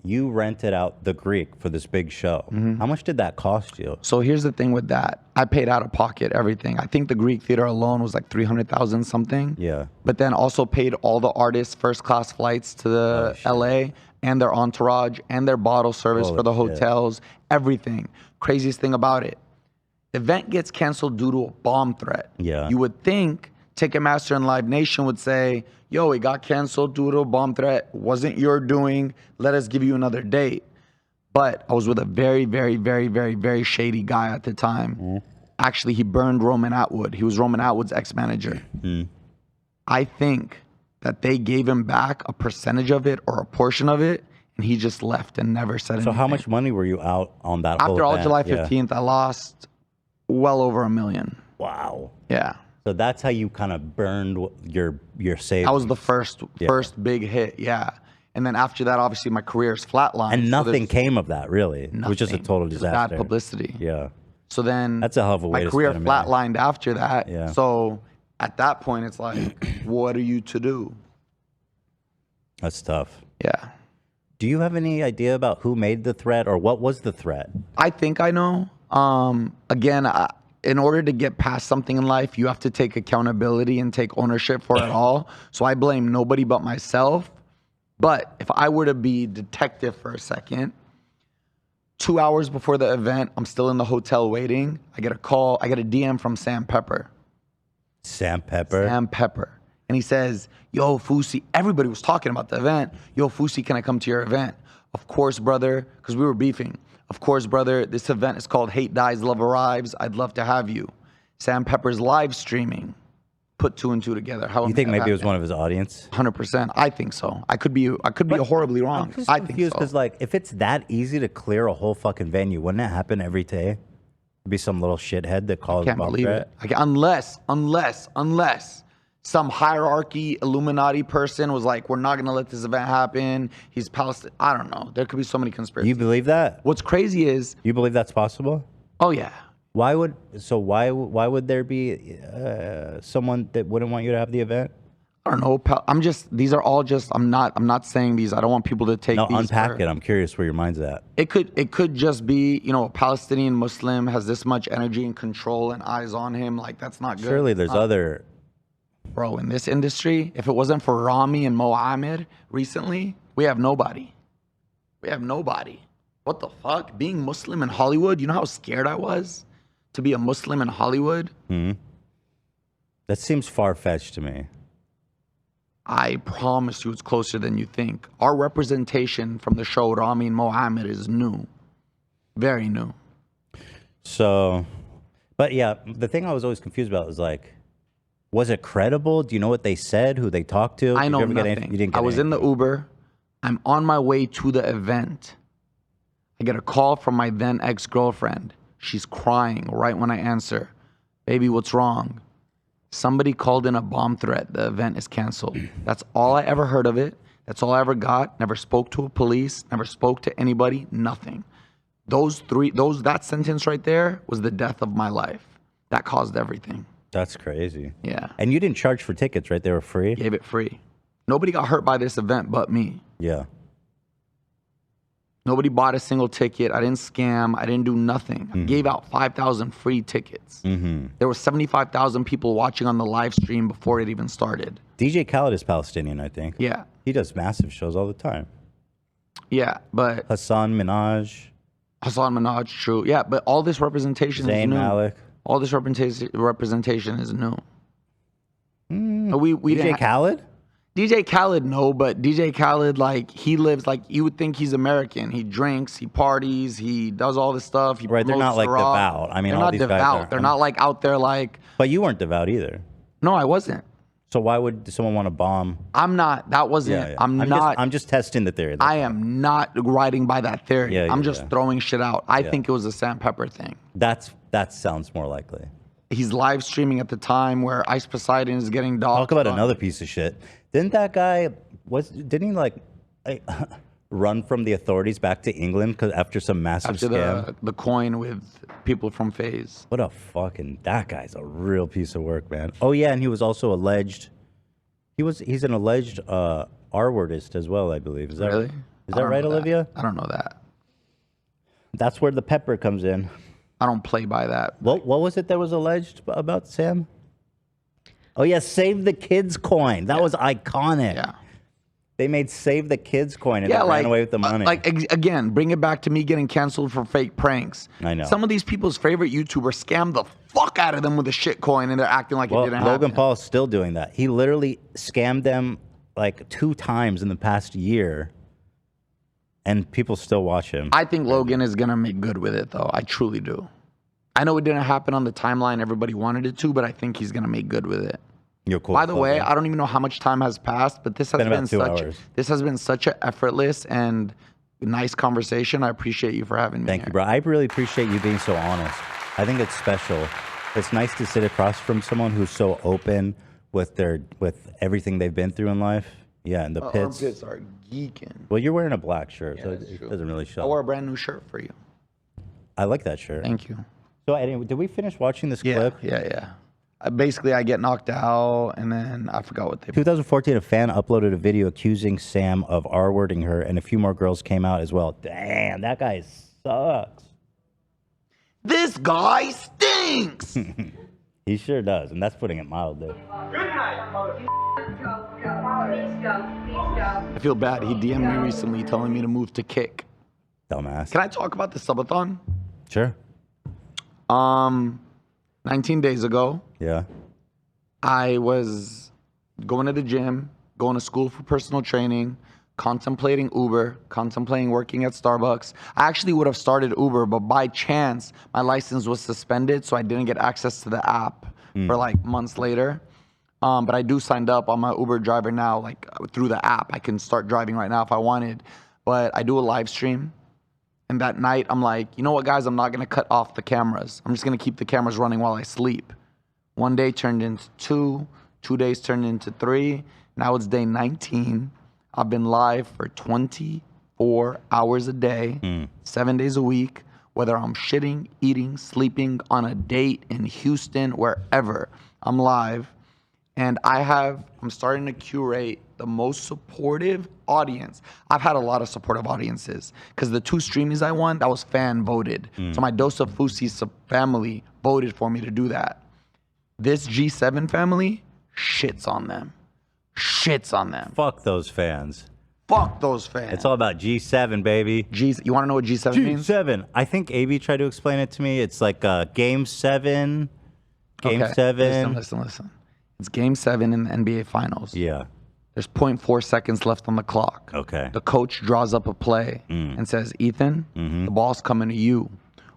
you rented out the Greek for this big show. How much did that cost you? So here's the thing with that. I paid out of pocket everything. I think the Greek theater alone was like 300,000 something. Yeah. But then also paid all the artists first class flights to the LA and their entourage and their bottle service for the hotels, everything. Craziest thing about it. Event gets canceled due to a bomb threat. Yeah. You would think Ticketmaster and Live Nation would say, yo, it got canceled due to a bomb threat. Wasn't your doing. Let us give you another date. But I was with a very, very, very, very, very shady guy at the time. Actually, he burned Roman Atwood. He was Roman Atwood's ex-manager. I think that they gave him back a percentage of it or a portion of it, and he just left and never said anything. So how much money were you out on that whole After all, event? July 15th, I lost well over $1 million. Wow. Yeah. So that's how you kind of burned your savings. That was the first big hit, yeah. And then after that, obviously, my career's flatlined. And nothing came of that, really. It was just a total Just disaster. bad publicity. Yeah. So then That's a hell of a way my to career spend a million. flatlined after that. Yeah. So at that point, it's like, what are you to do? That's tough. Yeah. Do you have any idea about who made the threat or what was the threat? I think I know. Again, in order to get past something in life, you have to take accountability and take ownership for it all. So I blame nobody but myself. But if I were to be detective for a second, 2 hours before the event, I'm still in the hotel waiting. I get a call. I get a DM from Sam Pepper. Sam Pepper? Sam Pepper. And he says, yo, Fousey, everybody was talking about the event. Yo, Fousey, can I come to your event? Of course, brother, because we were beefing. Of course, brother, this event is called Hate Dies, Love Arrives. I'd love to have you. Sam Pepper's live streaming. Put 2 and 2 together. How You think maybe it was one of his audience? 100%. I think so. I could be horribly wrong. I'm just I think confused so. because, like, if it's that easy to clear a whole fucking venue, wouldn't it happen every day? It'd be some little shithead that calls Can't bomb believe threat. it. Unless some hierarchy Illuminati person was like, we're not going to let this event happen. He's Palestinian. I don't know. There could be so many conspiracies. You believe that? What's crazy is... You believe that's possible? Oh, yeah. Why would would there be someone that wouldn't want you to have the event? I don't know. These are all just, I'm not saying these. I don't want people to take No, these. unpack it. I'm curious where your mind's at. It could just be, a Palestinian Muslim has this much energy and control and eyes on him. Like, that's not good. Surely there's other... Bro, in this industry, if it wasn't for Rami and Mo Ahmed recently, we have nobody. We have nobody. What the fuck? Being Muslim in Hollywood, you know how scared I was to be a Muslim in Hollywood? That seems far-fetched to me. I promise you it's closer than you think. Our representation from the show Rami and Mo Ahmed is new. Very new. So, but yeah, the thing I was always confused about was like, was it credible? Do you know what they said, who they talked to? I know Did you ever nothing. You didn't get I was in the Uber. I'm on my way to the event. I get a call from my then ex-girlfriend. She's crying right when I answer. Baby, what's wrong? Somebody called in a bomb threat. The event is canceled. That's all I ever heard of it. That's all I ever got. Never spoke to a police. Never spoke to anybody. Nothing. That sentence right there was the death of my life. That caused everything. That's crazy. Yeah. And you didn't charge for tickets, right? They were free? Gave it free. Nobody got hurt by this event but me. Yeah. Nobody bought a single ticket. I didn't scam. I didn't do nothing. I gave out 5,000 free tickets. There were 75,000 people watching on the live stream before it even started. DJ Khaled is Palestinian, I think. Yeah. He does massive shows all the time. Yeah, but... Hassan Minaj. True. Yeah, but all this representation is Zayn new. Malik. All this representation is new. We DJ didn't Khaled? DJ Khaled, no, but DJ Khaled, like, he lives, like, you would think he's American. He drinks, he parties, he does all this stuff. He Right, they're not, like, promotes devout. I mean, they're all not these devout. guys are. They're not, like, out there, like... But you weren't devout either. No, I wasn't. So why would someone want to bomb? I'm not. That wasn't... Yeah. I'm just testing the theory. I am not riding by that theory. Yeah, I'm just throwing shit out. I Yeah. think it was a Sam Pepper thing. That sounds more likely. He's live streaming at the time where Ice Poseidon is getting dogged. Talk about another piece of shit. Didn't that guy didn't he like run from the authorities back to England after some massive scam? The coin with people from FaZe. What a that guy's a real piece of work, man. Oh yeah, and he was also alleged. He's an alleged R-wordist as well, I believe. Is that Really? Is I that don't right, know that. Olivia? I don't know that. That's where the pepper comes in. I don't play by that. What was it that was alleged about Sam? Oh yeah, Save the Kids coin. That was iconic. Yeah. They made Save the Kids coin and they ran away with the money. Again, bring it back to me getting canceled for fake pranks. I know. Some of these people's favorite YouTubers scam the fuck out of them with a shit coin and they're acting like it didn't happen. Logan Paul is still doing that. He literally scammed them like 2 times in the past year, and people still watch him. I think Logan is going to make good with it, though. I truly do. I know it didn't happen on the timeline everybody wanted it to, but I think he's going to make good with it. You're cool. By the way, I don't even know how much time has passed, but this has been such an effortless and nice conversation. I appreciate you for having me. Thank you, bro. I really appreciate you being so honest. I think it's special. It's nice to sit across from someone who's so open with everything they've been through in life. Yeah, and the pits. Armpits are geeking. Well, you're wearing a black shirt, so it doesn't really show. I wore a brand new shirt for you. I like that shirt. Thank you. So anyway, did we finish watching this clip? Yeah. basically I get knocked out, and then I forgot what they. 2014, a fan uploaded a video accusing Sam of R-wording her, and a few more girls came out as well. Damn, that guy sucks. This guy stinks. He sure does, and that's putting it mildly. I feel bad. He DM'd me recently telling me to move to Kick. Dumbass. Can I talk about the subathon? Sure. 19 days ago. Yeah. I was going to the gym, going to school for personal training, contemplating Uber, contemplating working at Starbucks. I actually would have started Uber, but by chance, my license was suspended, so I didn't get access to the app for like months later. But I do signed up on my Uber driver now, like through the app. I can start driving right now if I wanted. But I do a live stream. And that night, I'm like, you know what, guys? I'm not going to cut off the cameras. I'm just going to keep the cameras running while I sleep. One day turned into 2. 2 days turned into 3. Now it's day 19. I've been live for 24 hours a day, 7 days a week, whether I'm shitting, eating, sleeping, on a date in Houston, wherever. I'm live. And I'm starting to curate the most supportive audience. I've had a lot of supportive audiences because the 2 streamies I won, that was fan voted. So my Dose of Fousey family voted for me to do that. This G7 family shits on them. Shits on them. Fuck those fans. Fuck those fans. It's all about G7, baby. You want to know what G7 means? G7. I think AB tried to explain it to me. It's like Game 7. Game 7. Listen. It's Game 7 in the NBA Finals. Yeah. There's 0.4 seconds left on the clock. Okay. The coach draws up a play and says, Ethan, the ball's coming to you.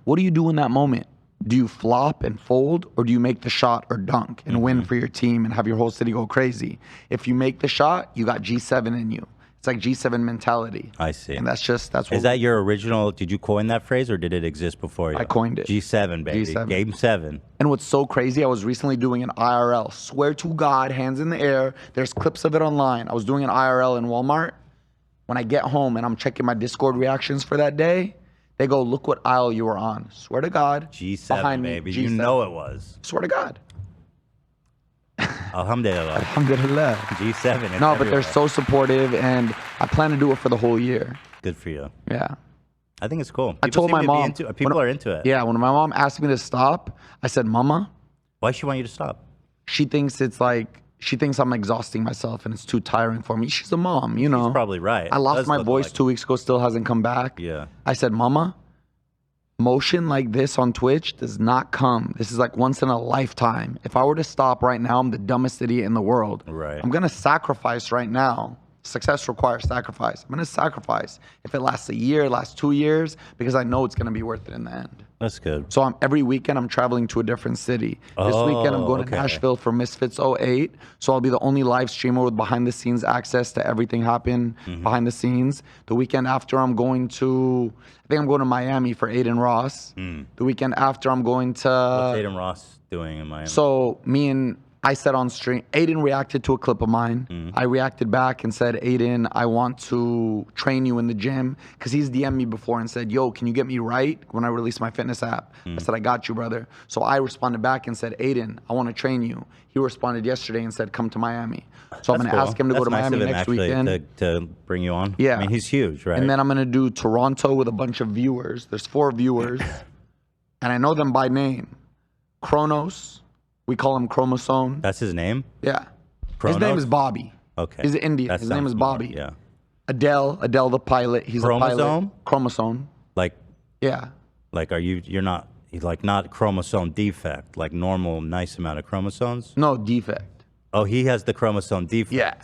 What do you do in that moment? Do you flop and fold, or do you make the shot or dunk and win for your team and have your whole city go crazy? If you make the shot, you got G7 in you. It's like G7 mentality. I see. And that's what... Is that your original... Did you coin that phrase, or did it exist before you? I coined it. G7, baby. G7. Game 7. And what's so crazy, I was recently doing an IRL. Swear to God, hands in the air. There's clips of it online. I was doing an IRL in Walmart. When I get home and I'm checking my Discord reactions for that day, they go, look what aisle you were on. Swear to God. G7, behind baby. Me, G7. You know it was. Swear to God. Alhamdulillah. Alhamdulillah. G7. No, but they're so supportive, and I plan to do it for the whole year. Good for you. Yeah. I think it's cool. I told my mom. People are into it. Yeah, when my mom asked me to stop, I said, Mama. Why does she want you to stop? She thinks I'm exhausting myself and it's too tiring for me. She's a mom, you know. She's probably right. I lost my voice 2 weeks ago, still hasn't come back. Yeah. I said, Mama, motion like this on Twitch does not come. This is like once in a lifetime. If I were to stop right now, I'm the dumbest idiot in the world. Right. I'm going to sacrifice right now. Success requires sacrifice. I'm going to sacrifice. If it lasts a year, lasts 2 years, because I know it's going to be worth it in the end. That's good. So every weekend I'm traveling to a different city. This weekend I'm going to Nashville for Misfits 08. So I'll be the only live streamer with behind the scenes access to everything happen behind the scenes. The weekend after I think I'm going to Miami for Aiden Ross. The weekend after I'm going to... What's Aiden Ross doing in Miami? So I said on stream, Aiden reacted to a clip of mine. I reacted back and said, Aiden, I want to train you in the gym. Because he's DM'd me before and said, yo, can you get me right when I release my fitness app? I said, I got you, brother. So I responded back and said, Aiden, I want to train you. He responded yesterday and said, come to Miami. So I'm going to ask him to go to Miami next weekend. To bring you on? Yeah. I mean, he's huge, right? And then I'm going to do Toronto with a bunch of viewers. There's 4 viewers. And I know them by name. Kronos. We call him Chromosome. That's his name? Yeah. Kronos? His name is Bobby. Okay. He's Indian. His name is Bobby. Yeah. Adele the pilot. He's a pilot. Chromosome. Like. Yeah. Like, you're not chromosome defect, like normal, nice amount of chromosomes? No, defect. Oh, he has the chromosome defect. Yeah.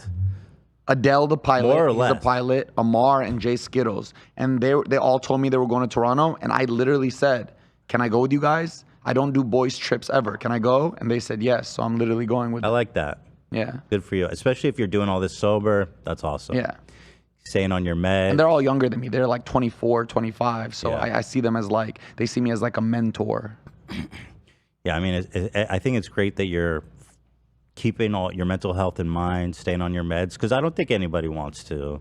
Adele the pilot. More or he's less. the pilot. Amar and Jay Skittles. And they all told me they were going to Toronto. And I literally said, can I go with you guys? I don't do boys trips ever. Can I go? And they said yes. So I'm literally going with them. I like that. Yeah. Good for you. Especially if you're doing all this sober. That's awesome. Yeah. Staying on your meds. And they're all younger than me. They're like 24, 25. So I see them as they see me as like a mentor. Yeah, I mean, I think it's great that you're keeping all your mental health in mind, staying on your meds, because I don't think anybody wants to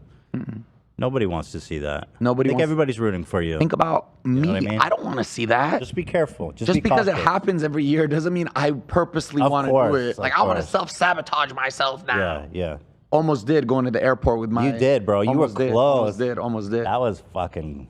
Nobody wants to see that. Nobody I think wants- everybody's rooting for you. Think about me. You know what I mean? I don't want to see that. Just be careful. Just be because it cautious. happens every year doesn't mean I purposely Of want to course, do it. of Like I want to course. self-sabotage myself now. Yeah, yeah. Almost did going to the airport with my. You did, bro. You were almost did, close. Almost did. That was fucking.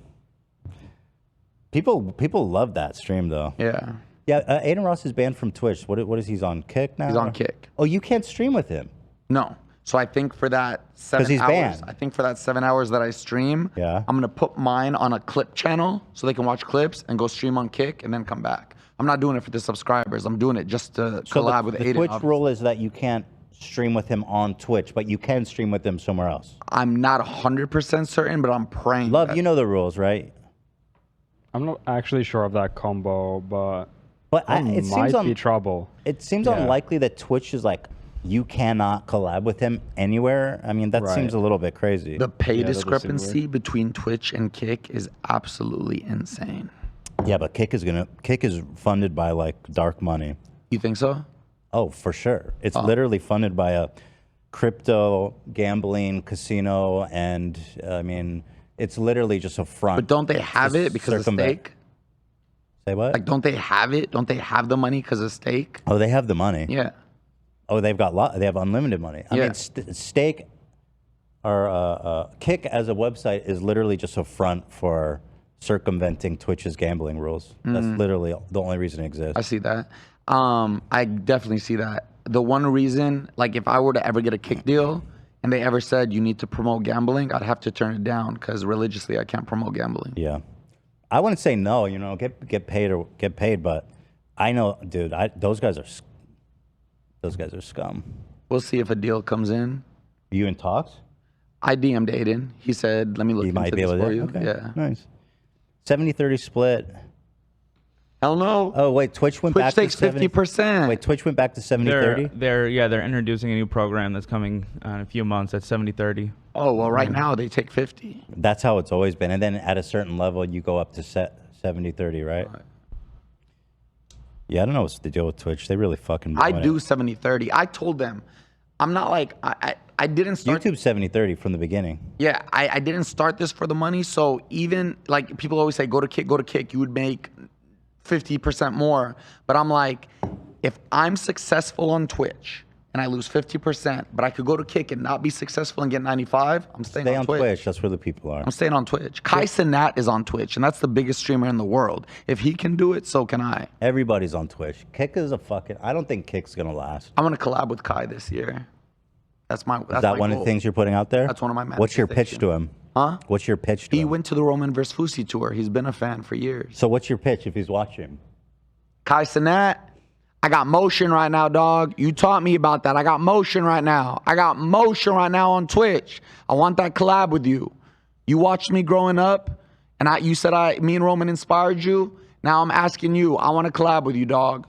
People love that stream though. Yeah. Yeah. Aiden Ross is banned from Twitch. What is he's on Kick now? He's on Kick. Oh, you can't stream with him. No. So I think for that 7 he's hours, banned. I think for that 7 hours that I stream, Yeah. I'm gonna put mine on a clip channel so they can watch clips and go stream on Kick and then come back. I'm not doing it for the subscribers. I'm doing it just to So collab with the Aiden. Twitch obviously. rule is that you can't stream with him on Twitch, but you can stream with him somewhere else. I'm not 100% certain, but I'm praying. Love, that- you know the rules, right? I'm not actually sure of that combo, but But it it might seems be trouble. It seems Yeah. unlikely that Twitch is like you cannot collab with him anywhere. I mean, that Right. seems a little bit crazy. The pay Yeah, that does seem discrepancy between Twitch and Kick is absolutely insane. Yeah, but Kick is funded by like dark money. You think so? Oh, for sure. It's literally funded by a crypto gambling casino, and I mean, it's literally just a front. But don't they have to it because of circumvent- stake? Say what? Like, don't they have it? Don't they have the money because of stake? Oh, they have the money. Yeah. Oh, they have unlimited money. I Yeah. mean, Stake or Kick as a website is literally just a front for circumventing Twitch's gambling rules. That's literally the only reason it exists. I see that. I definitely see that. The one reason, like, if I were to ever get a Kick deal and they ever said you need to promote gambling, I'd have to turn it down because religiously I can't promote gambling. Yeah, I wouldn't say no. You know, get paid, but I know, dude. Those guys are scum. We'll see if a deal comes in. Are you in talks? I DM'd Aiden. He said, "Let me look You into might be this able to. for you." Okay. Yeah. Nice. 70-30 split. Hell no. Oh wait, Twitch went Twitch back takes to 70. 50%. Wait, Twitch went back to 70-30. They're introducing a new program that's coming in a few months at 70-30. Oh well, right now they take 50. That's how it's always been. And then at a certain level, you go up to 70-30, right? Yeah, I don't know what's the deal with Twitch. They really fucking. I blowing do it. 70-30. I told them, I'm not like I didn't start. YouTube 70-30 from the beginning. Yeah, I didn't start this for the money. So even like people always say, go to Kick, you would make 50% more. But I'm like, if I'm successful on Twitch and I lose 50%, but I could go to Kick and not be successful and get 95, I'm staying Stay on on Twitch. Twitch. That's where the people are. I'm staying on Twitch. Kai Cenat is on Twitch, and that's the biggest streamer in the world. If he can do it, so can I. Everybody's on Twitch. Kick is a fucking. I don't think Kick's gonna last. I'm gonna collab with Kai this year. That's my. That's Is that my one of goal. the things you're putting out there? That's one of my. What's your pitch to him? Huh? What's your pitch to He him? went to the Roman vs. Fousey tour. He's been a fan for years. So what's your pitch if he's watching? Kai Cenat, I got motion right now, dog. You taught me about that. I got motion right now. I got motion right now on Twitch. I want that collab with you. You watched me growing up, and you said me and Roman inspired you. Now I'm asking you. I want to collab with you, dog.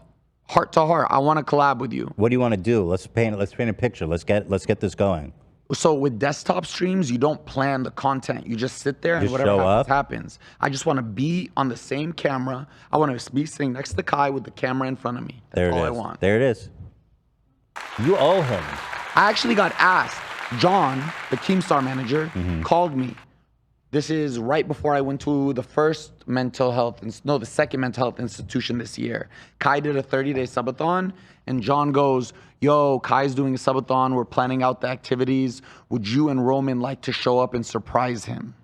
Heart to heart, I want to collab with you. What do you want to do? Let's paint a picture. Let's get this going. So with desktop streams, you don't plan the content. You just sit there and Just whatever show happens, up? happens. I just want to be on the same camera. I want to be sitting next to Kai with the camera in front of me. That's There it all is. I want. There it is. You owe him. I actually got asked. John, the Keemstar manager, called me. This is right before I went to the second mental health institution this year. Kai did a 30-day subathon, and John goes, yo, Kai's doing a subathon. We're planning out the activities. Would you and Roman like to show up and surprise him?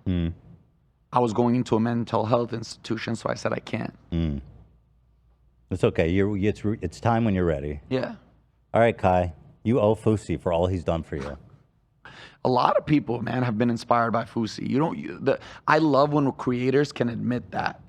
I was going into a mental health institution, so I said I can't. It's okay. It's time when you're ready. Yeah. All right, Kai. You owe Fousey for all he's done for you. A lot of people, man, have been inspired by Fousey. I love when creators can admit that.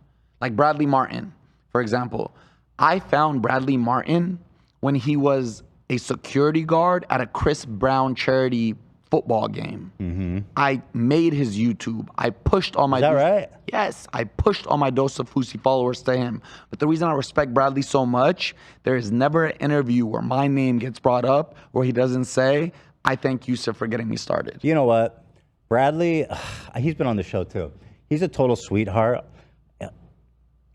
Like Bradley Martin, for example. I found Bradley Martin when he was a security guard at a Chris Brown charity football game. I made his YouTube. I pushed all my. Is that right? Yes, I pushed all my Dose of Fousey followers to him. But the reason I respect Bradley so much, there is never an interview where my name gets brought up where he doesn't say, I thank Yusuf for getting me started. You know what? Bradley, he's been on the show too. He's a total sweetheart.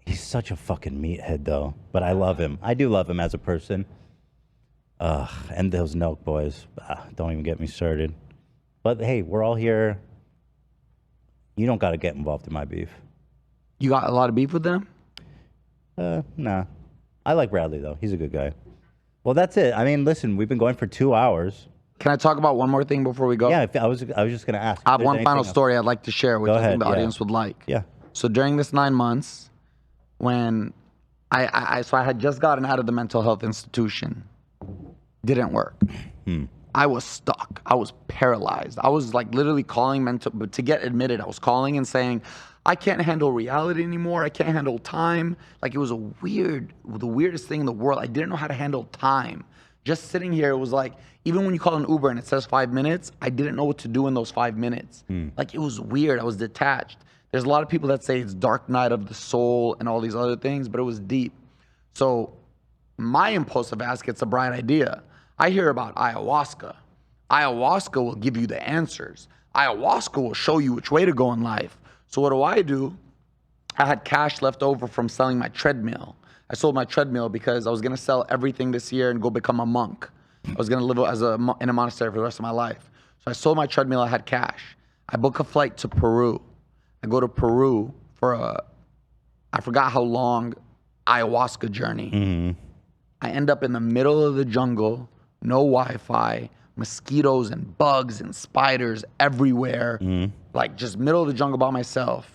He's such a fucking meathead though. But I love him. I do love him as a person. And those Nelk boys. Don't even get me started. But hey, we're all here You don't got to get involved in my beef. You got a lot of beef with them? Nah. I like Bradley, though. He's a good guy. Well, that's it. I mean, listen, we've been going for 2 hours. Can I talk about one more thing before we go? Yeah, I was just going to ask. I have one final story I'd like to share, which I think the audience would like. Yeah. So during this 9 months, when I had just gotten out of the mental health institution, didn't work. I was stuck. I was paralyzed. I was like literally calling but to get admitted, I was calling and saying, I can't handle reality anymore. I can't handle time. Like it was the weirdest thing in the world. I didn't know how to handle time. Just sitting here, it was like, even when you call an Uber and it says 5 minutes, I didn't know what to do in those 5 minutes. Like it was weird. I was detached. There's a lot of people that say it's dark night of the soul and all these other things, but it was deep. So my impulsive ass gets a bright idea. I hear about ayahuasca. Ayahuasca will give you the answers. Ayahuasca will show you which way to go in life. So what do? I had cash left over from selling my treadmill. I sold my treadmill because I was gonna sell everything this year and go become a monk. I was gonna live in a monastery for the rest of my life. So I sold my treadmill, I had cash. I book a flight to Peru. I go to Peru for I forgot how long, ayahuasca journey. I end up in the middle of the jungle, no Wi-Fi, mosquitoes and bugs and spiders everywhere. Like just middle of the jungle by myself.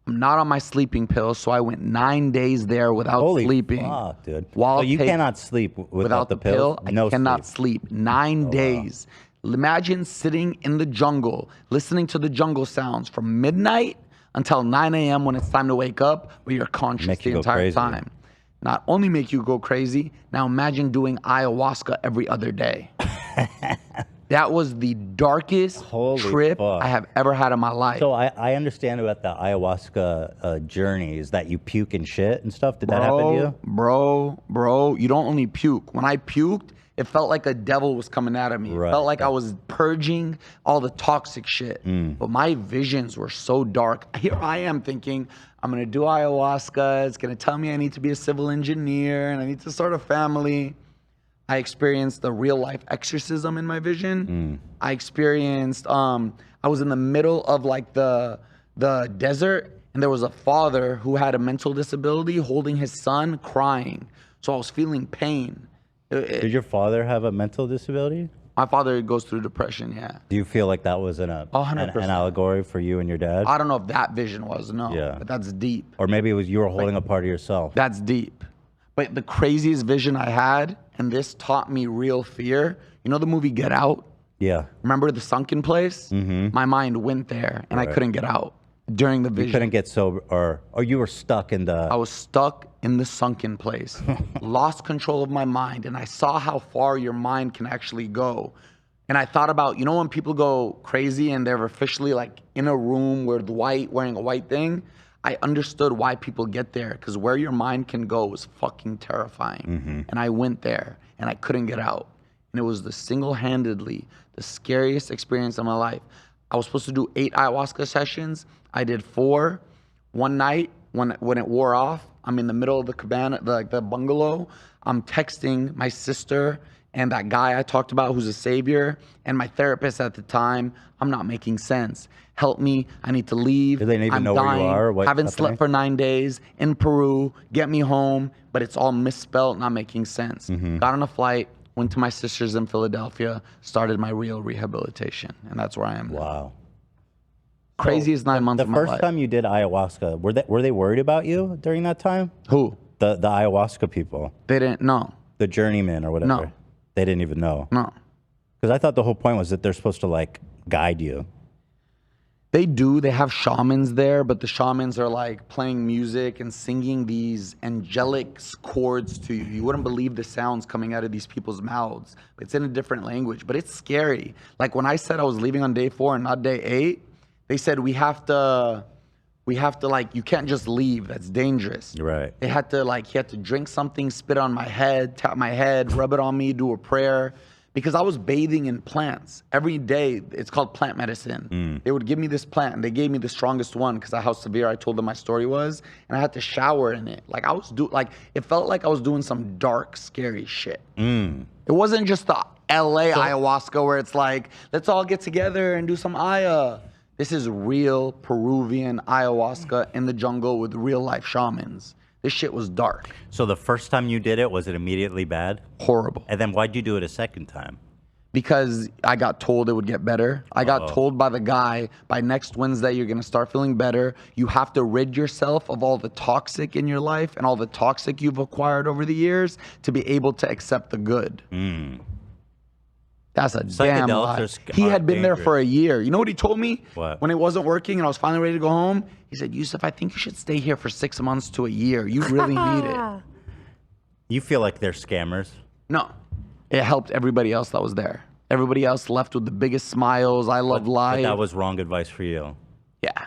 I'm not on my sleeping pills, so I went 9 days there without sleeping. Holy fuck, dude. While So you cannot sleep without the pill? I cannot sleep. 9 days. Imagine sitting in the jungle, listening to the jungle sounds from midnight until 9 a.m. when it's time to wake up, but you're conscious the entire time. Not only make you go crazy, now imagine doing ayahuasca every other day. That was the darkest trip I have ever had in my life. So I understand about the ayahuasca journey is that you puke and shit and stuff. Did that happen to you? Bro, you don't only puke. When I puked, it felt like a devil was coming out of me. It felt like I was purging all the toxic shit. But my visions were so dark. Here I am thinking, I'm gonna do ayahuasca. It's gonna tell me I need to be a civil engineer and I need to start a family. I experienced a real life exorcism in my vision. I experienced, I was in the middle of like the desert and there was a father who had a mental disability holding his son crying. So I was feeling pain. Did your father have a mental disability? My father goes through depression, yeah. Do you feel like that was an allegory for you and your dad? I don't know if that vision was, no. Yeah. But that's deep. Or maybe it was you were holding a part of yourself. That's deep. But the craziest vision I had, and this taught me real fear, you know the movie Get Out? Yeah. Remember the sunken place? My mind went there and I couldn't get out during the vision. You couldn't get sober, or you were stuck in the... I was stuck in the sunken place, lost control of my mind, and I saw how far your mind can actually go. And I thought about, you know when people go crazy and they're officially like in a room with wearing a white thing? I understood why people get there, because where your mind can go is fucking terrifying. And I went there and I couldn't get out. And it was single-handedly the scariest experience of my life. I was supposed to do 8 ayahuasca sessions. I did 4. One night when it wore off, I'm in the middle of the cabana, the bungalow. I'm texting my sister and that guy I talked about who's a savior and my therapist at the time. I'm not making sense. Help me. I need to leave. Do they even I'm know dying. where you are? Haven't slept for 9 days in Peru. Get me home. But it's all misspelled, not making sense. Got on a flight, went to my sister's in Philadelphia, started my real rehabilitation. And that's where I am now. Wow. Craziest 9 months of my life. The first time you did ayahuasca, were they worried about you during that time? Who? The ayahuasca people. They didn't know. The journeyman or whatever. No. They didn't even know. No. Because I thought the whole point was that they're supposed to like guide you. They do. They have shamans there, but the shamans are like playing music and singing these angelic chords to you. You wouldn't believe the sounds coming out of these people's mouths. It's in a different language, but it's scary. Like when I said I was leaving on day 4 and not day 8, they said we have to like, you can't just leave. That's dangerous. Right. They had to like, he had to drink something, spit on my head, tap my head, rub it on me, do a prayer. Because I was bathing in plants every day. It's called plant medicine. They would give me this plant, and they gave me the strongest one because of how severe I told them my story was, and I had to shower in it. Like it felt like I was doing some dark, scary shit. It wasn't just the LA ayahuasca where it's like, let's all get together and do some aya. This is real Peruvian ayahuasca in the jungle with real life shamans. This shit was dark. So the first time you did it, was it immediately bad? Horrible. And then why'd you do it a second time? Because I got told it would get better. I got told by the guy, by next Wednesday, you're gonna start feeling better. You have to rid yourself of all the toxic in your life and all the toxic you've acquired over the years to be able to accept the good. That's a damn lie. He had been there for a year. You know what he told me? What? When it wasn't working and I was finally ready to go home, he said, Yusuf, I think you should stay here for 6 months to a year. You really need it. You feel like they're scammers? No. It helped everybody else that was there. Everybody else left with the biggest smiles. I love life. But that was wrong advice for you. Yeah.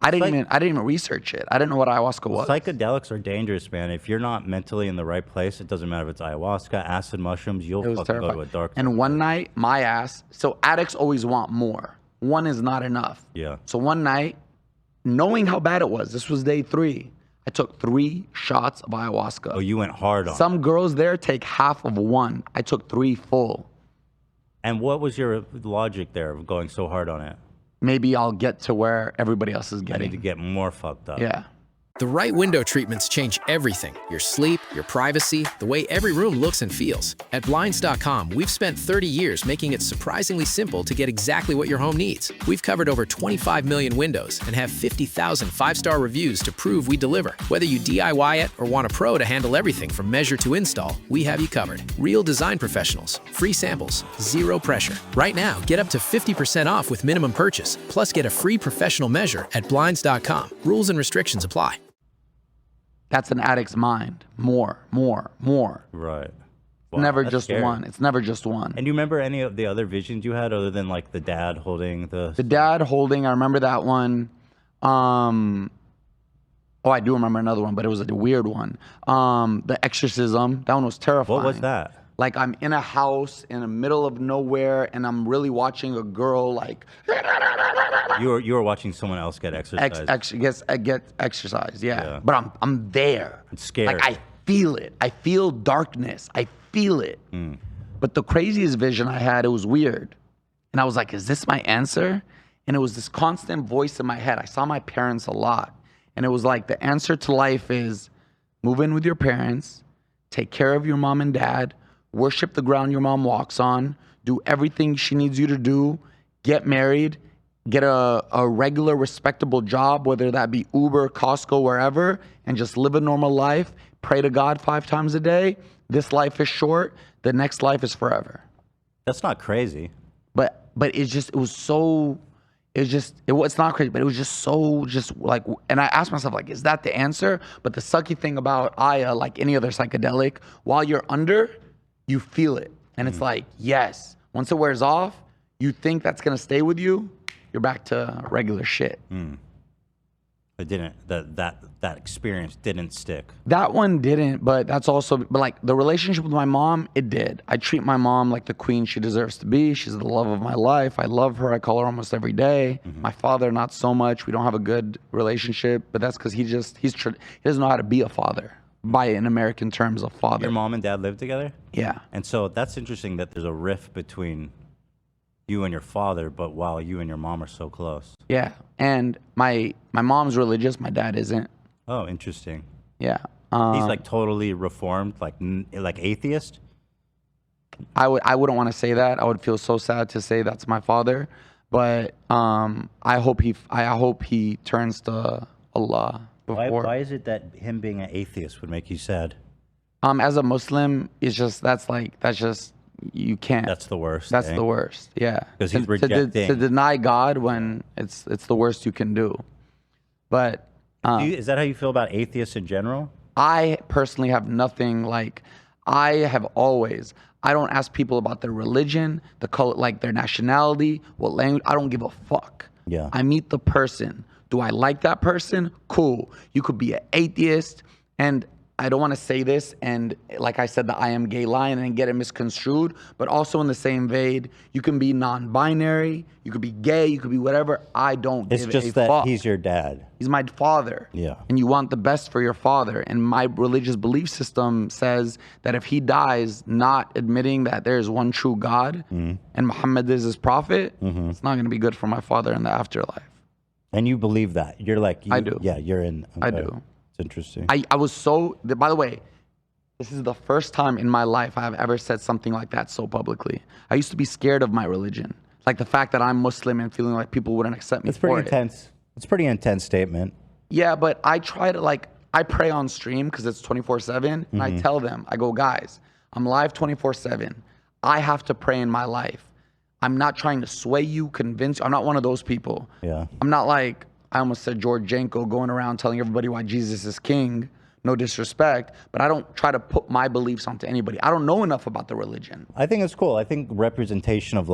I didn't even research it. I didn't know what ayahuasca was. Psychedelics are dangerous, man. If you're not mentally in the right place, it doesn't matter if it's ayahuasca, acid mushrooms, you'll fucking go to a dark. And one night, my ass, so addicts always want more. One is not enough. Yeah. So one night, knowing how bad it was, this was day 3, I took 3 shots of ayahuasca. Oh, you went hard on it. Some girls there take half of 1. I took 3 full. And what was your logic there of going so hard on it? Maybe I'll get to where everybody else is I getting. need to get more fucked up. Yeah. The right window treatments change everything. Your sleep, your privacy, the way every room looks and feels. At Blinds.com, we've spent 30 years making it surprisingly simple to get exactly what your home needs. We've covered over 25 million windows and have 50,000 5-star reviews to prove we deliver. Whether you DIY it or want a pro to handle everything from measure to install, we have you covered. Real design professionals, free samples, zero pressure. Right now, get up to 50% off with minimum purchase, plus get a free professional measure at Blinds.com. Rules and restrictions apply. That's an addict's mind. More. Right. Never that's just scary. one. It's never just one. And do you remember any of the other visions you had other than like the dad holding the... The dad holding, I remember that one. Oh, I do remember another one, but it was a weird one. The exorcism, that one was terrifying. What was that? Like I'm in a house in the middle of nowhere and I'm really watching a girl like... You were watching someone else get exercised. Get exercised, yeah. But I'm there. It's scary. Like I feel it. I feel darkness. I feel it. But the craziest vision I had, it was weird. And I was like, is this my answer? And it was this constant voice in my head. I saw my parents a lot. And it was like, the answer to life is move in with your parents, take care of your mom and dad, worship the ground your mom walks on, do everything she needs you to do, get married, get a regular, respectable job, whether that be Uber, Costco, wherever, and just live a normal life. Pray to God 5 times a day. This life is short. The next life is forever. That's not crazy. But it's not crazy, but it was just so like, and I asked myself, like, is that the answer? But the sucky thing about Aya, like any other psychedelic, while you're under, you feel it. And it's like, yes, once it wears off, you think that's going to stay with you, you're back to regular shit. It didn't, that experience didn't stick. That one didn't, but that's also, but like the relationship with my mom, it did. I treat my mom like the queen she deserves to be. She's the love of my life. I love her. I call her almost every day. My father, not so much. We don't have a good relationship, but that's because he doesn't know how to be a father. By in American terms, a father. Your mom and dad live together? Yeah. And so that's interesting that there's a rift between you and your father, but while you and your mom are so close. Yeah. And my mom's religious, my dad isn't. Oh, interesting. Yeah. He's like totally reformed, like atheist? I wouldn't want to say that. I would feel so sad to say that's my father, but I hope he turns to Allah before. Why is it that him being an atheist would make you sad? As a Muslim, it's just you can't. That's the worst. That's the worst. Yeah. Because he's rejecting. To deny God when it's the worst you can do. But is that how you feel about atheists in general? I personally have nothing like. I don't ask people about their religion, the color, like their nationality, what language. I don't give a fuck. Yeah. I meet the person. Do I like that person? Cool. You could be an atheist, and I don't want to say this, and like I said, the I am gay line and get it misconstrued, but also in the same vein, you can be non-binary, you could be gay, you could be whatever. I don't give a fuck. It's just that he's your dad. He's my father. Yeah. And you want the best for your father. And my religious belief system says that if he dies not admitting that there is one true God and Muhammad is his prophet, it's not going to be good for my father in the afterlife. And you believe that? You're like, I do. Yeah, you're in. Okay. I do. It's interesting. I was so, by the way, this is the first time in my life I have ever said something like that so publicly. I used to be scared of my religion. Like the fact that I'm Muslim and feeling like people wouldn't accept me It's pretty intense. It's a pretty intense statement. Yeah, but I try to I pray on stream because it's 24/7, and I tell them, I go, guys, I'm live 24/7. I have to pray in my life. I'm not trying to sway you, convince you. I'm not one of those people. Yeah. I'm not like, I almost said George Janko going around telling everybody why Jesus is king. No disrespect, but I don't try to put my beliefs onto anybody. I don't know enough about the religion. I think it's cool. I think representation of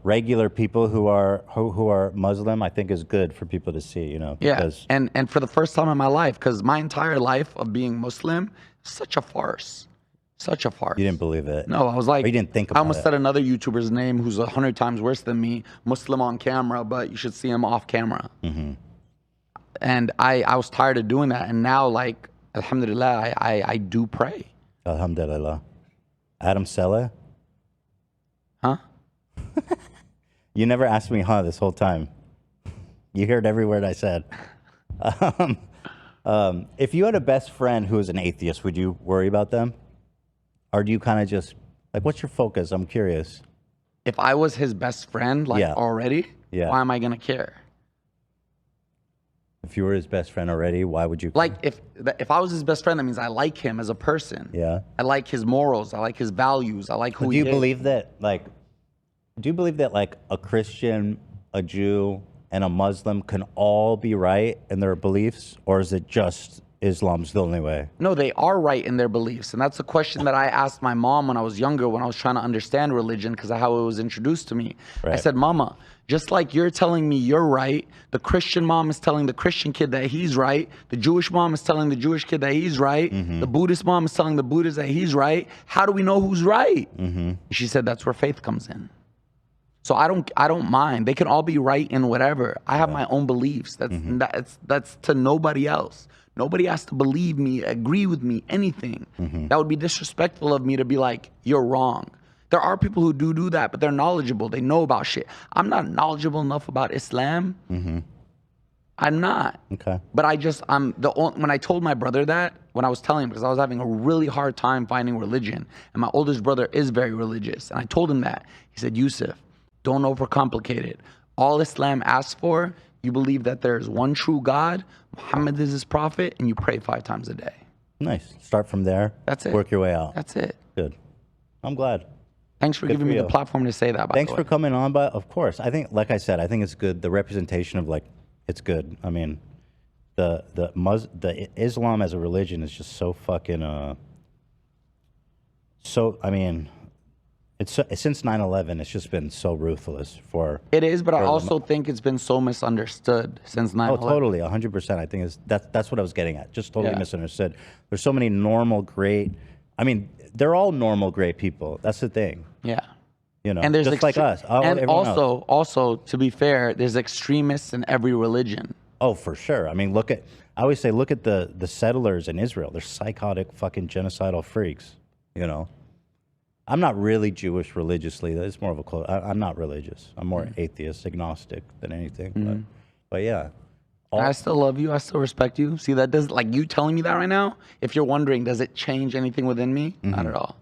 regular people who are Muslim, I think is good for people to see. Because and for the first time in my life, because my entire life of being Muslim, such a farce. Such a farce. You didn't believe it. No, I was like, or you didn't think about I almost it. said another YouTuber's name who's 100 times worse than me, Muslim on camera, but you should see him off camera. And I was tired of doing that. And now, like, alhamdulillah, I do pray. Alhamdulillah. Adam Sella? Huh? You never asked me this whole time. You heard every word I said. If you had a best friend who was an atheist, would you worry about them? Or do you kind of just, like, what's your focus? I'm curious. If I was his best friend, already, why am I going to care? If you were his best friend already, why would you? Like, if I was his best friend, that means I like him as a person. Yeah. I like his morals. I like his values. I like who he is. Do you believe that, like, a Christian, a Jew, and a Muslim can all be right in their beliefs? Or is it just Islam's the only way? No, they are right in their beliefs. And that's a question that I asked my mom when I was younger, when I was trying to understand religion, because of how it was introduced to me. Right. I said, Mama, just like you're telling me you're right, the Christian mom is telling the Christian kid that he's right, the Jewish mom is telling the Jewish kid that he's right, the Buddhist mom is telling the Buddhist that he's right. How do we know who's right? She said, that's where faith comes in. So I don't mind. They can all be right in whatever. I have my own beliefs. That's to nobody else. Nobody has to believe me, agree with me, anything. That would be disrespectful of me to be like, you're wrong. There are people who do that, but they're knowledgeable. They know about shit. I'm not knowledgeable enough about Islam. I'm not. Okay. But when I told my brother that, when I was telling him, because I was having a really hard time finding religion, and my oldest brother is very religious, and I told him that, he said, Yusuf, don't overcomplicate it. All Islam asks for, you believe that there's one true God, Muhammad is his prophet, and you pray 5 times a day. Nice. Start from there. That's it. Work your way out. That's it. Good. I'm glad. Thanks for giving me the platform to say that, by Thanks the way. for coming on, but of course. I think, like I said, I think it's good. The representation of, like, it's good. I mean, the Islam as a religion is just so fucking, it's since 9/11, it's just been so ruthless for. It is, but I also think it's been so misunderstood since 9/11. Oh, totally, 100%. I think that's what I was getting at. Just totally misunderstood. There's so many normal, great. I mean, they're all normal, great people. That's the thing. Yeah. And there's just like us. And also, to be fair, there's extremists in every religion. Oh, for sure. I mean, I always say, look at the settlers in Israel. They're psychotic, fucking genocidal freaks. I'm not really Jewish religiously. It's more of I'm not religious. I'm more atheist, agnostic than anything. But yeah. I still love you. I still respect you. See, that does, like, you telling me that right now, if you're wondering, does it change anything within me? Not at all.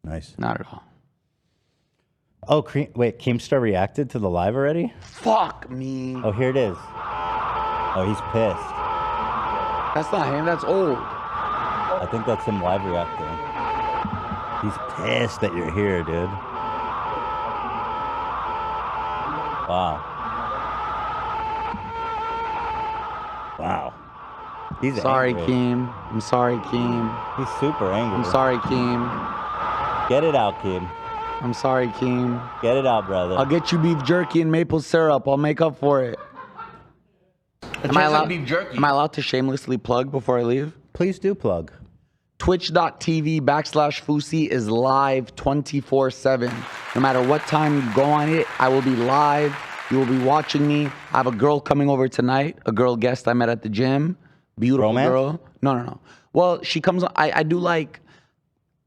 Nice. Not at all. Oh, wait, Keemstar reacted to the live already? Fuck me. Oh, here it is. Oh, he's pissed. That's not him. That's old. I think that's him live reacting. He's pissed that you're here, dude. Wow. Wow. He's sorry, angry. Keem. I'm sorry, Keem. He's super angry. I'm sorry, Keem. Get it out, Keem. I'm sorry, Keem. Get it out, brother. I'll get you beef jerky and maple syrup. I'll make up for it. Am I allowed to shamelessly plug before I leave? Please do plug. Twitch.tv/Fousey is live 24/7. No matter what time you go on it, I will be live. You will be watching me. I have a girl coming over tonight, a girl guest I met at the gym. Beautiful girl. No. Well, she comes on. I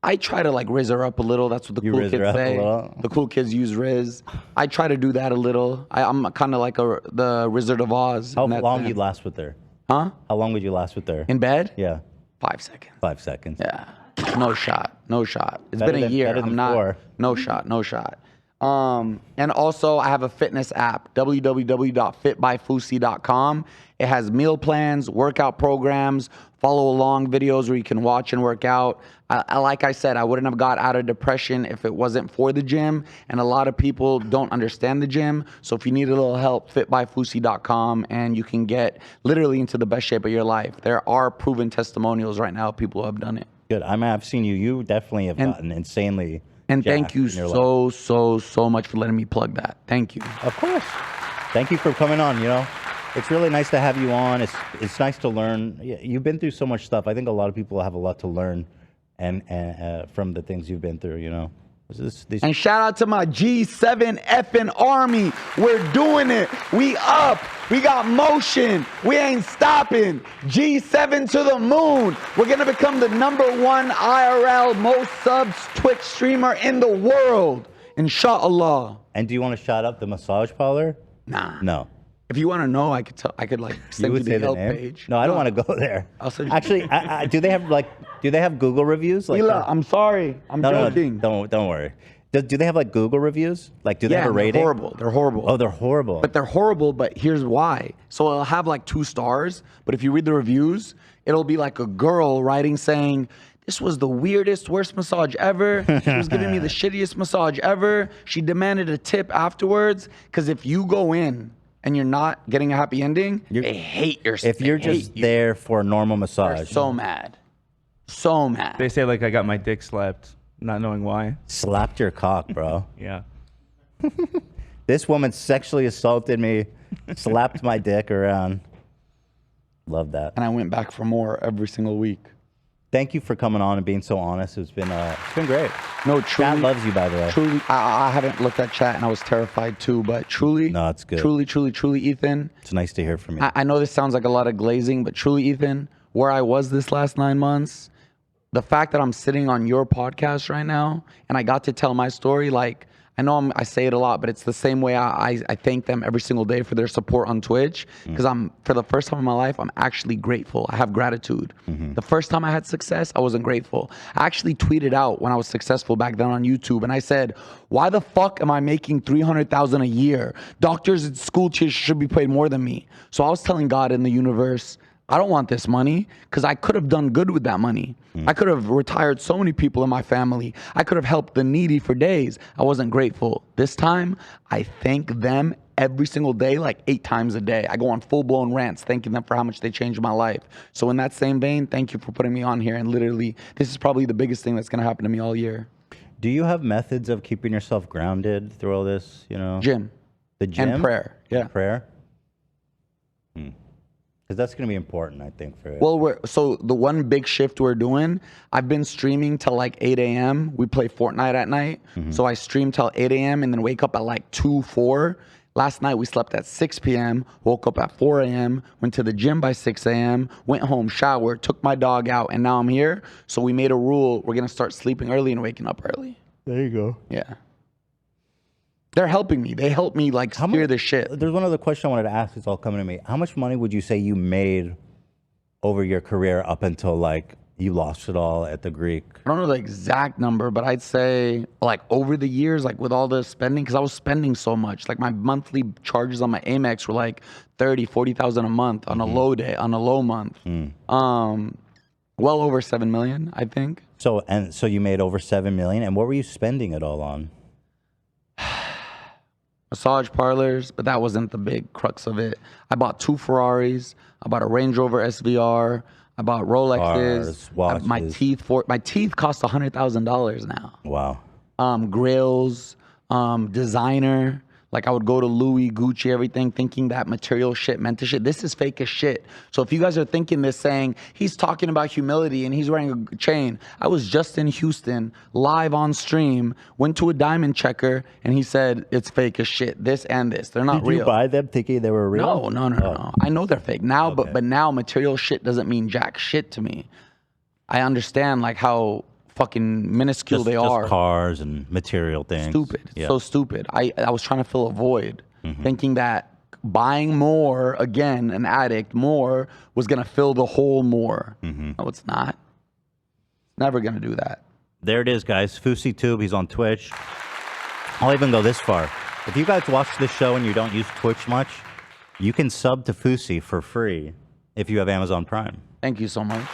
I try to like Riz her up a little. That's what the cool Riz her kids up a say. little? The cool kids use Riz. I try to do that a little. I'm kind of like the Wizard of Oz. How in that long sense. you last with her? Huh? How long would you last with her? In bed? Yeah. 5 seconds. 5 seconds. Yeah. No shot. No shot. It's Better been a than- year. better I'm than not. 4. No shot. No shot. And also I have a fitness app, www.fitbyfousey.com. It has meal plans, workout programs, follow along videos where you can watch and work out. Like I said, I wouldn't have got out of depression if it wasn't for the gym. And a lot of people don't understand the gym. So if you need a little help, fitbyfousey.com, and you can get literally into the best shape of your life. There are proven testimonials right now of people who have done it. Good. I mean, I've seen you. You definitely have gotten insanely. And thank jacked you in your life. so much for letting me plug that. Thank you. Of course. Thank you for coming on. You know, it's really nice to have you on. It's nice to learn. You've been through so much stuff. I think a lot of people have a lot to learn, and from the things you've been through. You know. And shout out to my G7 effing army. We're doing it. We up. We got motion. We ain't stopping. G7 to the moon. We're going to become the #1 IRL most subs Twitch streamer in the world. Inshallah. And do you want to shout out the massage parlor? Nah. No. If you want to know, I could like send you the Yelp page. No, I don't want to go there. I'll send you. Actually, do they have Google reviews? Like Hila, I'm sorry. I'm joking. No, don't worry. Do they have like Google reviews? Like, do they have a rating? They're horrible. They're horrible. Oh, they're horrible. But they're horrible, but here's why. So it'll have like 2 stars, but if you read the reviews, it'll be like a girl writing saying, this was the weirdest, worst massage ever. She was giving me the shittiest massage ever. She demanded a tip afterwards. Because if you go in and you're not getting a happy ending, they hate your If you're just there for a normal massage. They're so mad. So mad. They say like I got my dick slapped, not knowing why. Slapped your cock, bro. Yeah. This woman sexually assaulted me, slapped my dick around. Love that. And I went back for more every single week. Thank you for coming on and being so honest. It's been great. No, truly. Chat loves you, by the way. Truly, I haven't looked at chat and I was terrified too, but truly. No, it's good. Truly, Ethan. It's nice to hear from you. I know this sounds like a lot of glazing, but truly, Ethan, where I was this last 9 months, the fact that I'm sitting on your podcast right now and I got to tell my story, like, I know I say it a lot, but it's the same way I thank them every single day for their support on Twitch. Because for the first time in my life, I'm actually grateful. I have gratitude. The first time I had success, I wasn't grateful. I actually tweeted out when I was successful back then on YouTube, and I said, why the fuck am I making $300,000 a year? Doctors and school teachers should be paid more than me. So I was telling God in the universe, I don't want this money because I could have done good with that money. I could have retired so many people in my family. I could have helped the needy for days. I wasn't grateful. This time, I thank them every single day, like 8 times a day. I go on full-blown rants thanking them for how much they changed my life. So in that same vein, thank you for putting me on here. And literally, this is probably the biggest thing that's going to happen to me all year. Do you have methods of keeping yourself grounded through all this? You know, Gym. The gym And prayer. Yeah. Prayer. Because that's going to be important, I think, for Well, so the one big shift we're doing, I've been streaming till like 8 a.m. We play Fortnite at night. So I stream till 8 a.m. and then wake up at like 2, 4. Last night we slept at 6 p.m., woke up at 4 a.m., went to the gym by 6 a.m., went home, showered, took my dog out, and now I'm here. So we made a rule. We're going to start sleeping early and waking up early. There you go. Yeah. They're helping me. They help me like steer the shit. There's one other question I wanted to ask. It's all coming to me. How much money would you say you made over your career up until like you lost it all at the Greek? I don't know the exact number, but I'd say like over the years, like with all the spending, because I was spending so much. Like my monthly charges on my Amex were like 30, 40,000 a month on a low day, on a low month. Well over 7 million, I think. So you made over 7 million, and what were you spending it all on? Massage parlors, but that wasn't the big crux of it. I bought 2 Ferraris. I bought a Range Rover SVR. I bought Rolexes. Watches. My teeth cost $100,000 now. Wow. Grills, designer. Like I would go to Louis, Gucci, everything, thinking that material shit meant to shit. This is fake as shit. So if you guys are thinking this, saying he's talking about humility and he's wearing a chain, I was just in Houston, live on stream, went to a diamond checker, and he said it's fake as shit. This and this, they're not real. Did you buy them thinking they were real? No. I know they're fake now, but now material shit doesn't mean jack shit to me. I understand like how fucking minuscule just, they just are. cars and material things. Stupid. It's Yeah. so stupid. I was trying to fill a void, Mm-hmm. thinking that buying more, again, an addict, more, was going to fill the hole more. Mm-hmm. No, it's not. Never going to do that. There it is, guys. FouseyTube. He's on Twitch. I'll even go this far. If you guys watch this show and you don't use Twitch much, you can sub to Fousey for free if you have Amazon Prime. Thank you so much.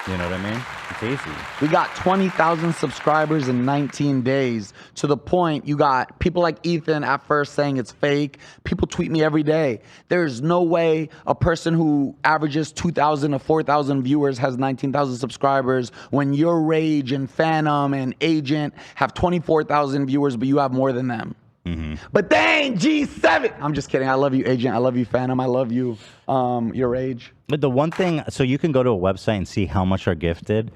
You know what I mean? It's easy. We got 20,000 subscribers in 19 days, to the point you got people like Ethan at first saying it's fake. People tweet me every day. There's no way a person who averages 2,000 to 4,000 viewers has 19,000 subscribers when your Rage and Phantom and Agent have 24,000 viewers, but you have more than them. Mm-hmm. But dang, G7. I'm just kidding. I love you, Agent. I love you, Phantom. I love you, your Rage. But the one thing, so you can go to a website and see how much are gifted.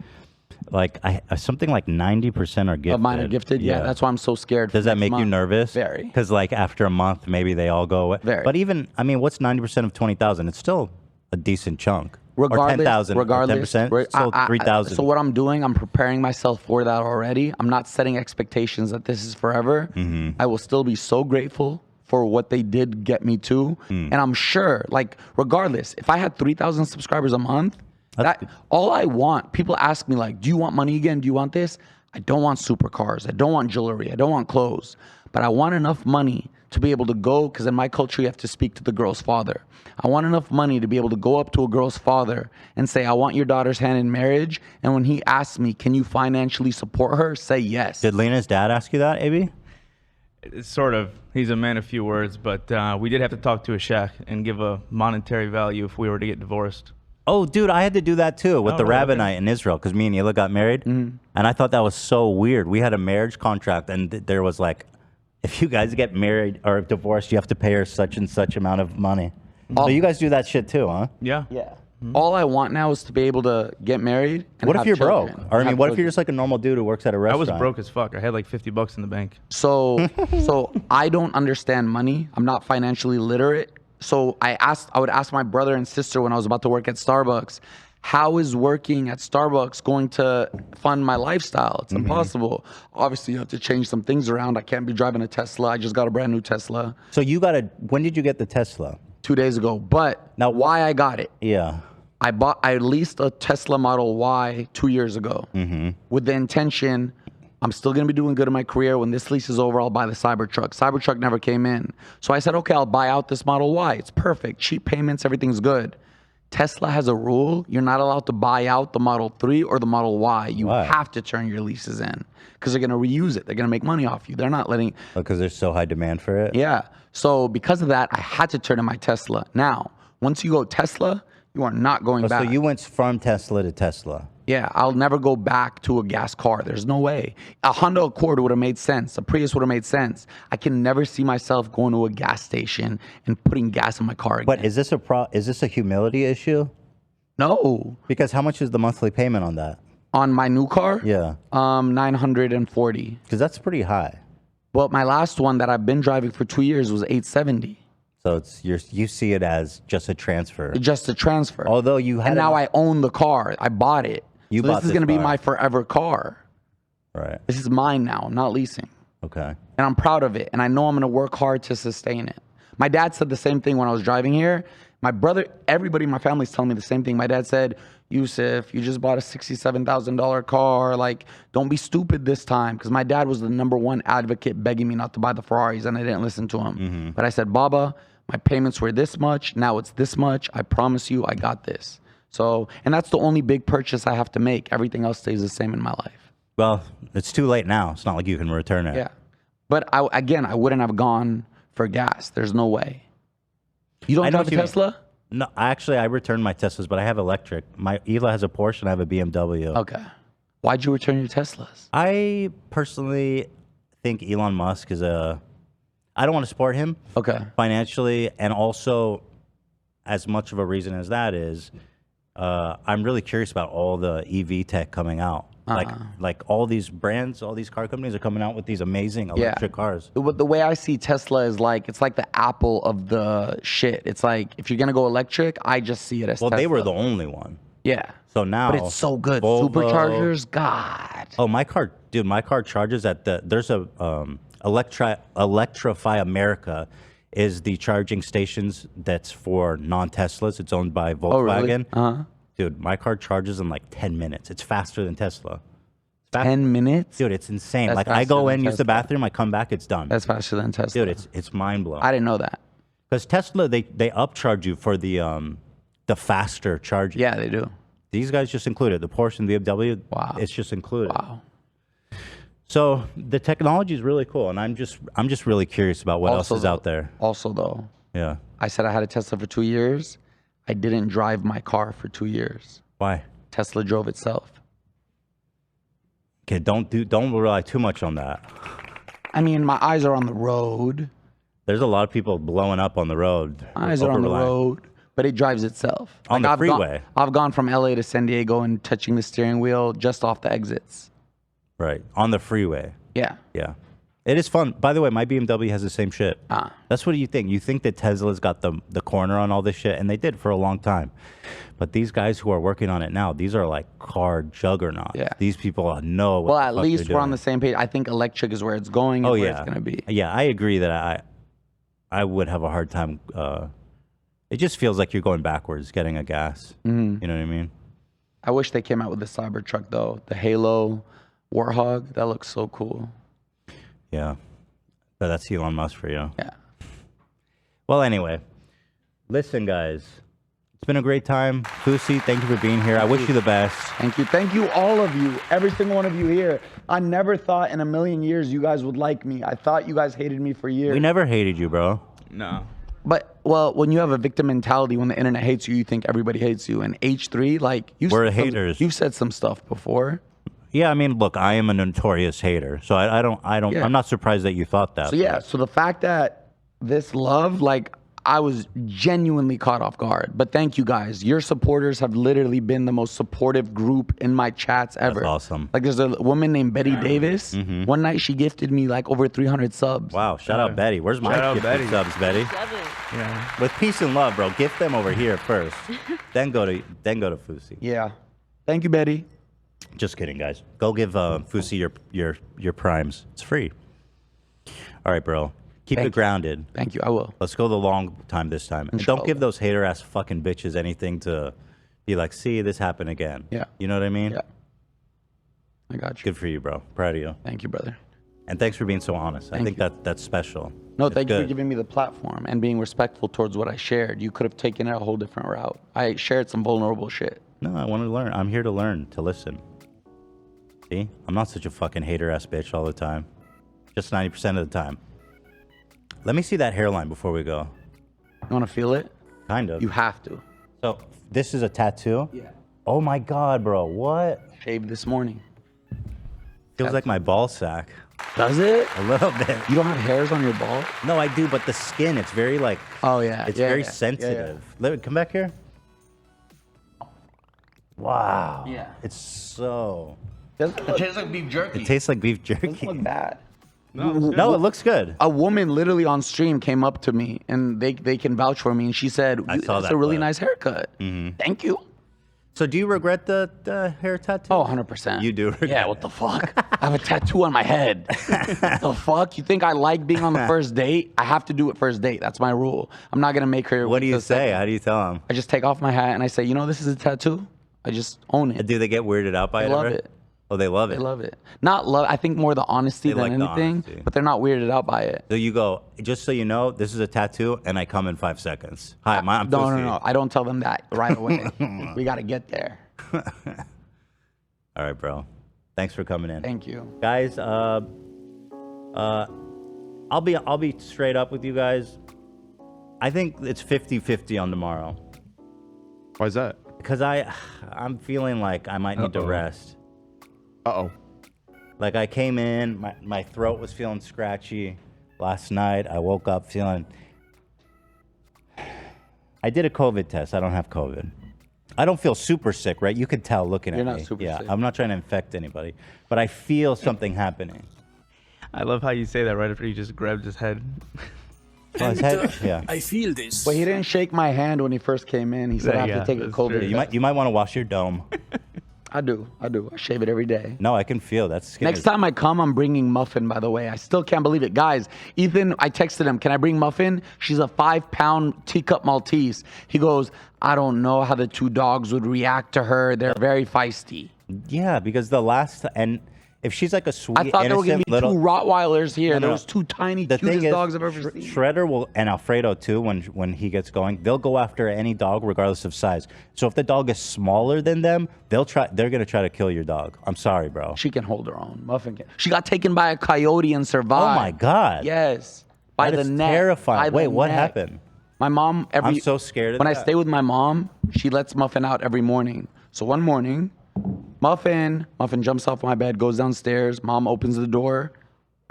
Like something like 90% are gifted. Of mine are gifted? Yeah, that's why I'm so scared. Does that make you nervous? Very. Because like after a month, maybe they all go away. Very. But even, I mean, what's 90% of 20,000? It's still a decent chunk. Regardless, or 10,000. regardless, 10%, still 3,000. So what I'm doing, I'm preparing myself for that already. I'm not setting expectations that this is forever. Mm-hmm. I will still be so grateful for what they did get me to. And I'm sure, like, regardless, if I had 3,000 subscribers a month, all I want, people ask me like, do you want money again? Do you want this? I don't want supercars. I don't want jewelry. I don't want clothes. But I want enough money to be able to go, because in my culture, you have to speak to the girl's father. I want enough money to be able to go up to a girl's father and say, I want your daughter's hand in marriage. And when he asks me, can you financially support her? Say yes. Did Lena's dad ask you that, AB? It's sort of. He's a man of few words, but we did have to talk to a sheikh and give a monetary value if we were to get divorced. Oh, dude, I had to do that too with the really? rabbinite in Israel, because me and Hila got married. And I thought that was so weird. We had a marriage contract, and there was like, if you guys get married or divorced, you have to pay her such and such amount of money. So you guys do that shit too, huh? Yeah. Yeah. All I want now is to be able to get married. And What if have you're children, broke? Or I have mean, what if children. you're just like a normal dude who works at a I restaurant? was broke as fuck. I had like $50 in the bank. So I don't understand money. I'm not financially literate. So I would ask my brother and sister when I was about to work at Starbucks, how is working at Starbucks going to fund my lifestyle? It's impossible. Obviously, you have to change some things around. I can't be driving a Tesla. I just got a brand new Tesla. So when did you get the Tesla? 2 days ago. But now why I got it? Yeah. I leased a Tesla Model Y 2 years ago with the intention, I'm still going to be doing good in my career. When this lease is over, I'll buy the Cybertruck. Cybertruck never came in. So I said, okay, I'll buy out this Model Y. It's perfect. Cheap payments, everything's good. Tesla has a rule. You're not allowed to buy out the Model 3 or the Model Y. You have to turn your leases in because they're going to reuse it. They're going to make money off you. They're not letting... Because there's so high demand for it? Yeah. So because of that, I had to turn in my Tesla. Now, once you go Tesla, you are not going back. So you went from Tesla to Tesla? Yeah, I'll never go back to a gas car. There's no way. A Honda Accord would have made sense. A Prius would have made sense. I can never see myself going to a gas station and putting gas in my car again. But is this a humility issue? No. Because how much is the monthly payment on that? On my new car? Yeah. 940. Because that's pretty high. Well, my last one that I've been driving for 2 years was 870. So you see it as just a transfer. Just a transfer. Although you had and now I own the car. I bought it. You so bought this is this going to be car. my forever car. Right. This is mine now. I'm not leasing. Okay. And I'm proud of it. And I know I'm going to work hard to sustain it. My dad said the same thing when I was driving here. My brother, everybody in my family is telling me the same thing. My dad said, Yusuf, you just bought a $67,000 car. Like, don't be stupid this time. Because my dad was the #1 advocate begging me not to buy the Ferraris, and I didn't listen to him. But I said, Baba, my payments were this much. Now it's this much. I promise you, I got this. So, and that's the only big purchase I have to make. Everything else stays the same in my life. Well, it's too late now. It's not like you can return it. Yeah. But I wouldn't have gone for gas. There's no way. You don't drive a Tesla? No, actually, I returned my Teslas, but I have electric. My Ela has a Porsche, and I have a BMW. Okay. Why'd you return your Teslas? I personally think Elon Musk is I don't want to support him. Okay. Financially, and also, as much of a reason as that is, I'm really curious about all the EV tech coming out. Like all these brands, all these car companies are coming out with these amazing electric cars. The way I see Tesla is like, it's like the Apple of the shit. It's like, if you're going to go electric, I just see it as Well, Tesla. they were the only one. Yeah. So now, But it's so good. Volvo- Superchargers, God. Oh, my car, dude, my car charges at there's a Electrify America is the charging stations that's for non-Teslas. It's owned by Volkswagen. Oh, really? Dude, my car charges in like 10 minutes. It's faster than Tesla. 10 minutes? Dude, it's insane. That's like I faster go than in, use the Tesla. bathroom, I come back, it's done. That's faster than Tesla. Dude, it's mind blowing. I didn't know that. Because Tesla, they upcharge you for the faster charging. Yeah, they do. These guys just included the Porsche and BMW. Wow. It's just included. Wow. So the technology is really cool, and I'm just really curious about what else is out there. Also, though, Yeah. I said I had a Tesla for 2 years. I didn't drive my car for 2 years. Why? Tesla drove itself. Okay, don't rely too much on that. I mean, my eyes are on the road. There's a lot of people blowing up on the road. Eyes are on the road, but it drives itself. On the I've freeway. I've gone from LA to San Diego and touching the steering wheel just off the exits. Right. On the freeway. Yeah. Yeah. It is fun. By the way, my BMW has the same shit. That's what you think. You think that Tesla's got the corner on all this shit, and they did for a long time. But these guys who are working on it now, these are like car juggernauts. Yeah. These people know what Well, the at fuck least they're we're on doing. the same page. I think electric is where it's going and where it's going to be. Yeah, I agree that I would have a hard time. It just feels like you're going backwards getting a gas. Mhm. You know what I mean? I wish they came out with the Cybertruck, though. The Halo Warthog. That looks so cool. Yeah. But that's Elon Musk for you. Yeah. Well, anyway, listen, guys. It's been a great time. Fousey, thank you for being here. I wish you the best. Thank you. Thank you, all of you. Every single one of you here. I never thought in a million years you guys would like me. I thought you guys hated me for years. We never hated you, bro. No. But, well, when you have a victim mentality, when the internet hates you, you think everybody hates you. And H3, like, We're haters. You've said some stuff before. Yeah, I mean, look, I am a notorious hater, so I don't. Yeah. I'm not surprised that you thought that. So, yeah, so the fact that this love, like, I was genuinely caught off guard. But thank you guys. Your supporters have literally been the most supportive group in my chats ever. That's awesome. Like, there's a woman named Betty Davis. One night she gifted me like over 300 subs. Wow, shout out Betty. Where's my Shout out gifted Betty. subs, Betty? Yeah. With peace and love, bro. Gift them over here first. then go to Fousey. Yeah. Thank you, Betty. Just kidding, guys. Go give Fousey your primes. It's free. All right, bro. Keep it grounded. Thank you. I will. Let's go the long time this time. And don't give those hater ass fucking bitches anything to be like, see, this happened again. Yeah. You know what I mean? Yeah. I got you. Good for you, bro. Proud of you. Thank you, brother. And thanks for being so honest. I think that's special. No, It's thank you for good. giving me the platform and being respectful towards what I shared. You could have taken it a whole different route. I shared some vulnerable shit. No, I want to learn. I'm here to learn, to listen. See? I'm not such a fucking hater ass bitch all the time. Just 90% of the time. Let me see that hairline before we go. You want to feel it? Kind of. You have to. So, this is a tattoo? Yeah. Oh my God, bro. What? Shaved this morning. Feels like my ball sack. Does it? A little bit. You don't have hairs on your ball? No, I do, but the skin, it's very like... Oh, yeah. It's Yeah, very yeah. sensitive. Let me come back here. Wow. Yeah. It's so... It tastes like beef jerky. It tastes like beef jerky. It doesn't look bad. No, it looks good. A woman literally on stream came up to me, and they can vouch for me, and she said, I saw "That's that a really clip. nice haircut." Thank you. So do you regret the hair tattoo? Oh, 100%. You do regret Yeah, what the fuck? I have a tattoo on my head. The fuck? You think I like being on the first date? I have to do it first date. That's my rule. I'm not going to make her... What do you say? How do you tell them? I just take off my hat, and I say, you know, this is a tattoo. I just own it. Do they get weirded out by They it? love ever? it. Oh, they love it. They love it. Not love. I think more the honesty They than like the anything, honesty. but they're not weirded out by it. So you go, just so you know, this is a tattoo, and I come in 5 seconds. Hi, I'm No, Fousey. no. I don't tell them that right away. We got to get there. All right, bro. Thanks for coming in. Thank you. Guys, I'll be straight up with you guys. I think it's 50-50 on tomorrow. Why is that? Because I'm feeling like I might need to rest. Uh-oh. Like I came in, my throat was feeling scratchy last night. I woke up feeling... I did a COVID test. I don't have COVID. I don't feel super sick, right? You can tell looking You're at not me. super yeah, sick. I'm not trying to infect anybody, but I feel something happening. I love how you say that right after you just grabbed his head. Well, his head, yeah. I feel this. But he didn't shake my hand when he first came in. He said I have to take a COVID. You might want to wash your dome. I do. I shave it every day. No, I can feel that's. Next time I come, I'm bringing Muffin, by the way. I still can't believe it. Guys, Ethan, I texted him, can I bring Muffin? She's a 5-pound teacup Maltese. He goes, I don't know how the two dogs would react to her. They're very feisty. Yeah, because and if she's like a sweet, I thought there were going to be little, two Rottweilers here. No, no, Those two tiny, the cutest thing is, dogs I've ever seen. Shredder will, and Alfredo too, when he gets going, they'll go after any dog regardless of size. So if the dog is smaller than them, they're gonna try to kill your dog. I'm sorry, bro. She can hold her own. Muffin can. She got taken by a coyote and survived. Oh my God. Yes. By That the is neck. terrifying. By the Wait, what neck. happened? My mom, I'm so scared of when I that. stay with my mom, she lets Muffin out every morning. So one morning, Muffin jumps off my bed, goes downstairs. Mom opens the door.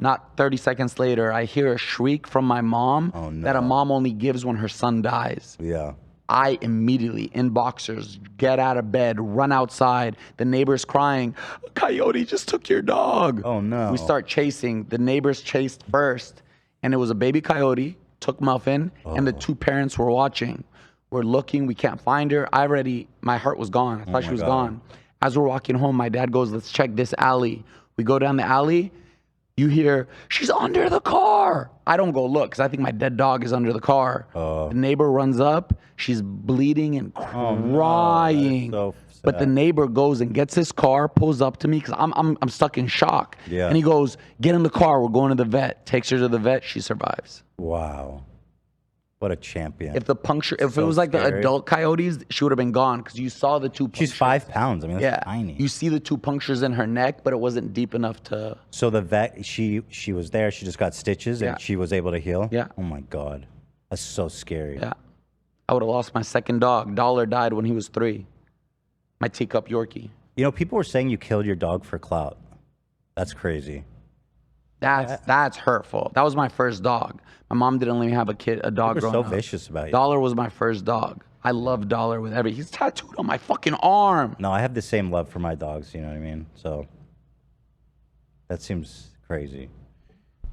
Not 30 seconds later, I hear a shriek from my mom that a mom only gives when her son dies. Yeah. I immediately, in boxers, get out of bed, run outside. The neighbor's crying, a coyote just took your dog. Oh, no. We start chasing. The neighbors chased first, and it was a baby coyote, took Muffin, and the two parents were watching. We're looking, we can't find her. My heart was gone. I thought she was gone. As we're walking home, my dad goes, let's check this alley. We go down the alley. You hear, she's under the car. I don't go look because I think my dead dog is under the car. The neighbor runs up. She's bleeding and crying. But the neighbor goes and gets his car, pulls up to me because I'm stuck in shock. Yeah. And he goes, get in the car. We're going to the vet. Takes her to the vet. She survives. Wow. What a champion. If it was like the adult coyotes, she would have been gone because you saw the two punctures. She's 5 pounds. I mean, that's tiny. You see the two punctures in her neck, but it wasn't deep enough to. So the vet, she was there. She just got stitches and she was able to heal. Yeah. Oh my God, that's so scary. Yeah. I would have lost my second dog. Dollar died when he was 3. My teacup Yorkie. You know, people were saying you killed your dog for clout. That's crazy. That's hurtful. That was my first dog. My mom didn't let me have a dog People growing are up. so vicious about you. Dollar was my first dog. I love Dollar with everything. He's tattooed on my fucking arm. No, I have the same love for my dogs. You know what I mean? So that seems crazy.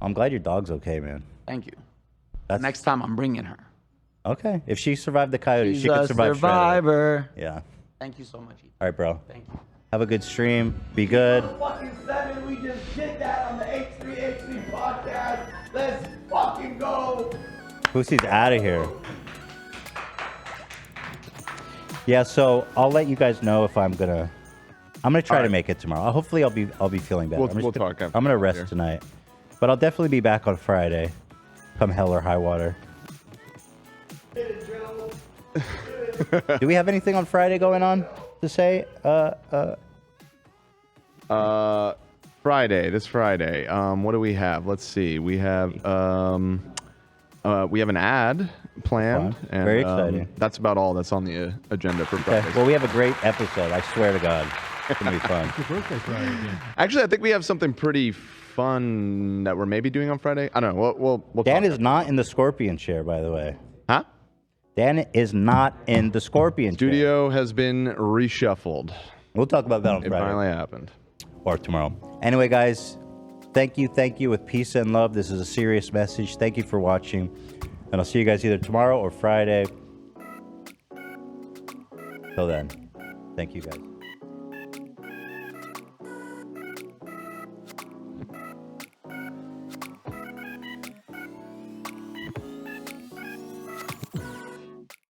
I'm glad your dog's okay, man. Thank you. Next time I'm bringing her. Okay. If she survived the coyote, She's she could a survive Shredder. survivor. Yeah. Thank you so much. Ethan. All right, bro. Thank you. Have a good stream. Be good. Fucking 7, we just did that on the H3H3 podcast. Let's fucking go. Fousey's out of here. Yeah, so I'll let you guys know if I'm gonna try to make it tomorrow. Hopefully I'll be feeling better. We'll talk after I'm gonna rest here. tonight, but I'll definitely be back on Friday, come hell or high water. Do we have anything on Friday going on to say? This Friday. What do we have? Let's see. We have an ad planned. And, Very exciting. That's about all that's on the agenda for Okay. Friday. Well, we have a great episode. I swear to God, it's gonna be fun. Actually, I think we have something pretty fun that we're maybe doing on Friday. I don't know. We'll Dan talk. is not in the scorpion chair, by the way. Huh? Dan is not in the scorpion chair. Studio has been reshuffled. We'll talk about that on It Friday. finally happened. Or tomorrow. Anyway, guys, thank you with peace and love. This is a serious message. Thank you for watching. And I'll see you guys either tomorrow or Friday. Till then, thank you guys.